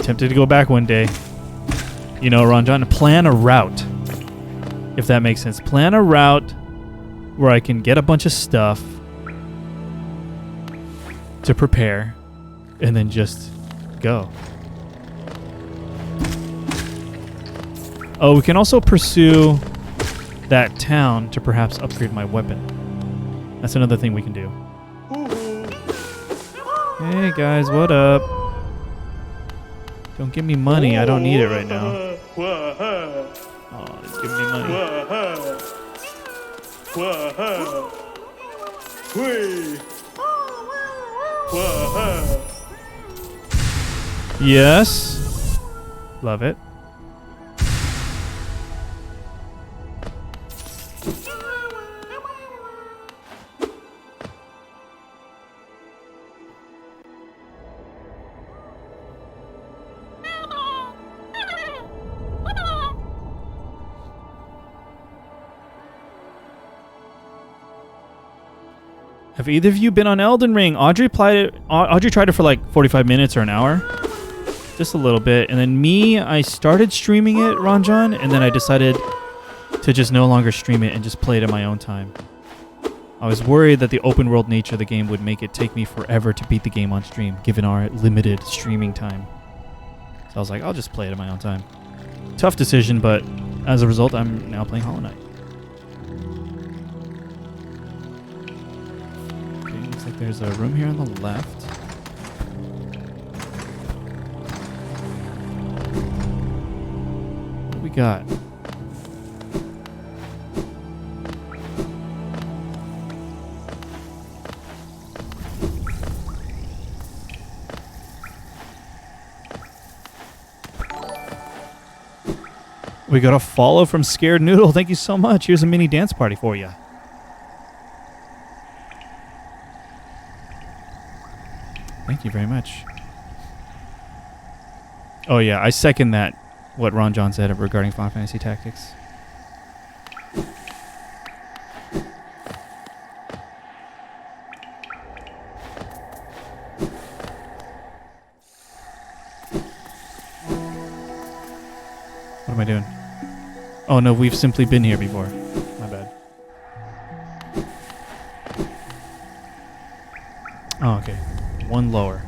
Tempted to go back one day. You know, Ranjan, plan a route. If that makes sense. Plan a route where I can get a bunch of stuff to prepare and then just go. Oh, we can also pursue that town to perhaps upgrade my weapon. That's another thing we can do. Hey guys, what up? Don't give me money. I don't need it right now. Oh, he's giving me money. Yes. Love it. Have either of you been on Elden Ring? Audrey tried it for like 45 minutes or an hour. Just a little bit. And then me, I started streaming it, Ranjan, and then I decided to just no longer stream it and just play it at my own time. I was worried that the open world nature of the game would make it take me forever to beat the game on stream, given our limited streaming time. So I was like, I'll just play it at my own time. Tough decision, but as a result, I'm now playing Hollow Knight. There's a room here on the left. What do we got? We got a follow from Scared Noodle. Thank you so much. Here's a mini dance party for you. Thank you very much. Oh yeah, I second that. What Ron John said regarding Final Fantasy Tactics. What am I doing? Oh no, we've simply been here before. My bad. Oh, okay. One lower.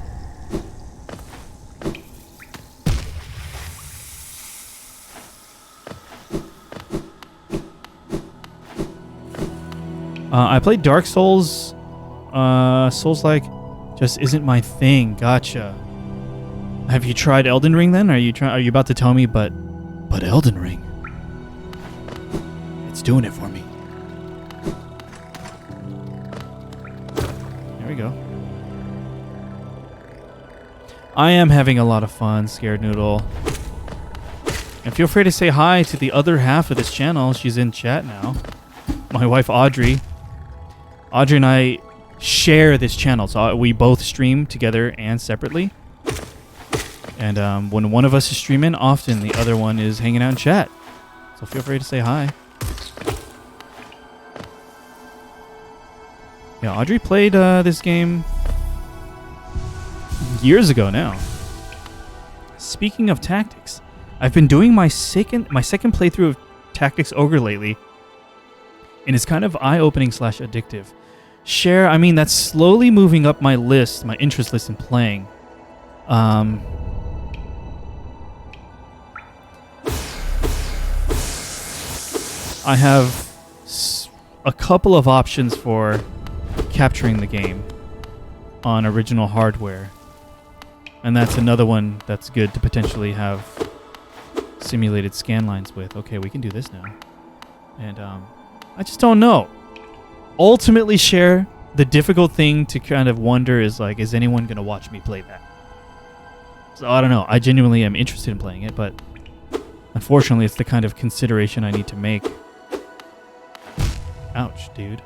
I played Dark Souls. Souls-like just isn't my thing. Gotcha. Have you tried Elden Ring then? Are you about to tell me? But Elden Ring, it's doing it for me. There we go. I am having a lot of fun, Scared Noodle. And feel free to say hi to the other half of this channel. She's in chat now. My wife Audrey. Audrey and I share this channel, so we both stream together and separately. And when one of us is streaming, often the other one is hanging out in chat. So feel free to say hi. Yeah, Audrey played this game years ago now. Speaking of tactics, I've been doing my second playthrough of Tactics Ogre lately, and it's kind of eye-opening / addictive. Share, I mean, that's slowly moving up my list, my interest list in playing. I have a couple of options for capturing the game on original hardware. And that's another one that's good to potentially have simulated scan lines with. Okay, we can do this now. And I just don't know. Ultimately, Share, the difficult thing to kind of wonder is, like, is anyone going to watch me play that? So I don't know. I genuinely am interested in playing it, but unfortunately, it's the kind of consideration I need to make. Ouch, dude.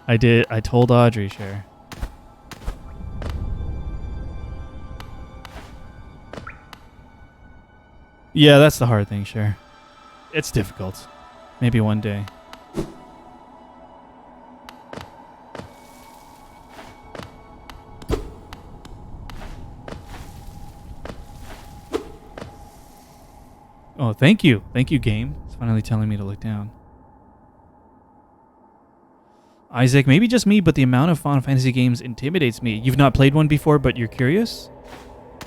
I told Audrey, Share. Yeah, that's the hard thing, Share. It's difficult. Maybe one day. Oh, thank you. Thank you, game. It's finally telling me to look down. Isaac, maybe just me, but the amount of Final Fantasy games intimidates me. You've not played one before, but you're curious?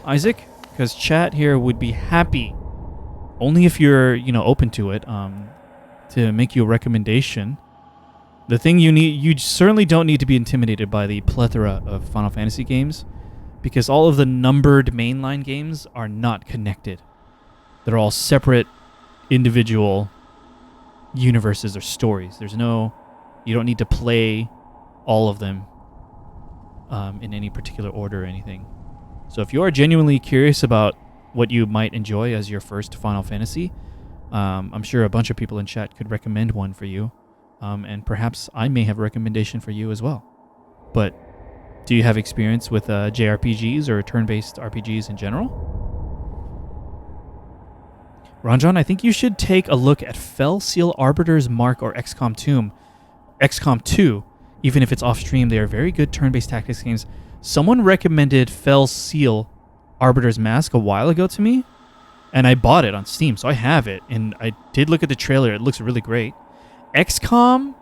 Isaac? Because chat here would be happy, only if you're, open to it, to make you a recommendation. The thing you certainly don't need to be intimidated by the plethora of Final Fantasy games, because all of the numbered mainline games are not connected. They're all separate, individual universes or stories. You don't need to play all of them in any particular order or anything. So if you are genuinely curious about what you might enjoy as your first Final Fantasy, I'm sure a bunch of people in chat could recommend one for you. And perhaps I may have a recommendation for you as well. But do you have experience with JRPGs or turn-based RPGs in general? Ranjan, I think you should take a look at Fell Seal Arbiter's Mark or XCOM 2, even if it's off-stream. They are very good turn-based tactics games. Someone recommended Fell Seal Arbiter's Mask a while ago to me, and I bought it on Steam, so I have it. And I did look at the trailer. It looks really great. XCOM,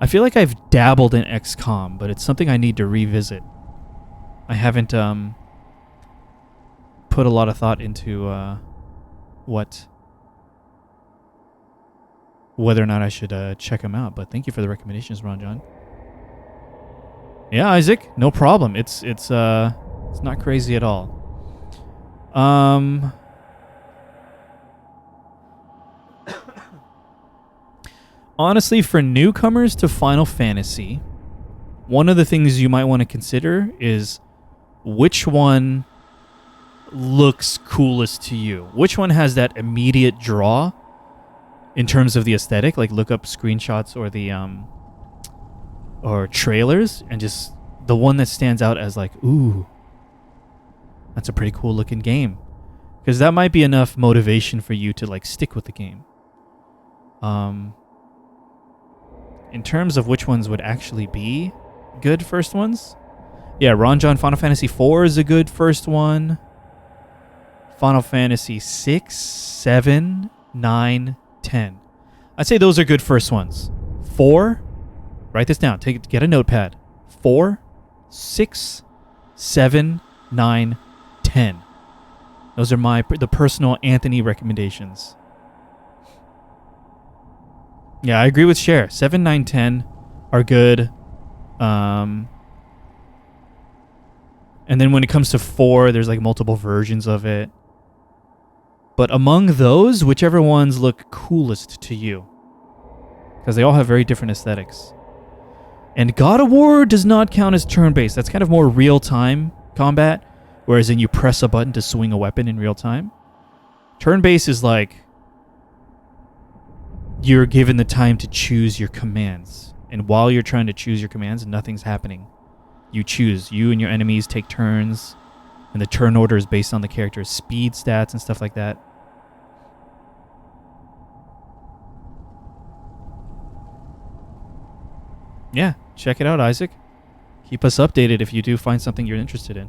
I feel like I've dabbled in XCOM, but it's something I need to revisit. I haven't put a lot of thought into whether or not I should check them out. But thank you for the recommendations, Ranjan. Yeah, Isaac, no problem. It's not crazy at all. Honestly, for newcomers to Final Fantasy, one of the things you might want to consider is which one looks coolest to you? Which one has that immediate draw in terms of the aesthetic? Like look up screenshots or the or trailers and just the one that stands out as like, ooh, that's a pretty cool looking game. Because that might be enough motivation for you to like stick with the game. In terms of which ones would actually be good first ones, yeah, Ron John Final Fantasy IV is a good first one. Final Fantasy 6, 7, 9, 10. I'd say those are good first ones. 4, write this down. Get a notepad. 4, 6, 7, 9, 10. Those are the personal Anthony recommendations. Yeah, I agree with Cher. 7, 9, 10 are good. And then when it comes to 4, there's like multiple versions of it. But among those, whichever ones look coolest to you. Because they all have very different aesthetics. And God of War does not count as turn-based. That's kind of more real-time combat. Whereas then you press a button to swing a weapon in real time. Turn-based is like you're given the time to choose your commands. And while you're trying to choose your commands, nothing's happening. You choose. You and your enemies take turns. And the turn order is based on the character's speed stats and stuff like that. Yeah, check it out, Isaac. Keep us updated if you do find something you're interested in.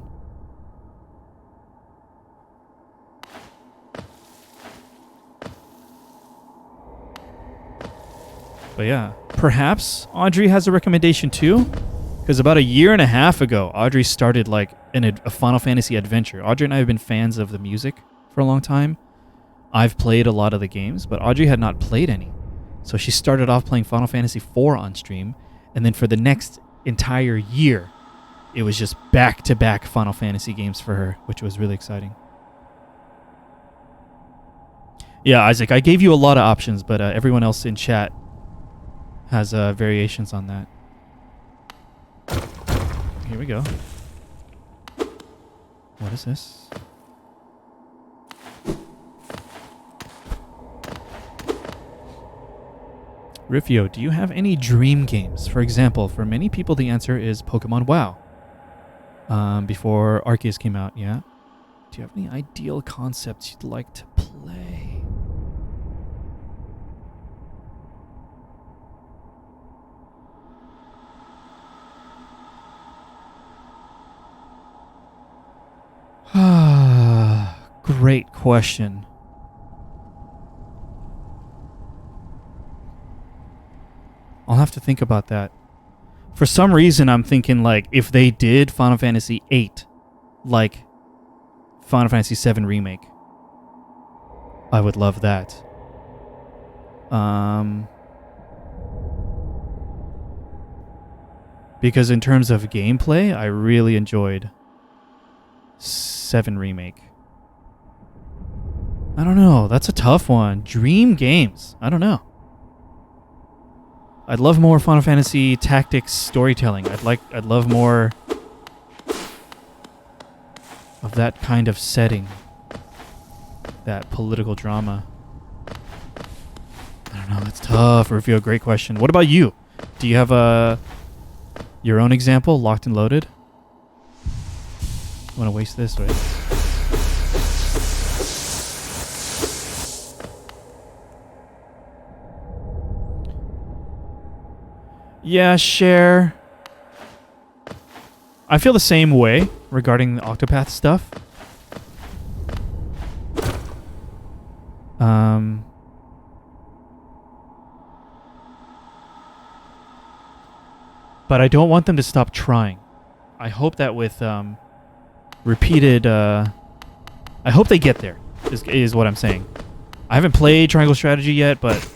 But yeah, perhaps Audrey has a recommendation too. Because about a year and a half ago, Audrey started like a Final Fantasy adventure. Audrey and I have been fans of the music for a long time. I've played a lot of the games, but Audrey had not played any. So she started off playing Final Fantasy IV on stream. And then for the next entire year, it was just back-to-back Final Fantasy games for her, which was really exciting. Yeah, Isaac, I gave you a lot of options, but everyone else in chat has variations on that. Here we go. What is this? Rifio, do you have any dream games? For example, for many people, the answer is Pokemon WoW. Before Arceus came out, yeah. Do you have any ideal concepts you'd like to play? Great question. I'll have to think about that. For some reason, I'm thinking like if they did Final Fantasy VIII, like Final Fantasy VII Remake, I would love that. Because in terms of gameplay, I really enjoyed 7 Remake. I don't know. That's a tough one. Dream games. I don't know. I'd love more Final Fantasy Tactics storytelling. I'd love more of that kind of setting. That political drama. I don't know. That's tough. Review, a great question. What about you? Do you have your own example, locked and loaded? Want to waste this, right? Yeah, share. I feel the same way regarding the Octopath stuff. But I don't want them to stop trying. I hope that with repeated... I hope they get there, is what I'm saying. I haven't played Triangle Strategy yet, but...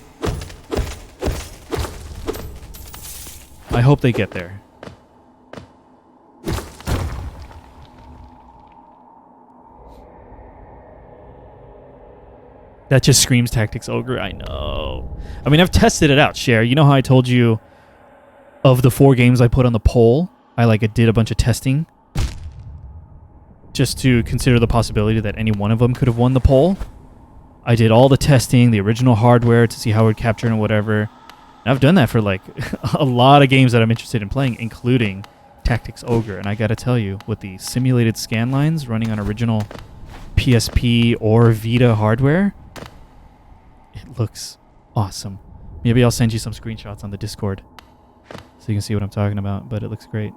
I hope they get there. That just screams Tactics Ogre. I know. I mean, I've tested it out, Cher. You know how I told you of the 4 games I put on the poll, I did a bunch of testing. just to consider the possibility that any one of them could have won the poll. I did all the testing, the original hardware to see how it would capture and whatever. And I've done that for like a lot of games that I'm interested in playing, including Tactics Ogre. And I gotta tell you, with the simulated scan lines running on original PSP or Vita hardware, it looks awesome. Maybe I'll send you some screenshots on the Discord so you can see what I'm talking about, but it looks great.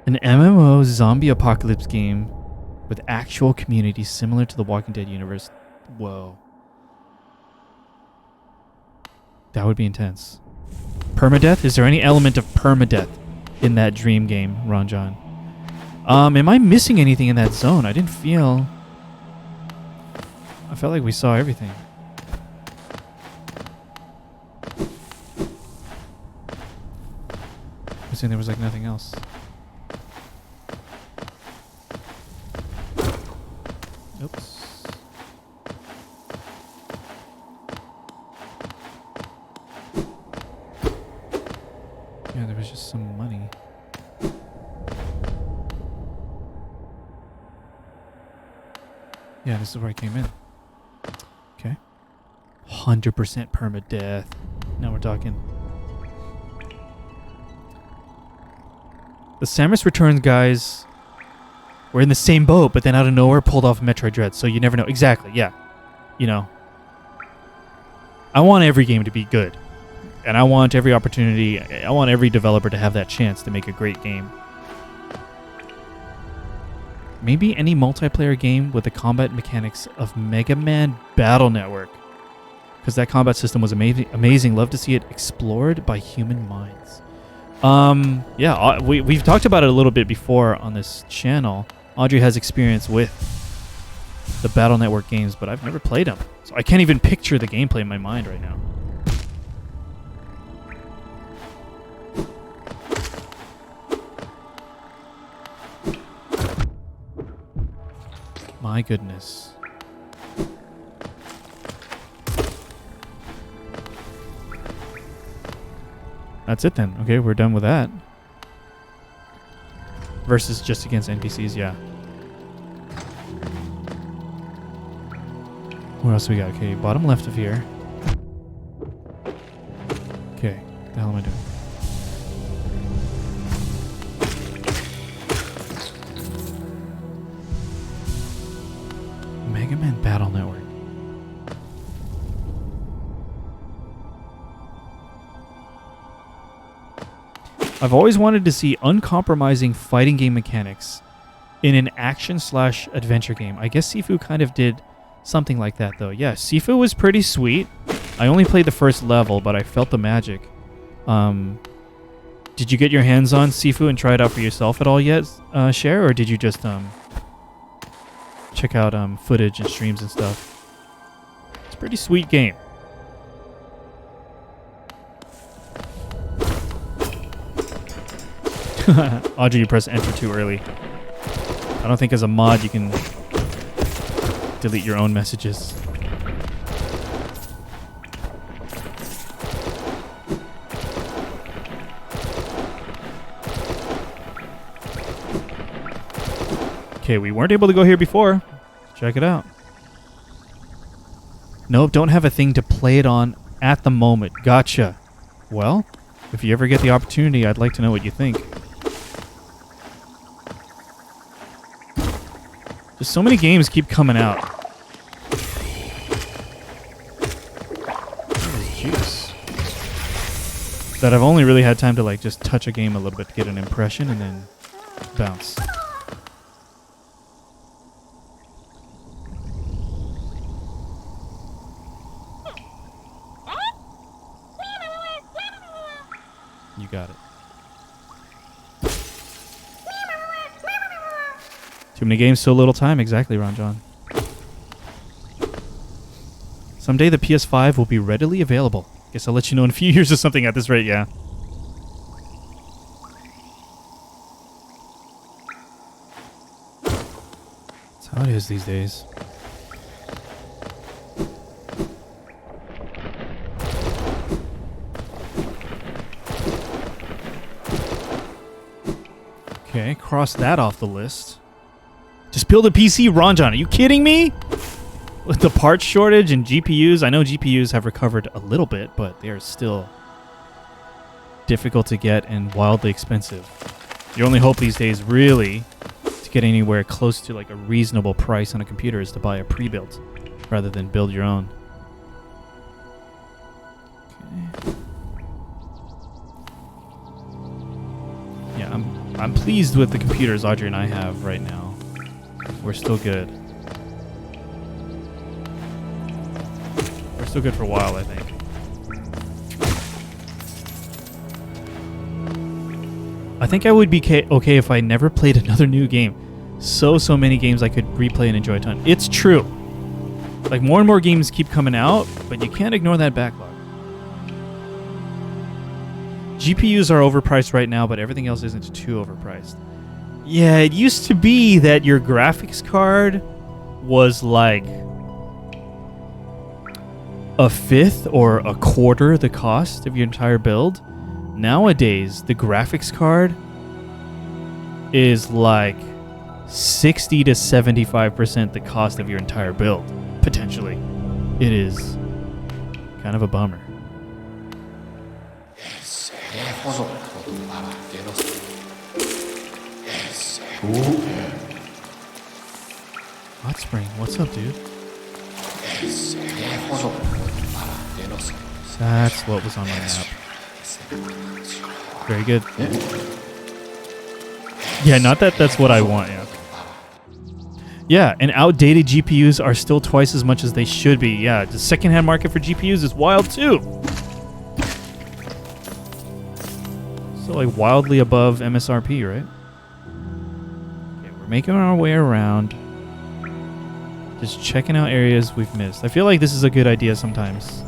An MMO zombie apocalypse game with actual communities similar to the Walking Dead universe. Whoa. That would be intense. Permadeath? Is there any element of permadeath in that dream game, Ranjan? Am I missing anything in that zone? I didn't feel... I felt like we saw everything. I was saying there was like nothing else. Oops. Yeah, there was just some money. Yeah, this is where I came in. Okay. 100% permadeath. Now we're talking. The Samus Returns guys were in the same boat, but then out of nowhere pulled off Metroid Dread, so you never know. Exactly, yeah. You know. I want every game to be good. And I want every opportunity, I want every developer to have that chance to make a great game. Maybe any multiplayer game with the combat mechanics of Mega Man Battle Network. Because that combat system was amazing. Love to see it explored by human minds. Yeah, we've talked about it a little bit before on this channel. Audrey has experience with the Battle Network games, but I've never played them. So I can't even picture the gameplay in my mind right now. My goodness. That's it then. Okay, we're done with that. Versus just against NPCs, yeah. What else we got? Okay, bottom left of here. Okay, what the hell am I doing? Mega Man Battle Network. I've always wanted to see uncompromising fighting game mechanics in an action/adventure game. I guess Sifu kind of did something like that, though. Yeah, Sifu was pretty sweet. I only played the first level, but I felt the magic. Did you get your hands on Sifu and try it out for yourself at all yet, Cher? Or did you just check out footage and streams and stuff? It's a pretty sweet game. Audrey, you press enter too early. I don't think as a mod you can delete your own messages. Okay, we weren't able to go here before. Check it out. Nope, don't have a thing to play it on at the moment. Gotcha. Well, if you ever get the opportunity, I'd like to know what you think. Just so many games keep coming out. Juice. That I've only really had time to like just touch a game a little bit to get an impression and then bounce. You got it. Too many games, so little time. Exactly, Ranjan. Someday the PS5 will be readily available. Guess I'll let you know in a few years or something at this rate, yeah. That's how it is these days. Okay, cross that off the list. Just build a PC, Ranjan. Are you kidding me? With the parts shortage and GPUs, I know GPUs have recovered a little bit, but they are still difficult to get and wildly expensive. Your only hope these days, really, to get anywhere close to like a reasonable price on a computer is to buy a pre-built rather than build your own. Okay. Yeah, I'm pleased with the computers Audrey and I have right now. We're still good. We're still good for a while, I think. I think I would be okay if I never played another new game. So many games I could replay and enjoy a ton. It's true. Like, more and more games keep coming out, but you can't ignore that backlog. GPUs are overpriced right now, but everything else isn't too overpriced. Yeah, it used to be that your graphics card was like a fifth or a quarter the cost of your entire build. Nowadays, the graphics card is like 60 to 75% the cost of your entire build, potentially. It is kind of a bummer. Hot Spring, what's up, dude? That's what was on my map. Very good. Yeah, not that that's what I want, yeah. Yeah, and outdated GPUs are still twice as much as they should be. Yeah, the secondhand market for GPUs is wild too. So like wildly above MSRP, right? Okay, we're making our way around. Just checking out areas we've missed. I feel like this is a good idea sometimes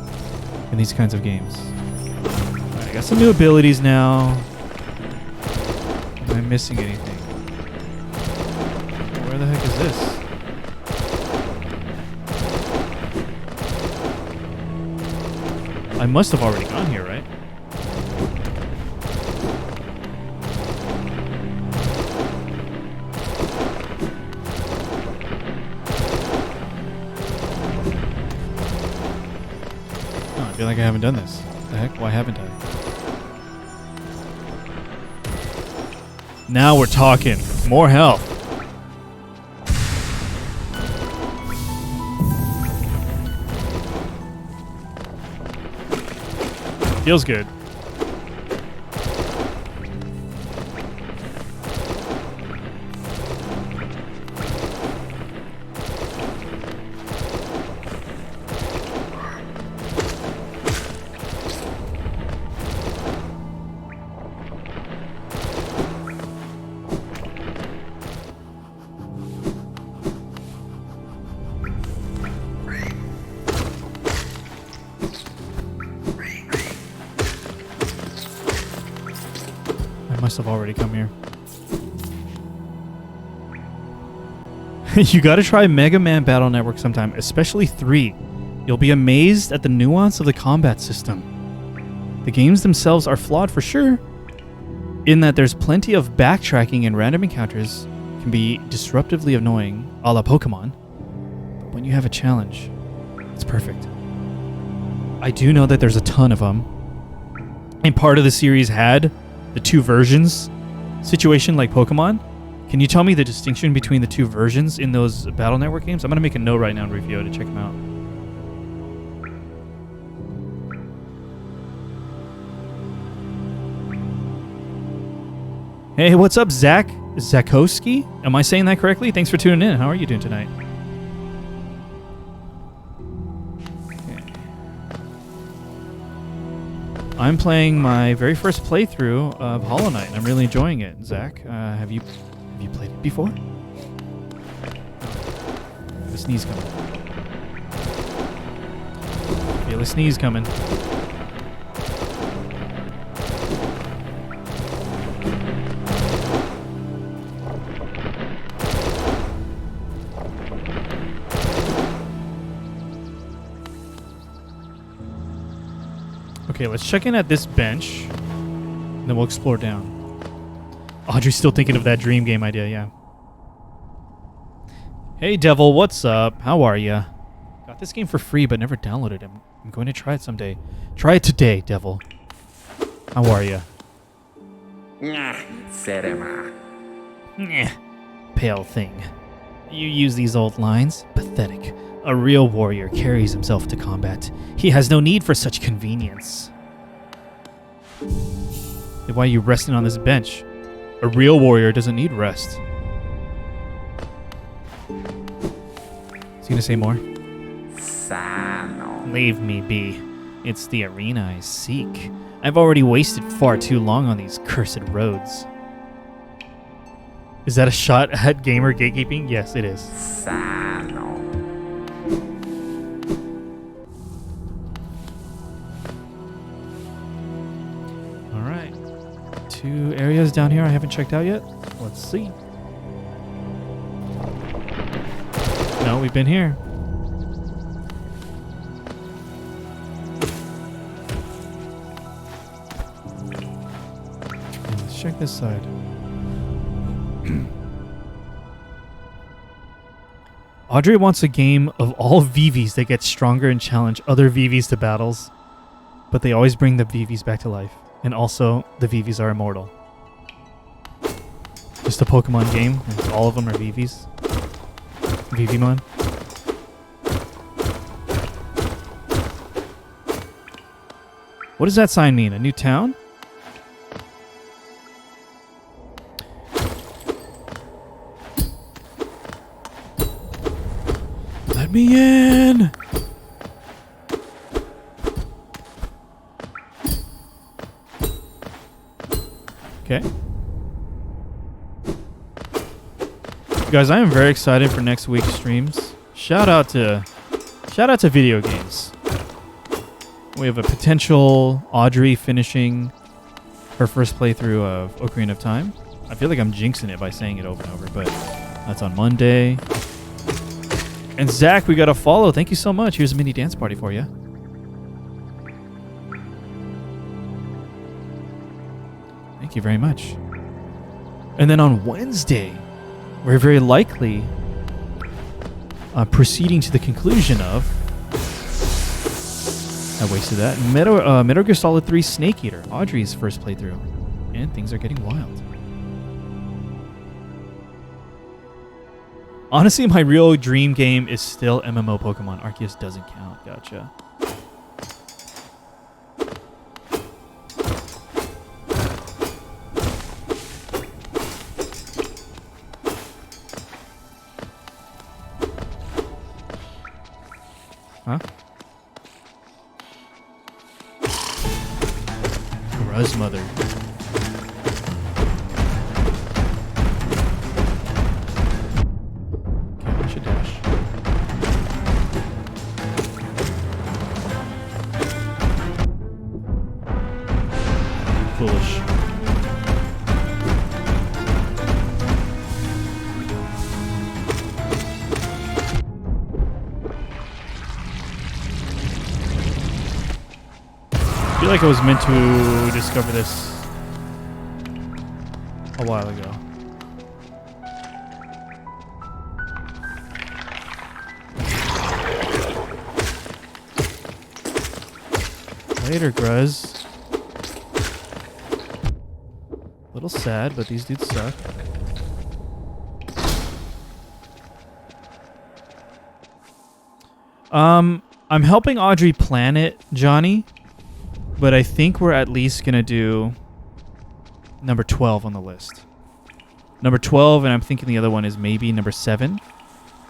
in these kinds of games. Alright, I got some new abilities now. Am I missing anything? Where the heck is this? I must have already gone here, right? Oh, I feel like I haven't done this. What the heck? Why haven't I? Now we're talking. More health. Feels good. Must have already come here. You gotta try Mega Man Battle Network sometime, especially 3. You'll be amazed at the nuance of the combat system. The games themselves are flawed for sure, in that there's plenty of backtracking and random encounters can be disruptively annoying, a la Pokemon. But when you have a challenge, it's perfect. I do know that there's a ton of them, and part of the series had the 2 versions situation like Pokemon. Can you tell me the distinction between the 2 versions in those Battle Network games? I'm going to make a note right now and review it to check them out. Hey, what's up, Zach? Zakowski? Am I saying that correctly? Thanks for tuning in. How are you doing tonight? I'm playing my very first playthrough of Hollow Knight, and I'm really enjoying it. Zach, have you played it before? The sneeze coming. Feel a sneeze coming. Okay, let's check in at this bench, and then we'll explore down. Audrey's still thinking of that dream game idea, yeah. Hey, Devil, what's up? How are ya? Got this game for free, but never downloaded it. I'm going to try it someday. Try it today, Devil. How are ya? Serema. Nyeh. Pale thing. You use these old lines? Pathetic. A real warrior carries himself to combat. He has no need for such convenience. Then why are you resting on this bench? A real warrior doesn't need rest. Is he gonna say more? Sano. Leave me be. It's the arena I seek. I've already wasted far too long on these cursed roads. Is that a shot at gamer gatekeeping? Yes, it is. Sano. Alright. 2 areas down here I haven't checked out yet. Let's see. No, we've been here. Let's check this side. Audrey wants a game of all VVs that get stronger and challenge other VVs to battles, but they always bring the VVs back to life. And also, the VVs are immortal. Just a Pokemon game, and all of them are VVs. VVmon. What does that sign mean? A new town? Let me in! Okay. Guys, I am very excited for next week's streams. Shout out to video games. We have a potential Audrey finishing her first playthrough of Ocarina of Time. I feel like I'm jinxing it by saying it over and over, but that's on Monday. And Zach, we got a follow. Thank you so much. Here's a mini dance party for you. Thank you very much. And then on Wednesday, we're very likely proceeding to the conclusion of... I wasted that. Metal Gear Solid 3 Snake Eater, Audrey's first playthrough. And things are getting wild. Honestly, my real dream game is still MMO Pokemon. Arceus doesn't count. Gotcha. Huh? Gruz mother. Okay, I should dash. Foolish. I feel like I was meant to discover this a while ago. Later, Gruz. Little sad, but these dudes suck. I'm helping Audrey plan it, Johnny. But I think we're at least going to do number 12 on the list. Number 12, and I'm thinking the other one is maybe number 7.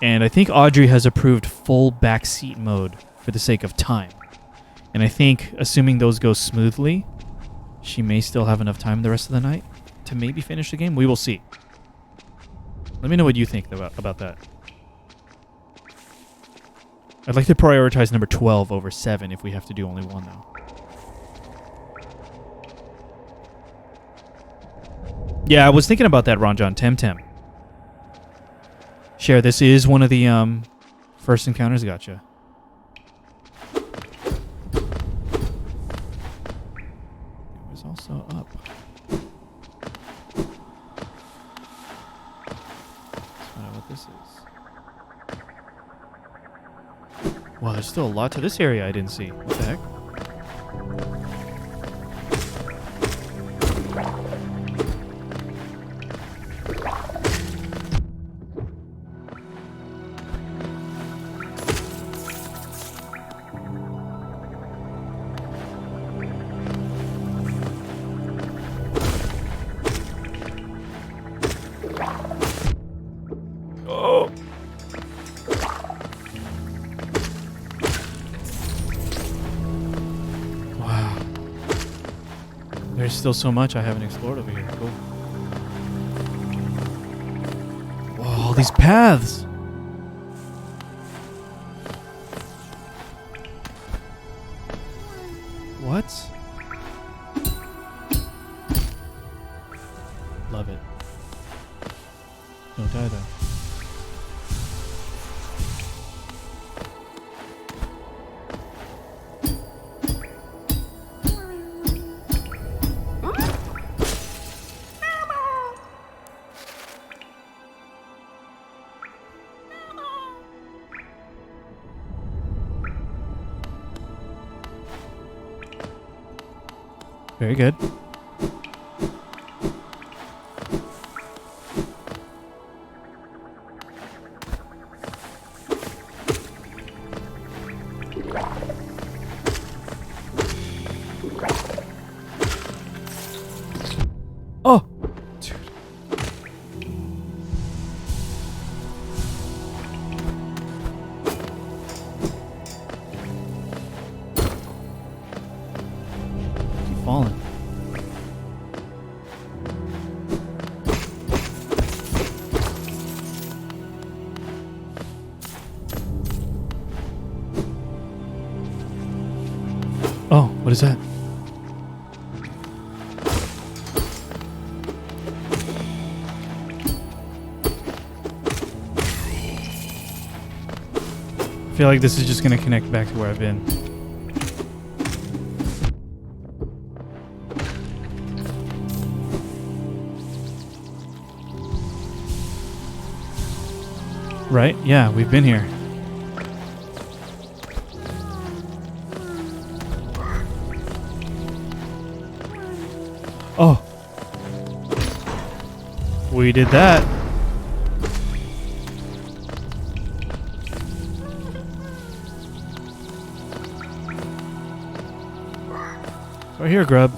And I think Audrey has approved full backseat mode for the sake of time. And I think, assuming those go smoothly, she may still have enough time the rest of the night to maybe finish the game. We will see. Let me know what you think about that. I'd like to prioritize number 12 over 7 if we have to do only one, though. Yeah, I was thinking about that, Ron John. Temtem. Share, this is one of the first encounters. Gotcha. It was also up. Wow, there's still a lot to this area I didn't see. What the heck? Oh! Wow. There's still so much I haven't explored over here. Cool. Whoa, all these paths! What? Love it. Don't die though. Very good. Oh! Dude. Keep falling. Oh, what is that? I feel like this is just going to connect back to where I've been. Right? Yeah, we've been here. Oh. We did that. Right here, grub.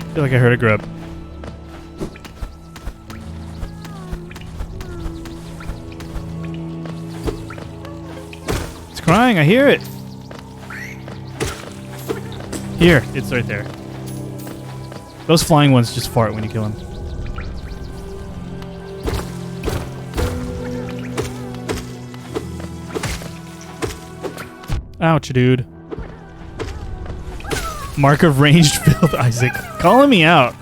I feel like I heard a grub. It's crying, I hear it. Here, it's right there. Those flying ones just fart when you kill them. Ouch, dude. Mark of ranged filth, Isaac. Calling me out.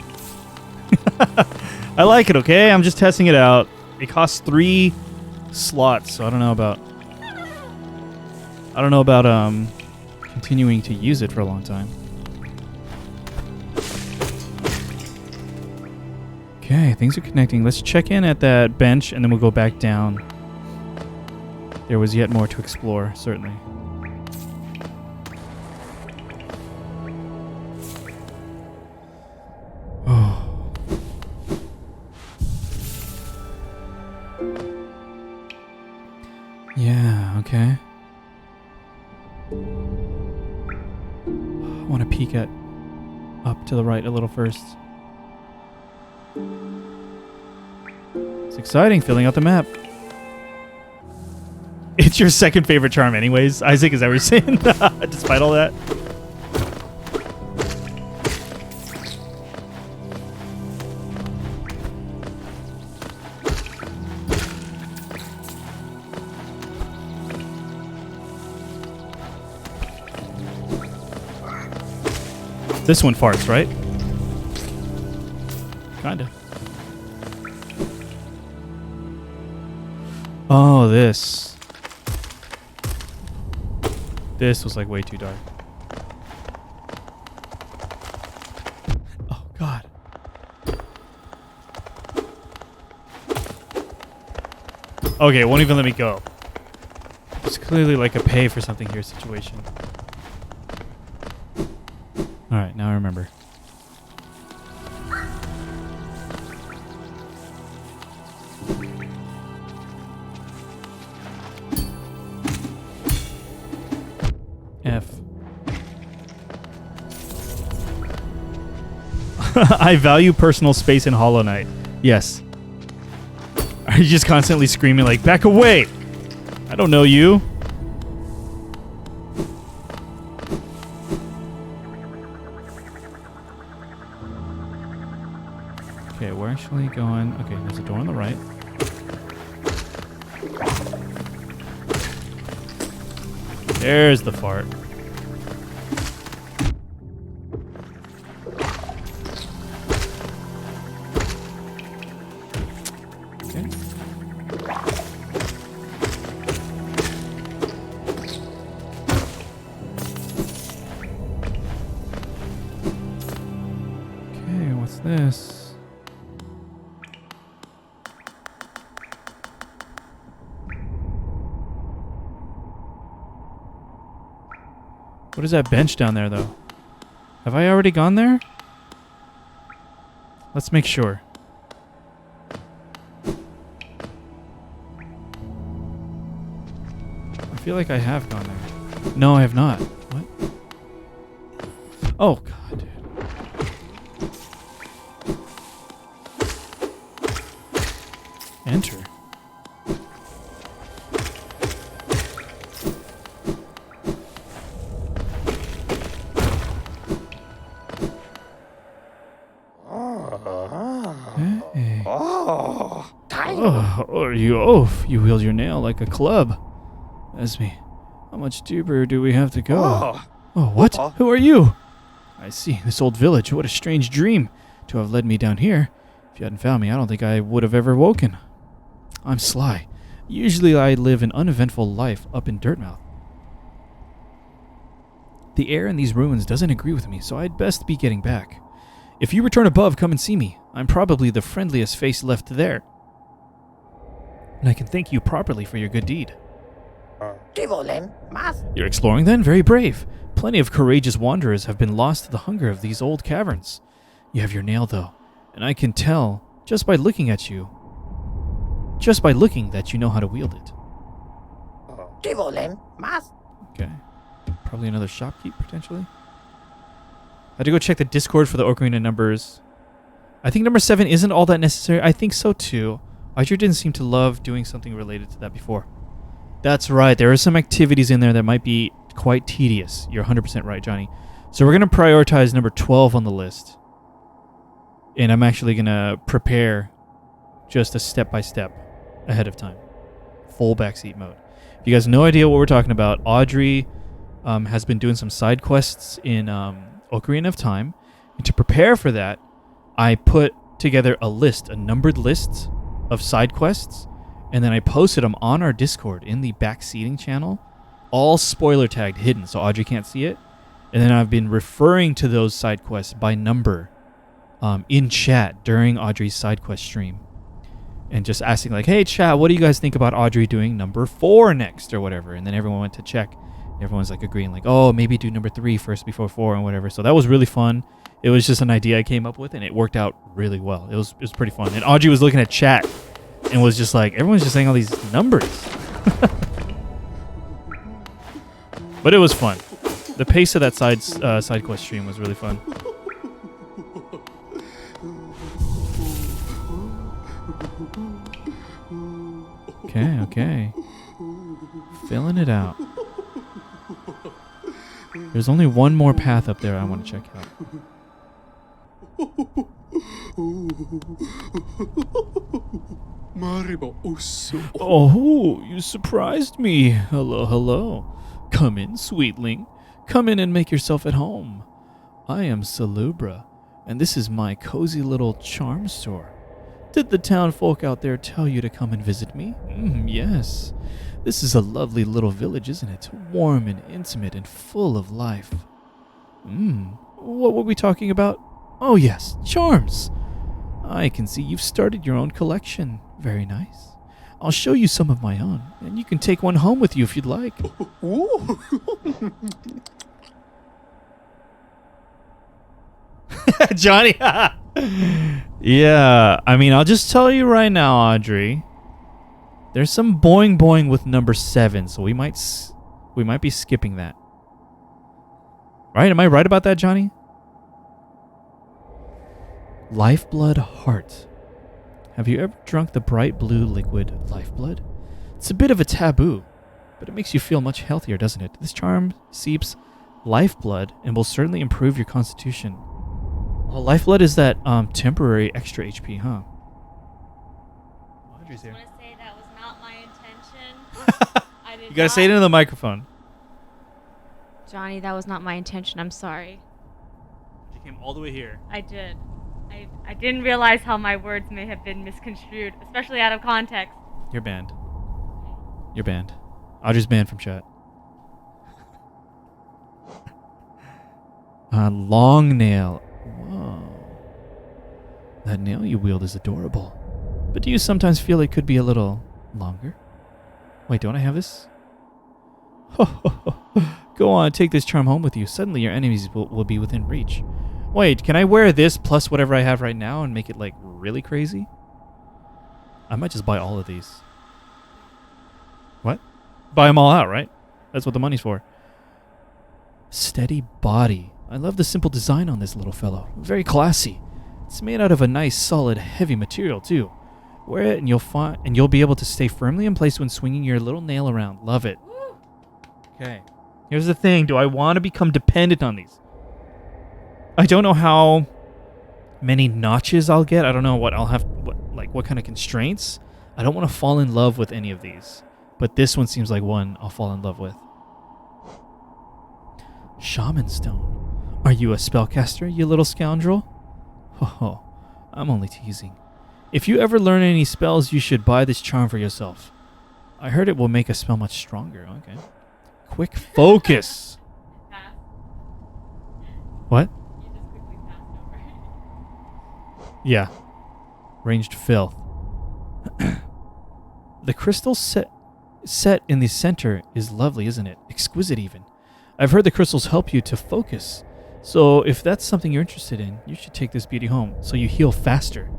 I like it, okay? I'm just testing it out. It costs 3 slots, so I don't know about continuing to use it for a long time. Okay, things are connecting. Let's check in at that bench and then we'll go back down. There was yet more to explore, certainly. Yeah, okay. I want to peek at up to the right a little first. It's exciting filling out the map. It's your second favorite charm anyways, Isaac, is that what you're saying? Despite all that. This one farts, right? Kinda. Oh, this. This was like way too dark. Oh, God. Okay, it won't even let me go. It's clearly like a pay for something here situation. Alright, now I remember. F. I value personal space in Hollow Knight. Yes. Are you just constantly screaming like, back away? I don't know you. Okay, we're actually going... Okay, there's a door on the right. There's the fart. Okay. Okay, what's this? What is that bench down there, though? Have I already gone there? Let's make sure. I feel like I have gone there. No, I have not. What? Oh, God, dude. Enter. Hey. Oh, you wield your nail like a club. Esme, how much deeper do we have to go? Oh, what? Who are you? I see, this old village. What a strange dream to have led me down here. If you hadn't found me, I don't think I would have ever woken. I'm Sly. Usually I live an uneventful life up in Dirtmouth. The air in these ruins doesn't agree with me, so I'd best be getting back. If you return above, come and see me. I'm probably the friendliest face left there. And I can thank you properly for your good deed. You're exploring then? Very brave. Plenty of courageous wanderers have been lost to the hunger of these old caverns. You have your nail, though, and I can tell, just by looking that you know how to wield it. Okay. Probably another shopkeep, potentially. I had to go check the Discord for the Ocarina numbers. I think number 7 isn't all that necessary. I think so, too. Audrey didn't seem to love doing something related to that before. That's right. There are some activities in there that might be quite tedious. You're 100% right, Johnny. So we're going to prioritize number 12 on the list. And I'm actually going to prepare just a step-by-step ahead of time. Full backseat mode. If you guys have no idea what we're talking about, Audrey has been doing some side quests in Ocarina of Time. And to prepare for that, I put together a list, a numbered list of side quests, and then I posted them on our Discord in the backseating channel, all spoiler tagged hidden so Audrey can't see it. And then I've been referring to those side quests by number in chat during Audrey's side quest stream, and just asking like, hey chat, what do you guys think about Audrey doing number 4 next or whatever? And then everyone went to check. Everyone's like agreeing like, oh, maybe do number 3 first before 4 and whatever. So that was really fun. It was just an idea I came up with, and it worked out really well. It was pretty fun. And Audrey was looking at chat and was just like, everyone's just saying all these numbers. But it was fun. The pace of that side quest stream was really fun. Okay. Filling it out. There's only one more path up there I want to check out. Oh, you surprised me. Hello. Come in, sweetling. Come in and make yourself at home. I am Salubra, and this is my cozy little charm store. Did the town folk out there tell you to come and visit me? Yes. This is a lovely little village, isn't it? Warm and intimate and full of life. What were we talking about? Oh yes, charms. I can see you've started your own collection. Very nice. I'll show you some of my own, and you can take one home with you if you'd like. Johnny. Yeah, I mean, I'll just tell you right now, Audrey. There's some boing boing with number 7, so we might be skipping that. Right? Am I right about that, Johnny? Lifeblood Heart. Have you ever drunk the bright blue liquid lifeblood? It's a bit of a taboo, but it makes you feel much healthier, doesn't it? This charm seeps lifeblood and will certainly improve your constitution. Well, lifeblood is that temporary extra HP, huh? Audrey's here. I want to say that was not my intention. You gotta say it into the microphone. Johnny, that was not my intention. I'm sorry. She came all the way here. I did. I didn't realize how my words may have been misconstrued, especially out of context. You're banned. You're banned. Audrey's banned from chat. Long nail. Whoa. That nail you wield is adorable. But do you sometimes feel it could be a little longer? Wait, don't I have this? Go on, take this charm home with you. Suddenly your enemies will be within reach. Wait, can I wear this plus whatever I have right now and make it like really crazy? I might just buy all of these. What? Buy them all out, right? That's what the money's for. Steady body. I love the simple design on this little fellow. Very classy. It's made out of a nice, solid, heavy material too. Wear it and you'll be able to stay firmly in place when swinging your little nail around. Love it. Okay. Here's the thing. Do I want to become dependent on these? I don't know how many notches I'll get. I don't know what I'll have, what kind of constraints. I don't want to fall in love with any of these. But this one seems like one I'll fall in love with. Shaman Stone. Are you a spellcaster, you little scoundrel? Ho, I'm only teasing. If you ever learn any spells, you should buy this charm for yourself. I heard it will make a spell much stronger. Okay. Quick focus. What? You just quickly passed over. Yeah. Ranged filth. The crystal set in the center is lovely, isn't it? Exquisite even. I've heard the crystals help you to focus. So if that's something you're interested in, you should take this beauty home so you heal faster.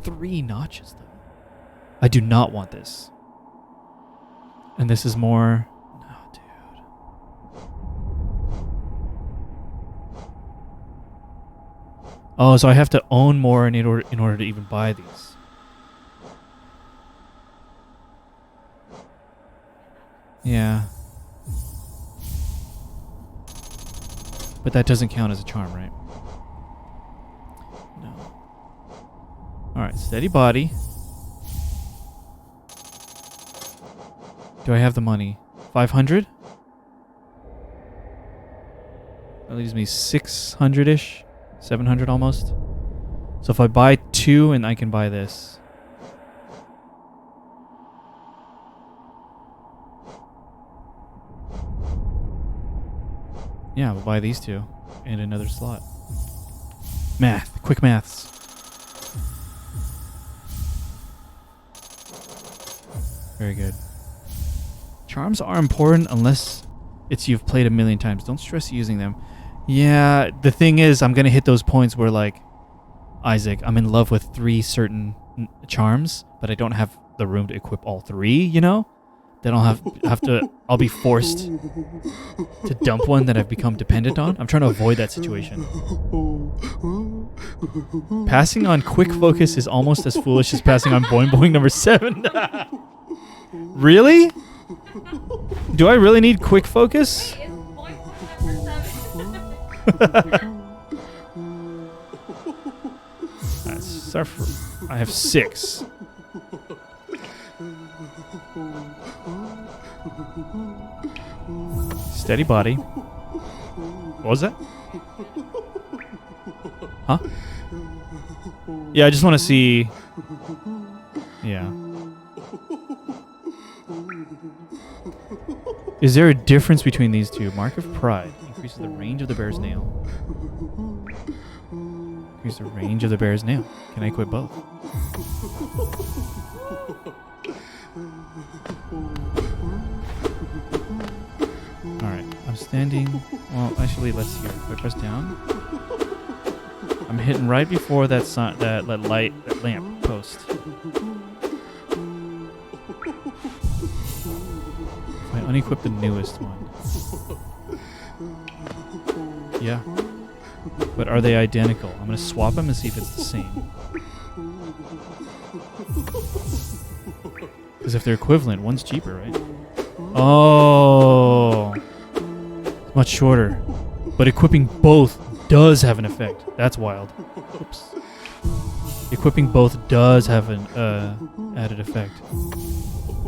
3 notches though. I do not want this. And this is more... No, dude. Oh, so I have to own more in order to even buy these. Yeah. But that doesn't count as a charm, right? No. Alright, steady body. Do I have the money? 500? That leaves me 600-ish. 700 almost. So if I buy 2 and I can buy this. Yeah, we'll buy these 2 and another slot. Math. Quick maths. Very good. Charms are important unless you've played a million times. Don't stress using them. Yeah, the thing is, I'm going to hit those points where, like, Isaac, I'm in love with 3 certain charms, but I don't have the room to equip all 3, you know? Then I'll be forced to dump one that I've become dependent on. I'm trying to avoid that situation. Passing on quick focus is almost as foolish as passing on boing boing number 7. Really? Do I really need quick focus? Wait, is point number 7? I have 6. Steady body. What was that? Huh? Yeah, I just want to see. Yeah. Is there a difference between these 2? Mark of Pride increases the range of the bear's nail. Increase the range of the bear's nail. Can I equip both? Standing. Well, actually, let's see. If I press down, I'm hitting right before that sign, that lamp post. If I unequip the newest one. Yeah. But are they identical? I'm gonna swap them and see if it's the same. Because if they're equivalent, one's cheaper, right? Oh, it's much shorter. But equipping both does have an effect. That's wild. Oops. Equipping both does have an added effect.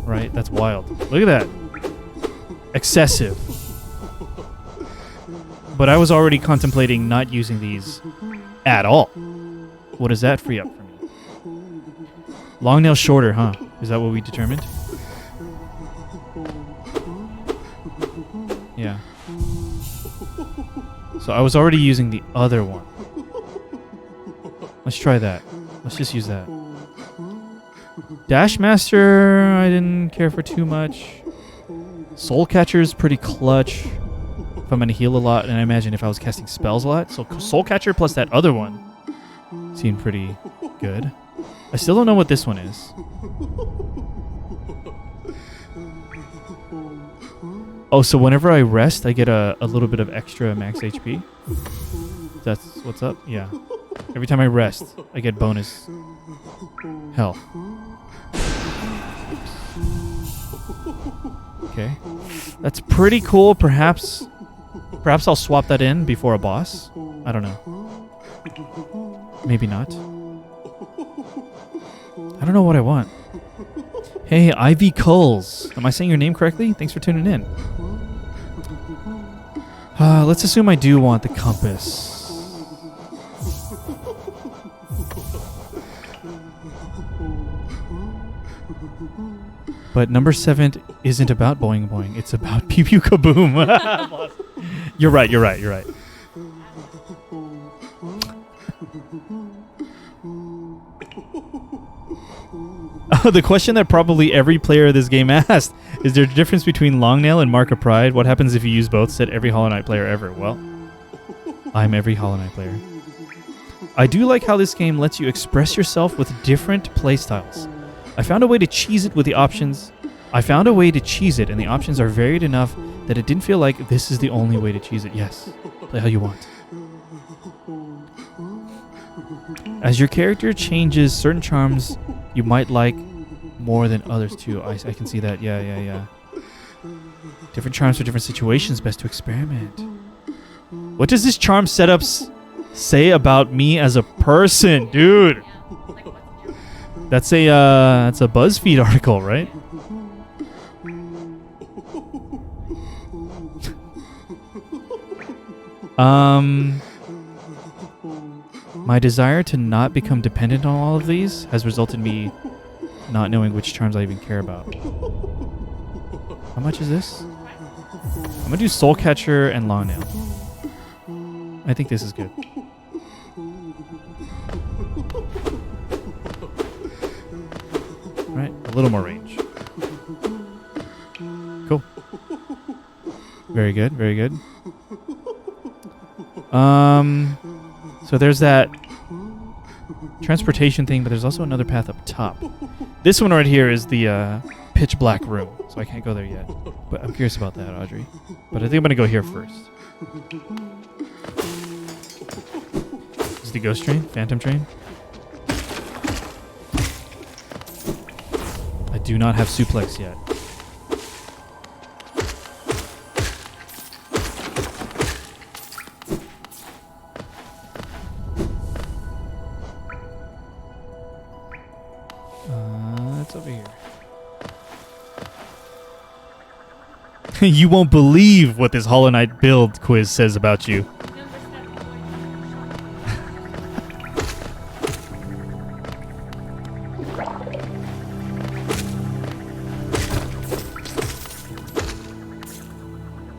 Right? That's wild. Look at that. Excessive. But I was already contemplating not using these at all. What does that free up for me? Long nail shorter, huh? Is that what we determined? Yeah. So I was already using the other one. Let's try that. Let's just use that. Dash Master, I didn't care for too much. Soul Catcher's pretty clutch. If I'm going to heal a lot, and I imagine if I was casting spells a lot. So Soul Catcher plus that other one seemed pretty good. I still don't know what this one is. Oh, so whenever I rest, I get a little bit of extra max HP? That's what's up? Yeah. Every time I rest, I get bonus health. Okay. That's pretty cool. Perhaps I'll swap that in before a boss. I don't know. Maybe not. I don't know what I want. Hey, Ivy Culls. Am I saying your name correctly? Thanks for tuning in. Let's assume I do want the compass. But number 7 isn't about boing boing. It's about pew pew kaboom. You're right. The question that probably every player of this game asked, is there a difference between Long Nail and Mark of Pride? What happens if you use both? Said every Hollow Knight player ever. Well, I'm every Hollow Knight player. I do like how this game lets you express yourself with different playstyles. I found a way to cheese it with the options. And the options are varied enough that it didn't feel like this is the only way to cheese it. Yes, play how you want. As your character changes, certain charms you might like more than others too. I can see that. Yeah. Different charms for different situations. Best to experiment. What does this charm setups say about me as a person, dude? That's a BuzzFeed article, right? My desire to not become dependent on all of these has resulted in me not knowing which charms I even care about. How much is this? I'm gonna do Soul Catcher and Long Nail. I think this is good. Right, a little more range. Cool. Very good. So there's that transportation thing, but there's also another path up top. This one right here is the pitch black room, so I can't go there yet. But I'm curious about that, Audrey. But I think I'm gonna go here first. This is the ghost train, phantom train. I do not have suplex yet. It's over here. You won't believe what this Hollow Knight build quiz says about you.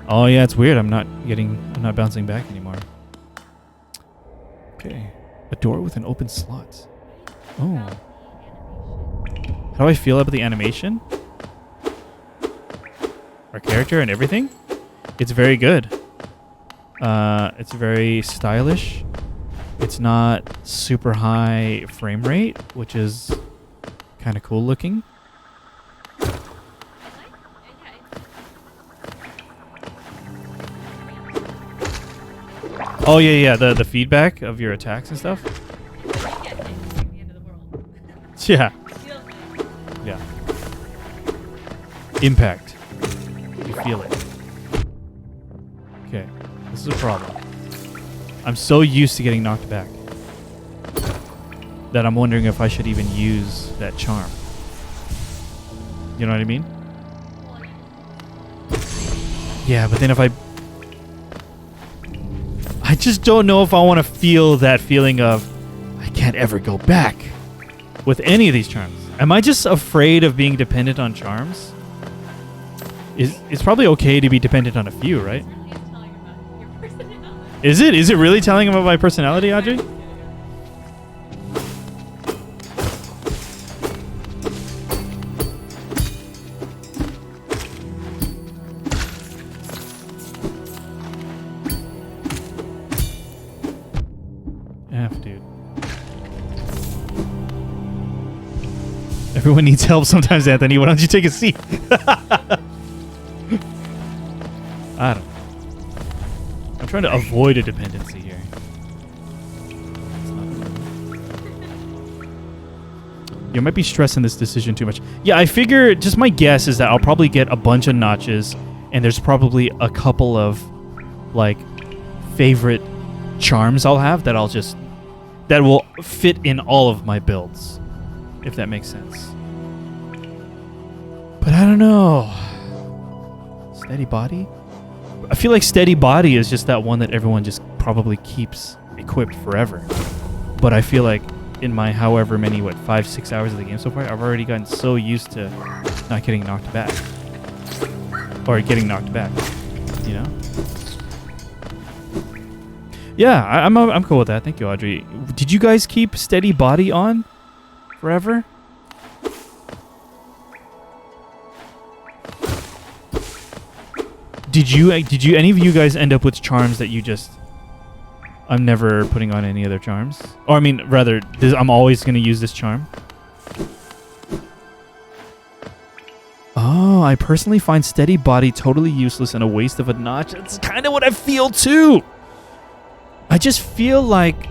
Oh yeah, it's weird. I'm not bouncing back anymore. Okay. A door with an open slot. Oh. How do I feel about the animation? Our character and everything? It's very good. It's very stylish. It's not super high frame rate, which is kind of cool looking. Oh yeah, the feedback of your attacks and stuff. Yeah. Yeah. Impact. You feel it. Okay. This is a problem. I'm so used to getting knocked back that I'm wondering if I should even use that charm. You know what I mean? Yeah, but then if I just don't know if I want to feel that feeling of I can't ever go back with any of these charms. Am I just afraid of being dependent on charms? It's probably okay to be dependent on a few, right? Is it? Is it really telling about my personality, Audrey? F, dude. Everyone needs help sometimes, Anthony. Why don't you take a seat? I don't know. I'm trying to avoid a dependency here. You might be stressing this decision too much. Yeah, I figure, just my guess is that I'll probably get a bunch of notches, and there's probably a couple of, like, favorite charms I'll have that that will fit in all of my builds, if that makes sense. But I don't know. Steady body? I feel like steady body is just that one that everyone just probably keeps equipped forever. But I feel like in my however many, 5-6 hours of the game so far, I've already gotten so used to not getting knocked back. Or getting knocked back, you know? Yeah, I'm cool with that. Thank you, Audrey. Did you guys keep steady body on forever? Did any of you guys end up with charms that you just I'm never putting on any other charms? Or I mean, rather, I'm always going to use this charm. Oh, I personally find steady body totally useless and a waste of a notch. That's kind of what I feel too. I just feel like,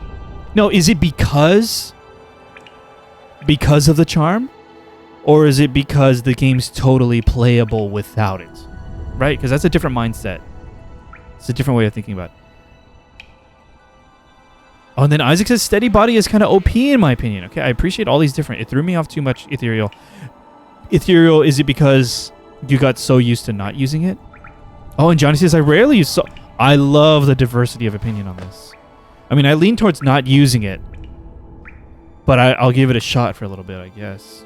no, is it because of the charm? Or is it because the game's totally playable without it? Right? Because that's a different mindset. It's a different way of thinking about it. Oh, and then Isaac says steady body is kind of OP in my opinion. Okay, I appreciate all these different. It threw me off too much, Ethereal. Ethereal, is it because you got so used to not using it? Oh, and Johnny says I rarely use. I love the diversity of opinion on this. I mean, I lean towards not using it, but I'll give it a shot for a little bit, I guess.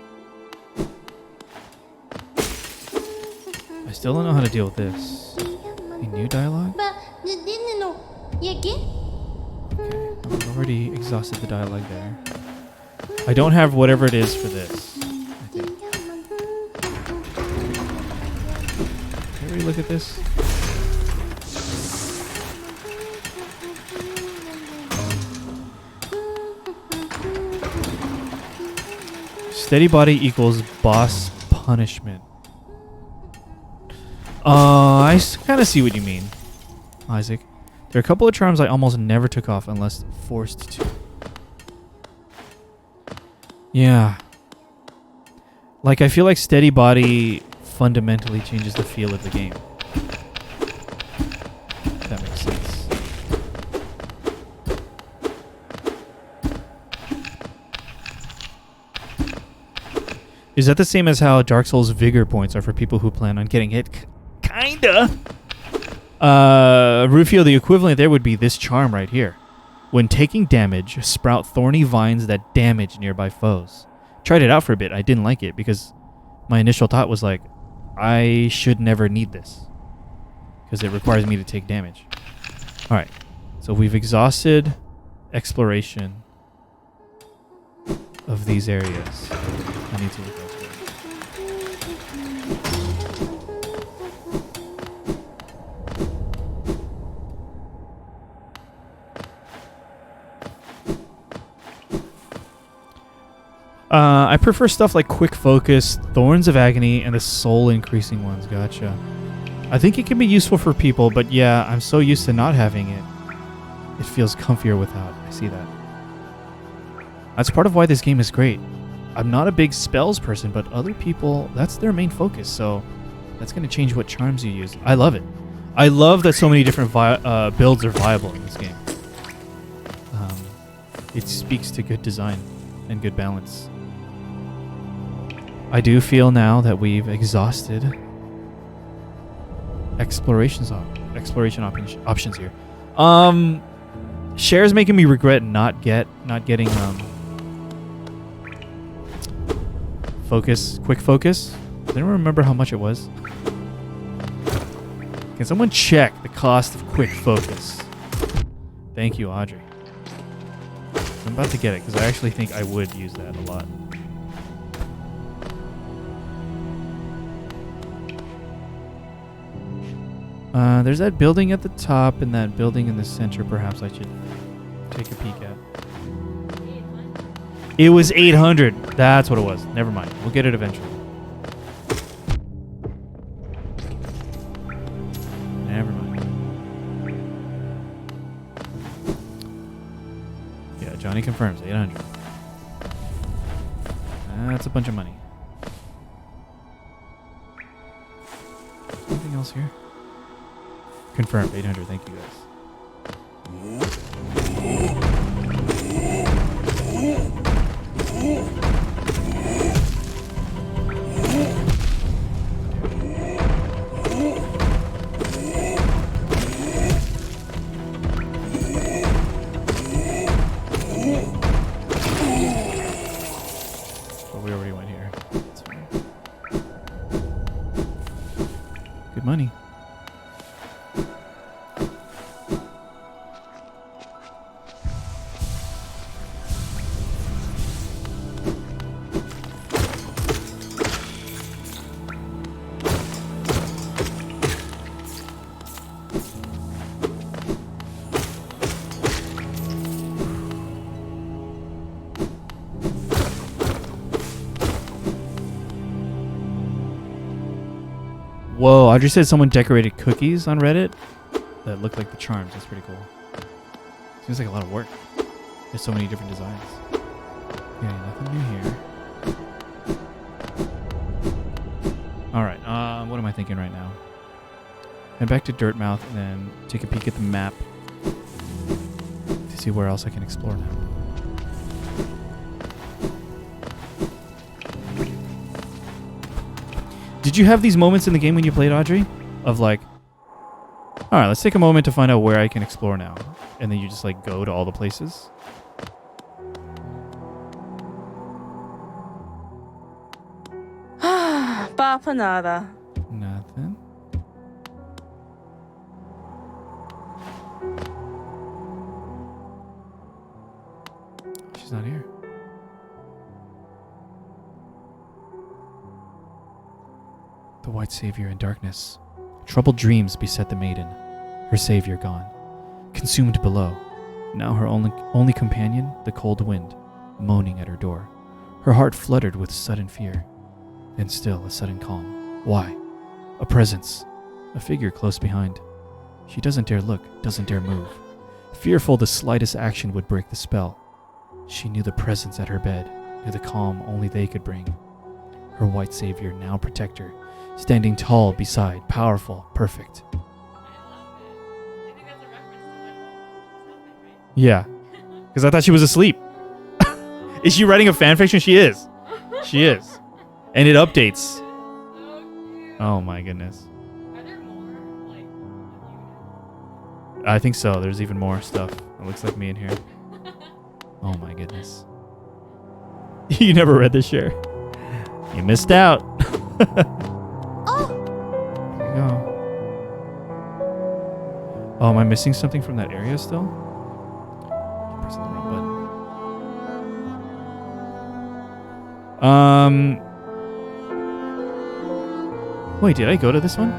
I still don't know how to deal with this. Any new dialogue? Okay, I've already exhausted the dialogue there. I don't have whatever it is for this, I think. Can we look at this? Steady body equals boss punishment. I kind of see what you mean, Isaac. There are a couple of charms I almost never took off unless forced to. Yeah. Like, I feel like steady body fundamentally changes the feel of the game. If that makes sense. Is that the same as how Dark Souls Vigor points are for people who plan on getting hit? Kinda. Rufio, the equivalent there would be this charm right here. When taking damage, sprout thorny vines that damage nearby foes. Tried it out for a bit. I didn't like it because my initial thought was like, I should never need this because it requires me to take damage. All right. So we've exhausted exploration of these areas. I need to look elsewhere. I prefer stuff like Quick Focus, Thorns of Agony, and the soul increasing ones. Gotcha. I think it can be useful for people, but yeah, I'm so used to not having it. It feels comfier without. I see that. That's part of why this game is great. I'm not a big spells person, but other people, that's their main focus, so that's going to change what charms you use. I love it. I love that so many different builds are viable in this game. It speaks to good design and good balance. I do feel now that we've exhausted exploration options here. Share's making me regret not getting quick focus. I don't remember how much it was. Can someone check the cost of quick focus? Thank you, Audrey. I'm about to get it because I actually think I would use that a lot. There's that building at the top and that building in the center. Perhaps I should take a peek at. It was 800. That's what it was. Never mind. We'll get it eventually. Never mind. Yeah, Johnny confirms 800. That's a bunch of money. Anything else here? Confirmed 800. Thank you guys. We already went here. That's fine. Good money. Whoa, Audrey said someone decorated cookies on Reddit that looked like the charms. That's pretty cool. Seems like a lot of work. There's so many different designs. Okay, nothing new here. Alright, what am I thinking right now? Head back to Dirtmouth and then take a peek at the map to see where else I can explore now. Did you have these moments in the game when you played, Audrey? Of like, alright, let's take a moment to find out where I can explore now. And then you just like go to all the places? Papa nada. Nothing. She's not here. The White Savior in darkness. Troubled dreams beset the maiden, her savior gone, consumed below. Now her only companion, the cold wind, moaning at her door. Her heart fluttered with sudden fear, then still a sudden calm. Why? A presence, a figure close behind. She doesn't dare look, doesn't dare move. Fearful the slightest action would break the spell. She knew the presence at her bed, knew the calm only they could bring. Her white savior, now protector, standing tall beside, powerful, perfect. I love it. I think that's a reference to what's happening, right? Yeah, because I thought she was asleep. Is she writing a fanfiction? She is. She is. And it updates. So cute. Oh my goodness. Are there more, like, of I think so. There's even more stuff. It looks like me in here. you? Oh my goodness. You never read this, share. You missed out. There you go. Oh, am I missing something from that area still? I'm pressing the wrong button. Wait, did I go to this one?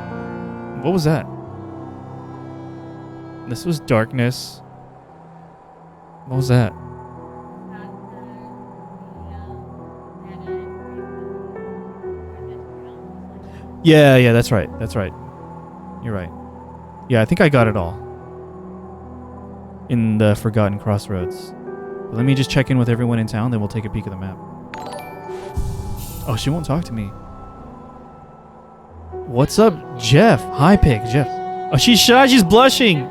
What was that? This was darkness. What was that? Yeah, that's right. That's right. You're right. Yeah, I think I got it all. In the Forgotten Crossroads. But let me just check in with everyone in town, then we'll take a peek at the map. Oh, she won't talk to me. What's up, Jeff? Hi, Pig. Jeff. Oh, she's shy. She's blushing.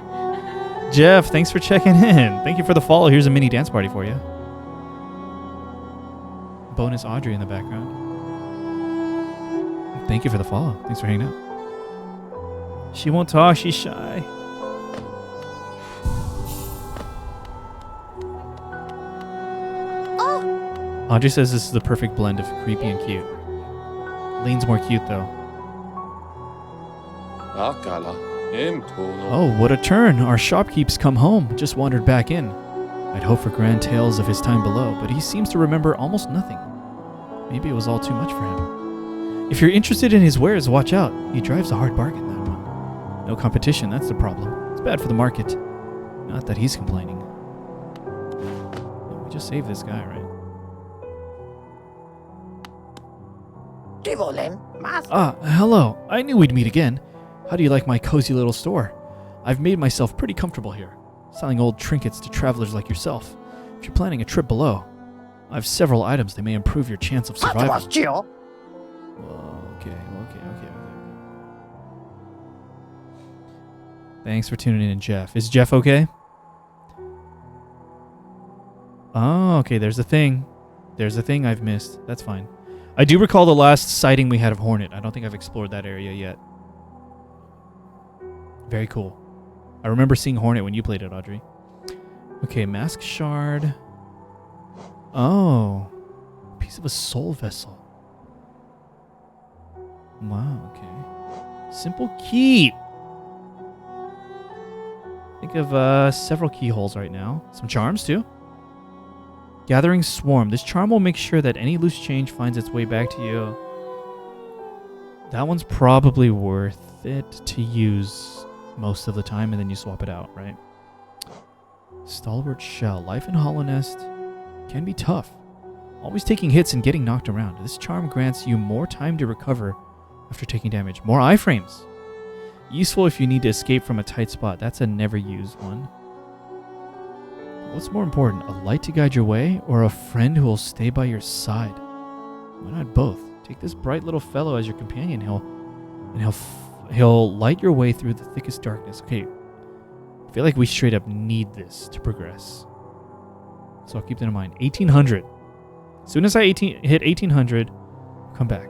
Jeff, thanks for checking in. Thank you for the follow. Here's a mini dance party for you. Bonus Audrey in the background. Thank you for the follow. Thanks for hanging out. She won't talk. She's shy. Audrey says this is the perfect blend of creepy and cute. Lean's more cute, though. Oh, what a turn. Our shopkeep's come home. Just wandered back in. I'd hoped for grand tales of his time below, but he seems to remember almost nothing. Maybe it was all too much for him. If you're interested in his wares, watch out. He drives a hard bargain, that one. No competition, that's the problem. It's bad for the market. Not that he's complaining. We just saved this guy, right? Ah, hello. I knew we'd meet again. How do you like my cozy little store? I've made myself pretty comfortable here, selling old trinkets to travelers like yourself. If you're planning a trip below, I have several items that may improve your chance of survival. Okay. Thanks for tuning in, Jeff. Is Jeff okay? Oh, okay, there's a thing. There's a thing I've missed. That's fine. I do recall the last sighting we had of Hornet. I don't think I've explored that area yet. Very cool. I remember seeing Hornet when you played it, Audrey. Okay, Mask Shard. Oh. Piece of a soul vessel. Wow, okay. Simple key. Think of several keyholes right now. Some charms, too. Gathering Swarm. This charm will make sure that any loose change finds its way back to you. That one's probably worth it to use most of the time, and then you swap it out, right? Stalwart Shell. Life in Hollow Nest can be tough. Always taking hits and getting knocked around. This charm grants you more time to recover after taking damage. More iframes. Useful if you need to escape from a tight spot. That's a never used one. What's more important, a light to guide your way or a friend who will stay by your side? Why not both? Take this bright little fellow as your companion. He'll light your way through the thickest darkness. Okay, I feel like we straight up need this to progress. So I'll keep that in mind. 1800. As soon as I hit 1800, come back.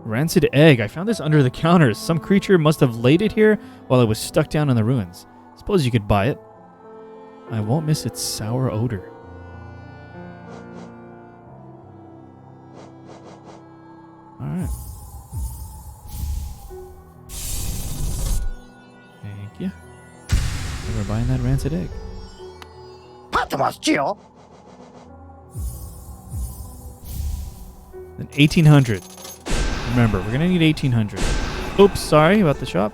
Rancid egg. I found this under the counters. Some creature must have laid it here while it was stuck down in the ruins. Suppose you could buy it. I won't miss its sour odor. Alright. Thank you. We're buying that rancid egg. Then 1800. Remember, we're gonna need 1800. Oops, sorry about the shop.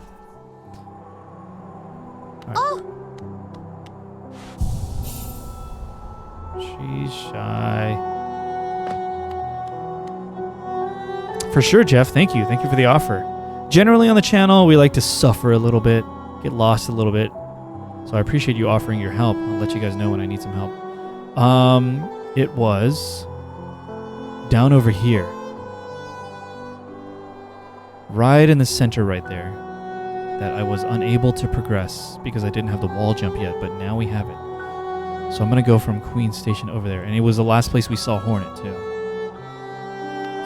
Right. Oh. She's shy. For sure, Jeff. Thank you. Thank you for the offer. Generally on the channel, we like to suffer a little bit, get lost a little bit. So I appreciate you offering your help. I'll let you guys know when I need some help. It was down over here. Right in the center right there, that I was unable to progress because I didn't have the wall jump yet, but now we have it. So I'm going to go from Queen Station over there, and it was the last place we saw Hornet too.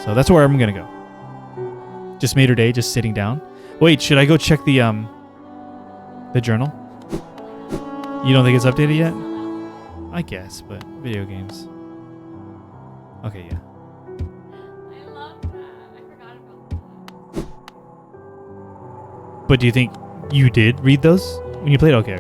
So that's where I'm going to go. Just made her day, just sitting down. Wait, should I go check the journal? You don't think it's updated yet? I guess, but video games. Okay, yeah. But do you think you did read those when you played? Okay.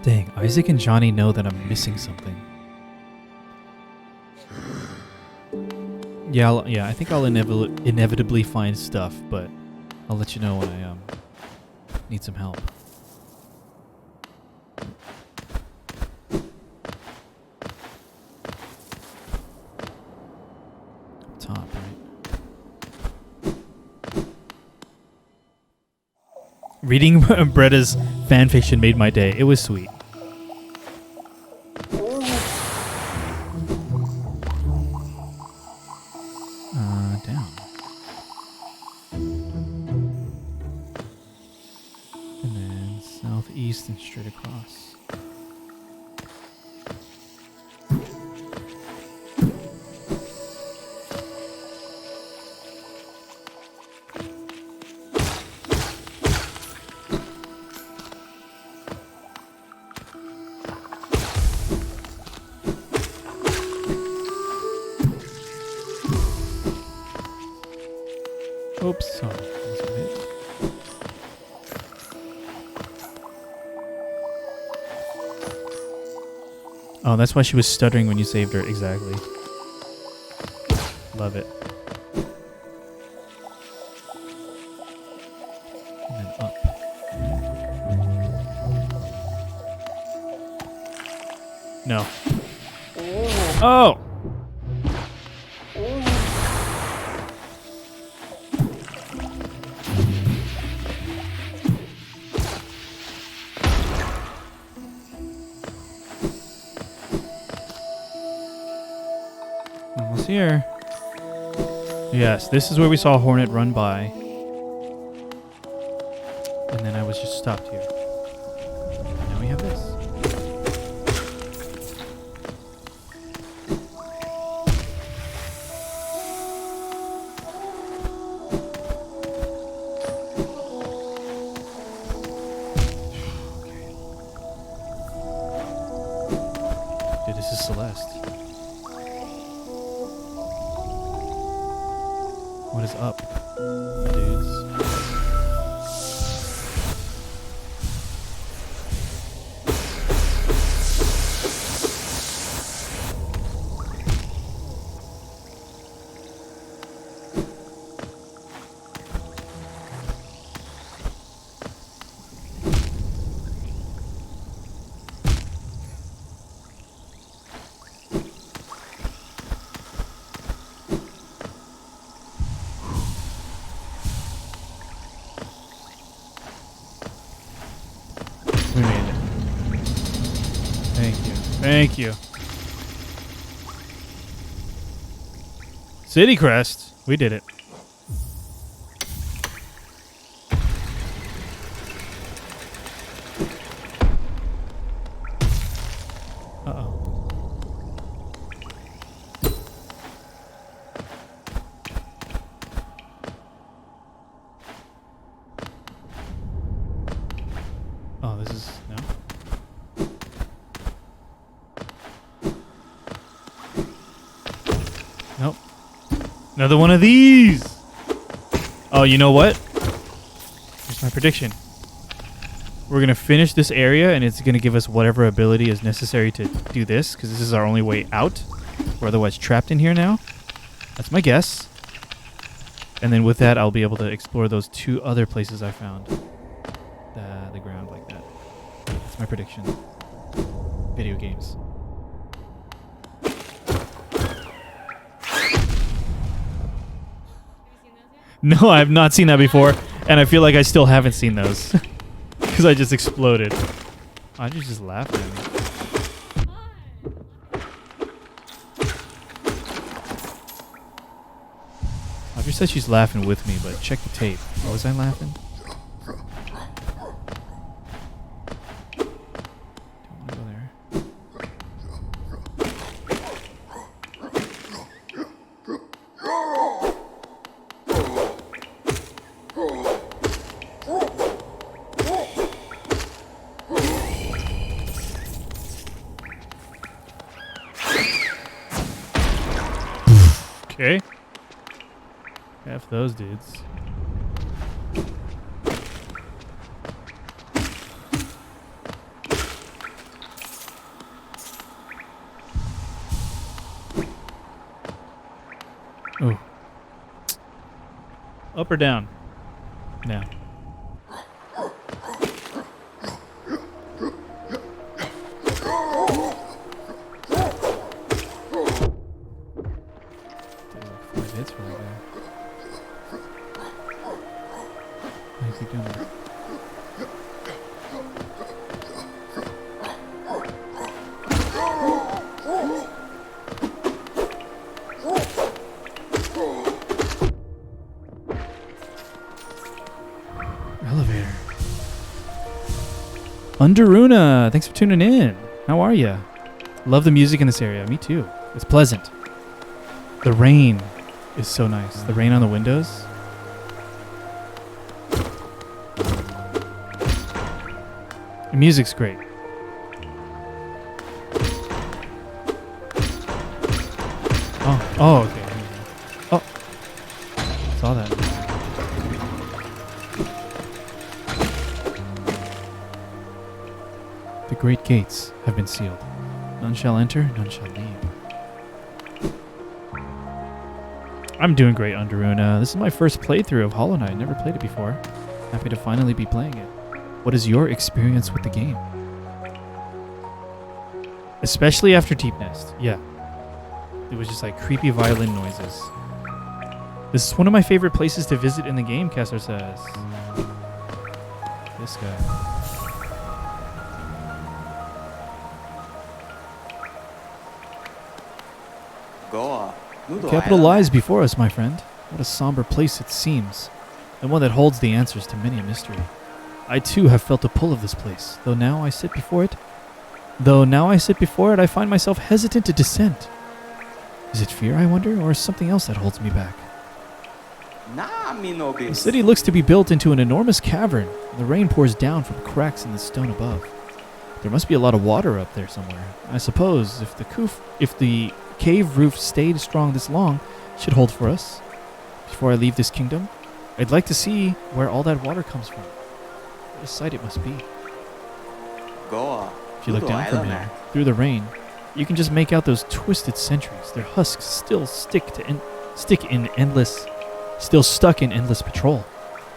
Dang, Isaac and Johnny know that I'm missing something. Yeah, I think I'll inevitably find stuff, but I'll let you know when I need some help. Top, right? Reading Bretta's fanfiction made my day. It was sweet. Down. And then southeast and straight across. Oops, sorry. That's a bit. Oh, that's why she was stuttering when you saved her. Exactly. Love it. And then up. No. Oh! Almost here. Yes, this is where we saw Hornet run by. And then I was just stopped here. And now we have this. Dude, this is Celeste. What is up, dudes? We made it. Thank you. Thank you. City Crest. We did it. Uh-oh. Oh, this is... no? Nope. Another one of these! Oh, you know what? Here's my prediction. We're going to finish this area, and it's going to give us whatever ability is necessary to do this, because this is our only way out. We're otherwise trapped in here now. That's my guess. And then with that, I'll be able to explore those two other places I found. The ground like that. That's my prediction. Video games. No, I have not seen that before, and I feel like I still haven't seen those. Because I just exploded. Audrey just laughed at me. Audrey said she's laughing with me, but check the tape. Oh, was I laughing? Don't want to go there. Okay. F those dudes. Up or down? Now. Five hits for that guy. How do you keep doing that? Elevator. Underuna, thanks for tuning in. How are ya? Love the music in this area. Me too. It's pleasant. The rain is so nice. The rain on the windows. The music's great. Oh, okay. Oh, saw that. The great gates have been sealed. None shall enter, none shall leave. I'm doing great, Underuna. This is my first playthrough of Hollow Knight. Never played it before. Happy to finally be playing it. What is your experience with the game? Especially after Deep Nest. Yeah. It was just like creepy violin noises. This is one of my favorite places to visit in the game, Kessler says. This guy. The capital lies before us, my friend. What a somber place it seems, and one that holds the answers to many a mystery. I too have felt the pull of this place, though now I sit before it, I find myself hesitant to descend. Is it fear, I wonder, or something else that holds me back? The city looks to be built into an enormous cavern, and the rain pours down from cracks in the stone above. There must be a lot of water up there somewhere. I suppose if the cave roof stayed strong this long, it should hold for us. Before I leave this kingdom, I'd like to see where all that water comes from. What a sight it must be. If you look down from here, through the rain, you can just make out those twisted sentries. Their husks still stuck in endless patrol.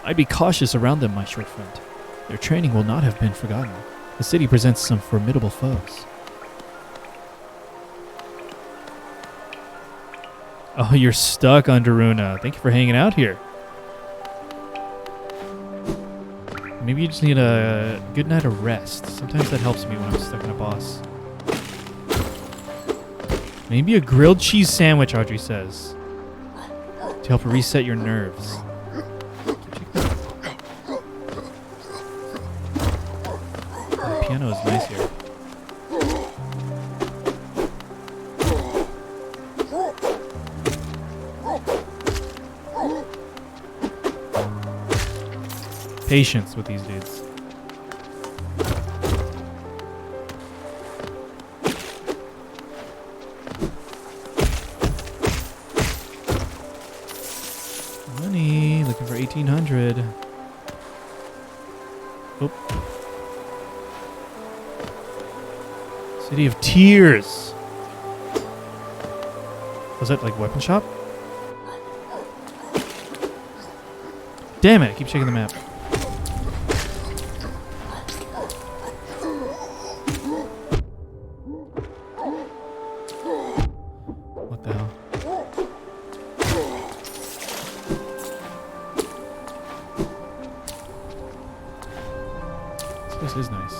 I'd be cautious around them, my short friend. Their training will not have been forgotten. The city presents some formidable foes. Oh, you're stuck, Underuna. Thank you for hanging out here. Maybe you just need a good night of rest. Sometimes that helps me when I'm stuck in a boss. Maybe a grilled cheese sandwich, Audrey says, to help reset your nerves. The piano is nice here. Patience with these dudes. Money, looking for 1,800. Oop. City of Tears. Was that like weapon shop? Damn it, I keep checking the map. What the hell? This is nice.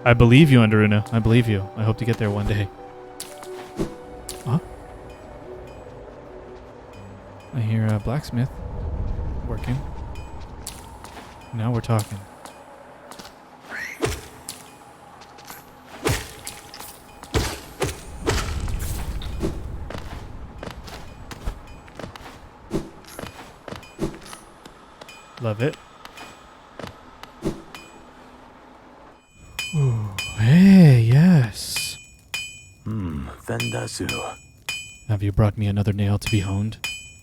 I believe you, Underuna. I believe you. I hope to get there one day. Huh? I hear a blacksmith working. Now we're talking. Love it. Ooh, hey, yes. Vendasu. Have you brought me another nail to be honed?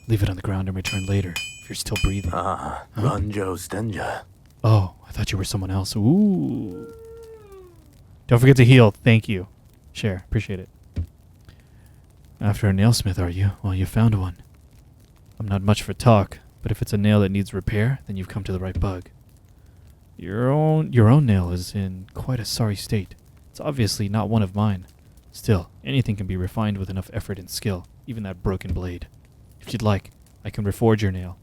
Leave it on the ground and return later, if you're still breathing. Ranjo Stenja. Oh, I thought you were someone else. Ooh. Don't forget to heal. Thank you. Share. Appreciate it. After a nailsmith, are you? Well, you found one. I'm not much for talk, but if it's a nail that needs repair, then you've come to the right bug. Your own nail is in quite a sorry state. It's obviously not one of mine. Still, anything can be refined with enough effort and skill, even that broken blade. If you'd like, I can reforge your nail.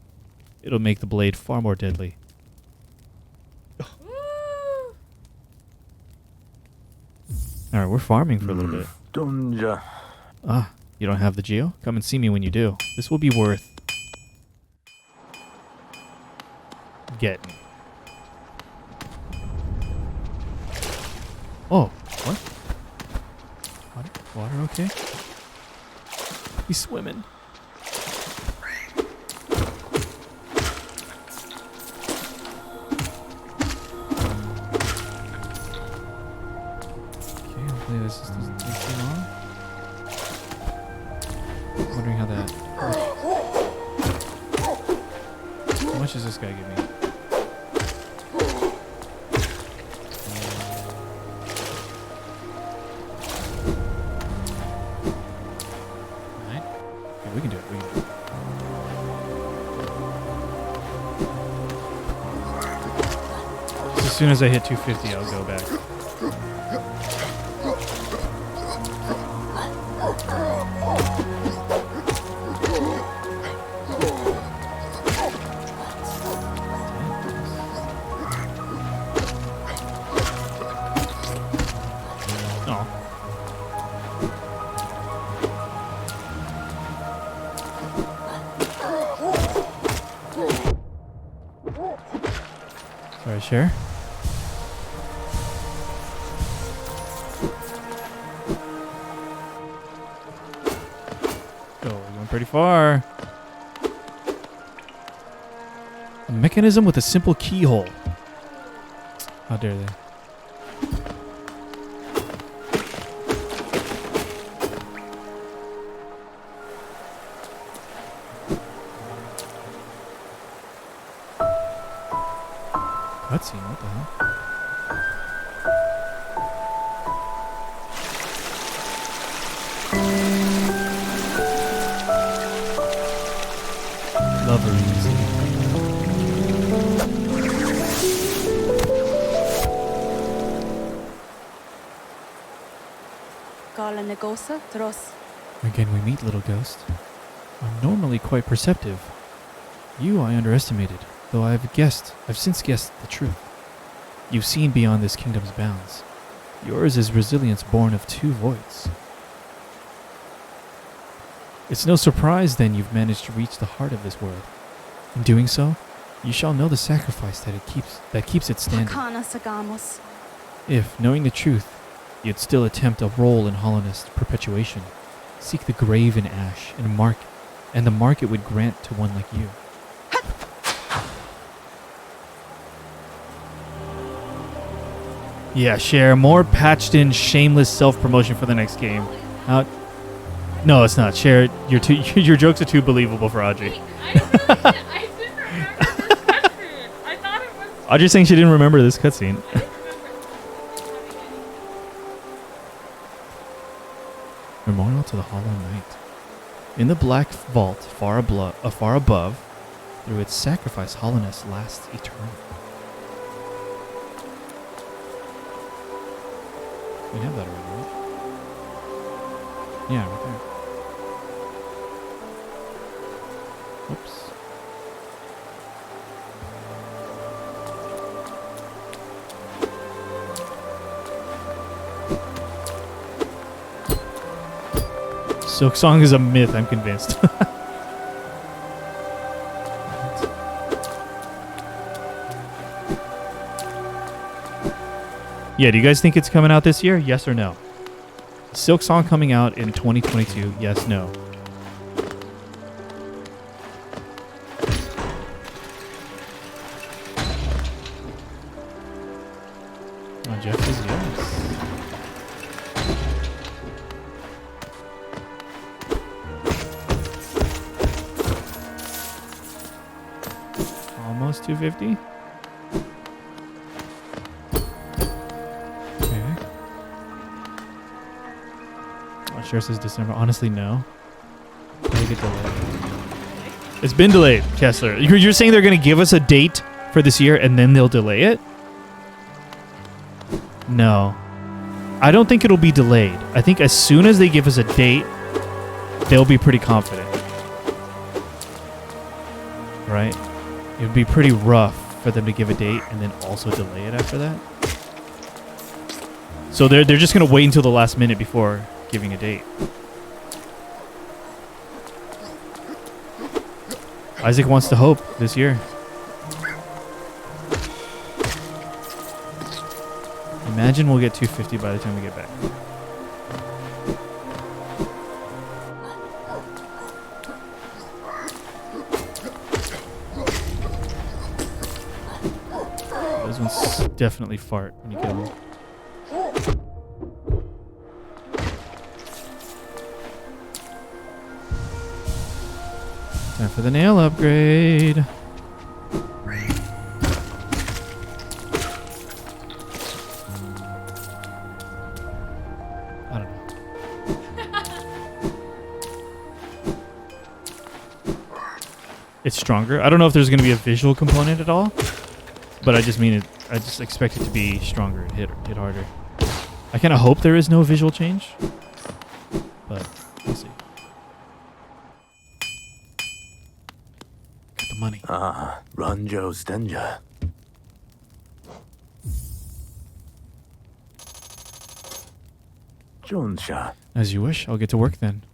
It'll make the blade far more deadly. Alright, we're farming for a little bit. Dunja. Ah, you don't have the geo? Come and see me when you do. This will be worth getting. Oh, what? Water okay? He's swimming. Okay, hopefully this doesn't take too long. I'm wondering how that... How much does this guy give me? We can do it. As soon as I hit 250, I'll go back. Sorry, share. Oh, we're going pretty far. A mechanism with a simple keyhole. How dare they? Cutscene, what the hell? Loveries. Gala negosa tros. Again we meet, little ghost. I'm normally quite perceptive. You I underestimated, though I've since guessed the truth. You've seen beyond this kingdom's bounds. Yours is resilience born of two voids. It's no surprise then you've managed to reach the heart of this world. In doing so, you shall know the sacrifice that keeps it standing. Hakana sagamos. If, knowing the truth, you'd still attempt a role in hollowness perpetuation, seek the grave in ash and the mark it would grant to one like you. Yeah, share more patched in, shameless self-promotion for the next game. No, it's not. Share, your jokes are too believable for Audrey. I didn't remember this cutscene. I thought it was. Audrey's saying she didn't remember this cutscene. Memorial to the Hollow Knight. In the black vault far above, through its sacrifice, hollowness lasts eternal. We have that already, right? Yeah, right there. Oops. Silk Song is a myth, I'm convinced. Yeah, do you guys think it's coming out this year? Yes or no? Silk Song coming out in 2022. Yes, no. Oh, Jeff says yes. Almost 250. Share says December. Honestly, no. It'll get delayed. It's been delayed, Kessler. You're saying they're going to give us a date for this year and then they'll delay it? No. I don't think it'll be delayed. I think as soon as they give us a date, they'll be pretty confident. Right? It would be pretty rough for them to give a date and then also delay it after that. So they're just going to wait until the last minute before giving a date. Isaac wants to hope this year. Imagine we'll get 250 by the time we get back. Those ones definitely fart when you kill them. Time for the nail upgrade. I don't know. It's stronger. I don't know if there's going to be a visual component at all, but I just mean it. I just expect it to be stronger and hit harder. I kind of hope there is no visual change, but we'll see. Got the money. Ah, Ranjo Stenja. Jonsha. As you wish. I'll get to work then.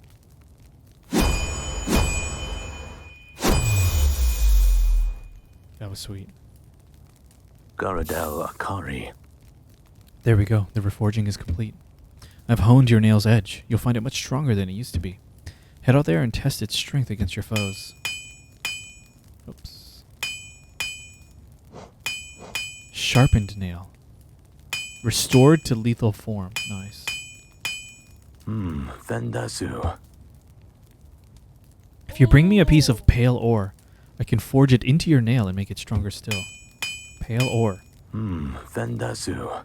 That was sweet. Garadel Akari. There we go. The reforging is complete. I've honed your nail's edge. You'll find it much stronger than it used to be. Head out there and test its strength against your foes. Oops. Sharpened nail. Restored to lethal form. Nice. Vendasu. If you bring me a piece of pale ore, I can forge it into your nail and make it stronger still. Pale ore. Vendasu.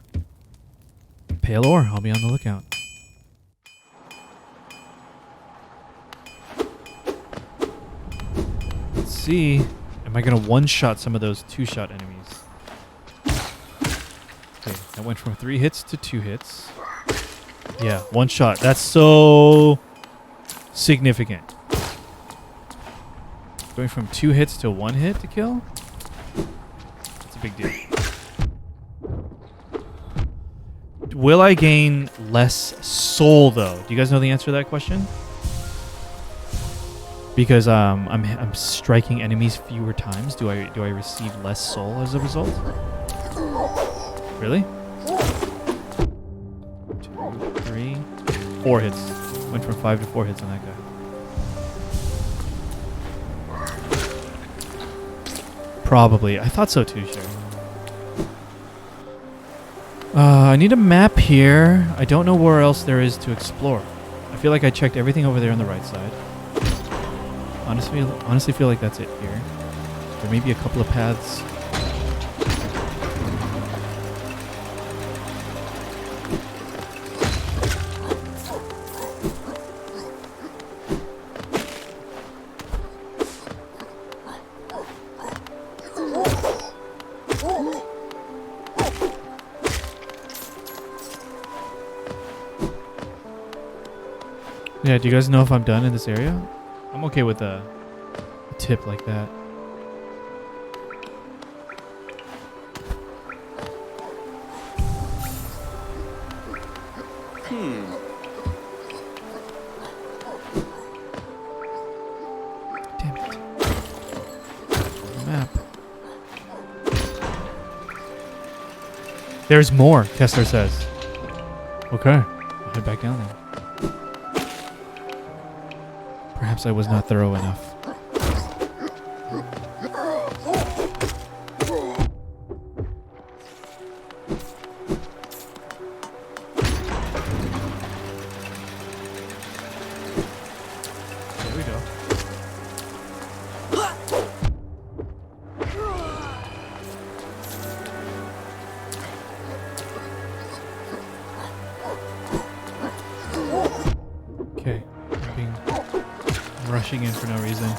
Pale ore. I'll be on the lookout. Let's see. Am I going to one-shot some of those two-shot enemies? Okay, that went from 3 hits to 2 hits. Yeah, one shot. That's so significant. Going from 2 hits to 1 hit to kill? That's a big deal. Will I gain less soul, though? Do you guys know the answer to that question? Because I'm striking enemies fewer times. Do I receive less soul as a result? Really? 2, 3, 4 hits. Went from 5 to 4 hits on that guy. Probably. I thought so too, sure. I need a map here. I don't know where else there is to explore. I feel like I checked everything over there on the right side. Honestly feel like that's it here. There may be a couple of paths. Yeah, do you guys know if I'm done in this area? I'm okay with a tip like that. Damn it. Map. There's more, Kessler says. Okay, I'll head back down there. Perhaps I was not thorough enough. There we go. Okay. Rushing in for no reason.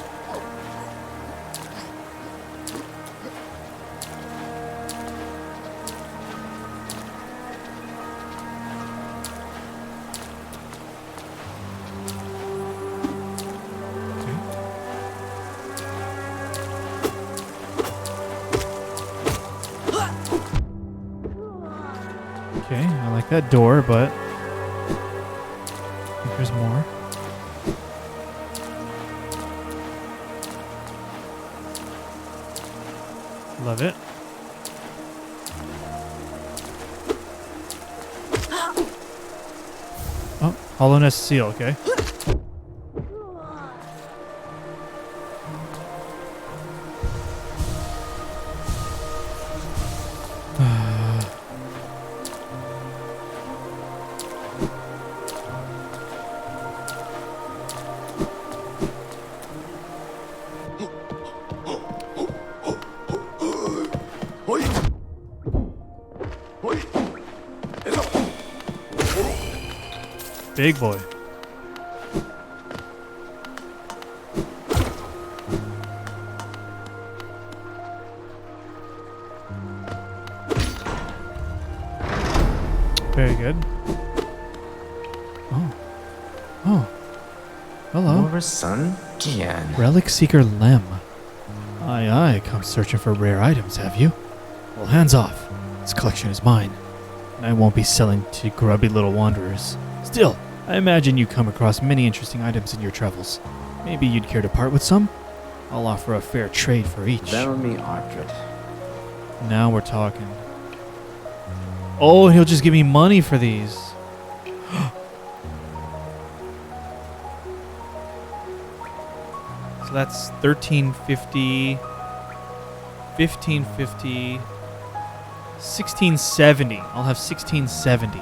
Okay, I like that door, but I think there's more. Love it. Oh, hollow nest seal, okay. Big boy. Very good. Oh. Oh. Hello. Your son? Gian. Relic Seeker Lem. Aye, aye, come searching for rare items, have you? Well, hands off. This collection is mine, and I won't be selling to grubby little wanderers. Still, I imagine you come across many interesting items in your travels. Maybe you'd care to part with some? I'll offer a fair trade for each. Velmi Ardred. Now we're talking. Oh, he'll just give me money for these. So that's 1350, 1550, 1670. I'll have 1670.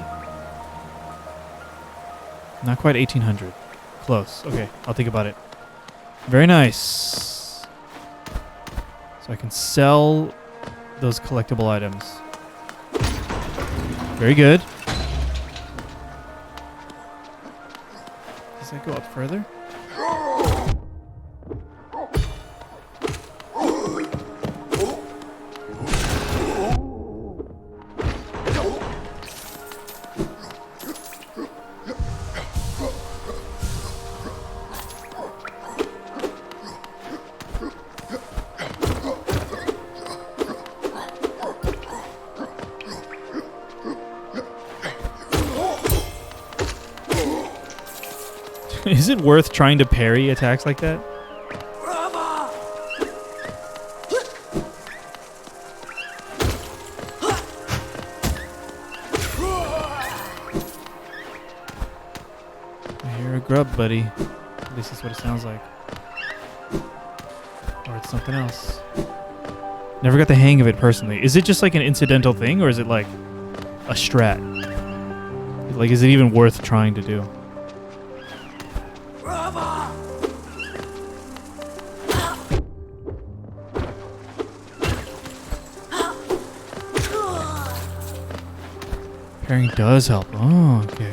Not quite 1800. Close. Okay, I'll think about it. Very nice. So I can sell those collectible items. Very good. Does that go up further? Is it worth trying to parry attacks like that? You're a grub, buddy. This is what it sounds like. Or it's something else. Never got the hang of it personally. Is it just like an incidental thing, or is it like a strat? Like, is it even worth trying to do? Pairing does help. Oh, okay.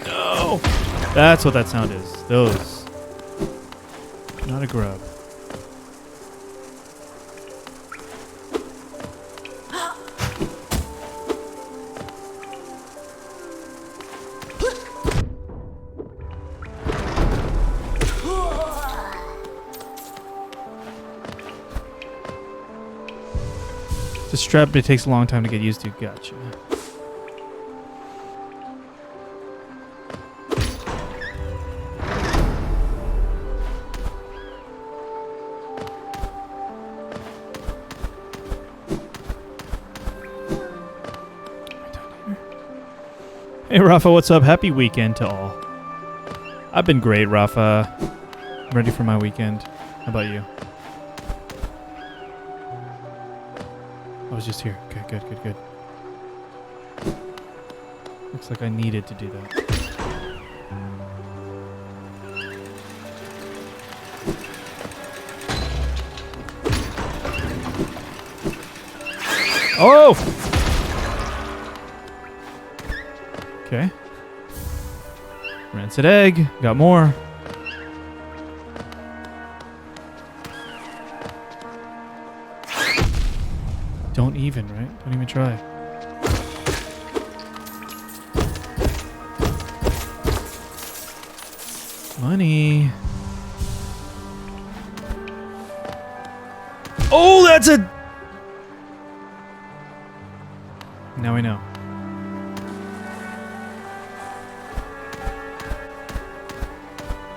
No! That's what that sound is. Those. Not a grub. It's a strap, but it takes a long time to get used to. Gotcha. Hey Rafa, what's up? Happy weekend to all. I've been great, Rafa. I'm ready for my weekend. How about you? I was just here. Okay, good, good, good. Looks like I needed to do that. Oh! Okay. Rancid egg. Got more. Don't even, right? Don't even try. Money. Oh, that's a... Now we know.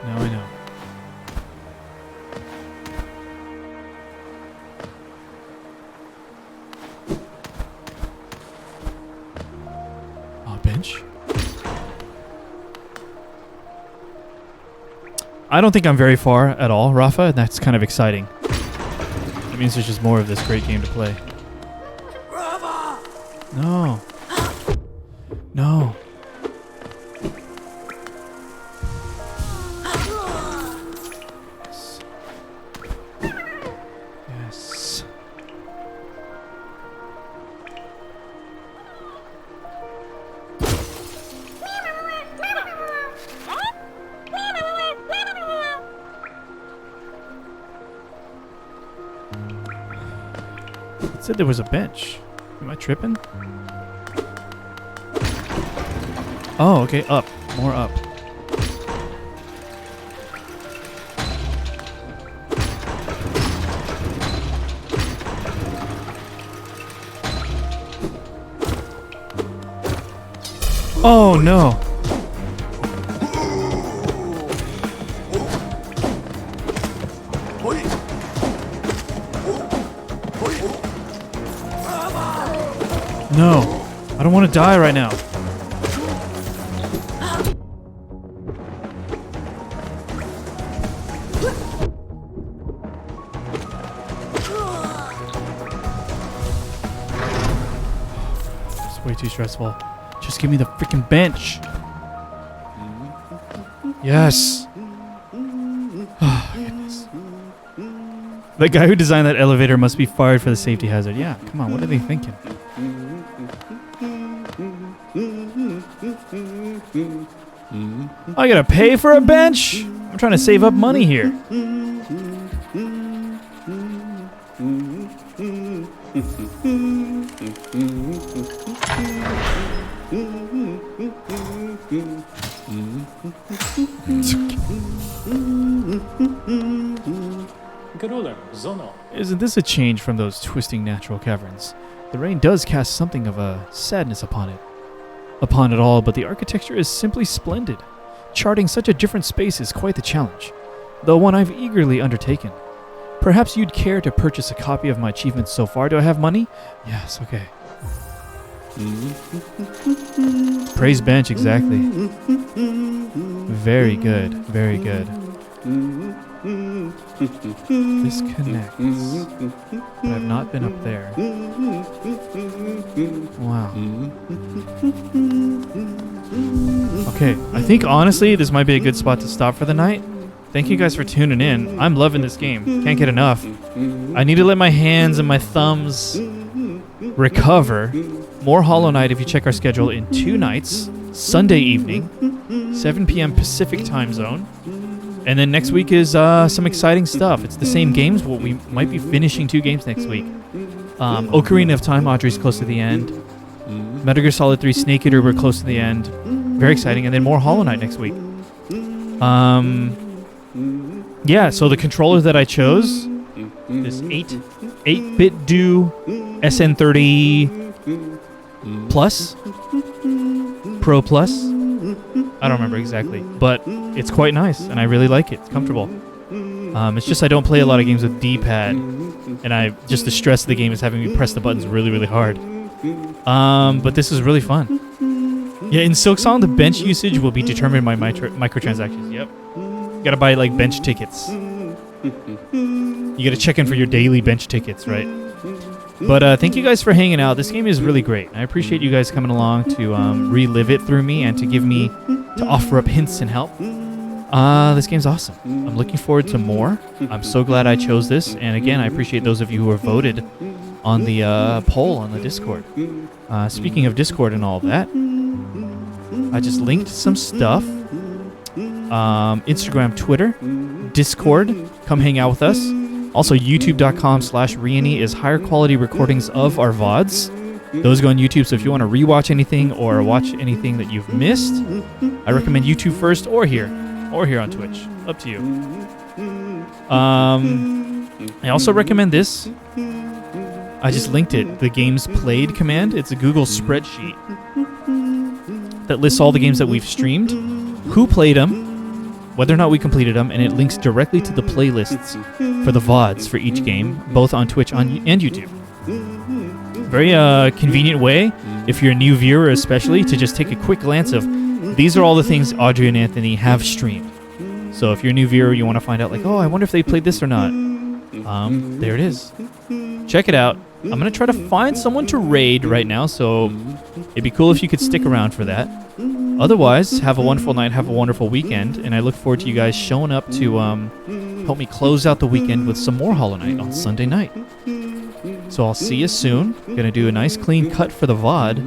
Now I know. Oh, bench. I don't think I'm very far at all, Rafa, and that's kind of exciting. That means there's just more of this great game to play. No. No. Yes. It said there was a bench. Am I tripping? Oh, okay, up. More up. Oh, no. No. I don't want to die right now. It's way too stressful. Just give me the freaking bench. Yes. Oh, goodness. The guy who designed that elevator must be fired for the safety hazard. Yeah, come on, what are they thinking? I gotta pay for a bench? I'm trying to save up money here. Isn't this a change from those twisting natural caverns? The rain does cast something of a sadness upon it all, but the architecture is simply splendid. Charting such a different space is quite the challenge, though one I've eagerly undertaken. Perhaps you'd care to purchase a copy of my achievements so far. Do I have money? Yes, okay. Praise bench, exactly. Very good, very good. This connects, but I've not been up there. Wow. Okay, I think honestly this might be a good spot to stop for the night. Thank you guys for tuning in. I'm loving this game. Can't get enough. I need to let my hands and my thumbs recover. More Hollow Knight if you check our schedule in 2 nights. Sunday evening, 7 p.m. Pacific time zone. And then next week is some exciting stuff. It's the same games. Well, we might be finishing 2 games next week. Ocarina of Time, Audrey's close to the end. Metal Gear Solid 3, Snake Eater, we're close to the end. Very exciting. And then more Hollow Knight next week. Yeah, so the controller that I chose, this 8-bit Do SN30 Plus, Pro Plus. I don't remember exactly, but it's quite nice, and I really like it. It's comfortable. It's just I don't play a lot of games with D-pad, and just the stress of the game is having me press the buttons really, really hard. But this is really fun. Yeah, in Silksong, the bench usage will be determined by microtransactions. Yep. You gotta buy, like, bench tickets. You gotta check in for your daily bench tickets, right? But thank you guys for hanging out. This game is really great. I appreciate you guys coming along to relive it through me and to offer up hints and help. This game's awesome. I'm looking forward to more. I'm so glad I chose this. And again, I appreciate those of you who have voted on the poll on the Discord. Speaking of Discord and all that, I just linked some stuff. Instagram, Twitter, Discord. Come hang out with us. Also, youtube.com/Reyony is higher quality recordings of our VODs. Those go on YouTube, so if you want to rewatch anything or watch anything that you've missed, I recommend YouTube first or here on Twitch. Up to you. I also recommend this. I just linked it. The games played command. It's a Google spreadsheet that lists all the games that we've streamed, who played them, whether or not we completed them, and it links directly to the playlists for the VODs for each game, both on Twitch and YouTube. Very convenient way, if you're a new viewer especially, to just take a quick glance of, these are all the things Audrey and Anthony have streamed. So if you're a new viewer, you want to find out, like, oh, I wonder if they played this or not. There it is. Check it out. I'm going to try to find someone to raid right now, so it'd be cool if you could stick around for that. Otherwise, have a wonderful night, have a wonderful weekend, and I look forward to you guys showing up to help me close out the weekend with some more Hollow Knight on Sunday night. So I'll see you soon. Gonna do a nice clean cut for the VOD.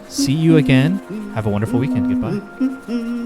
See you again. Have a wonderful weekend. Goodbye.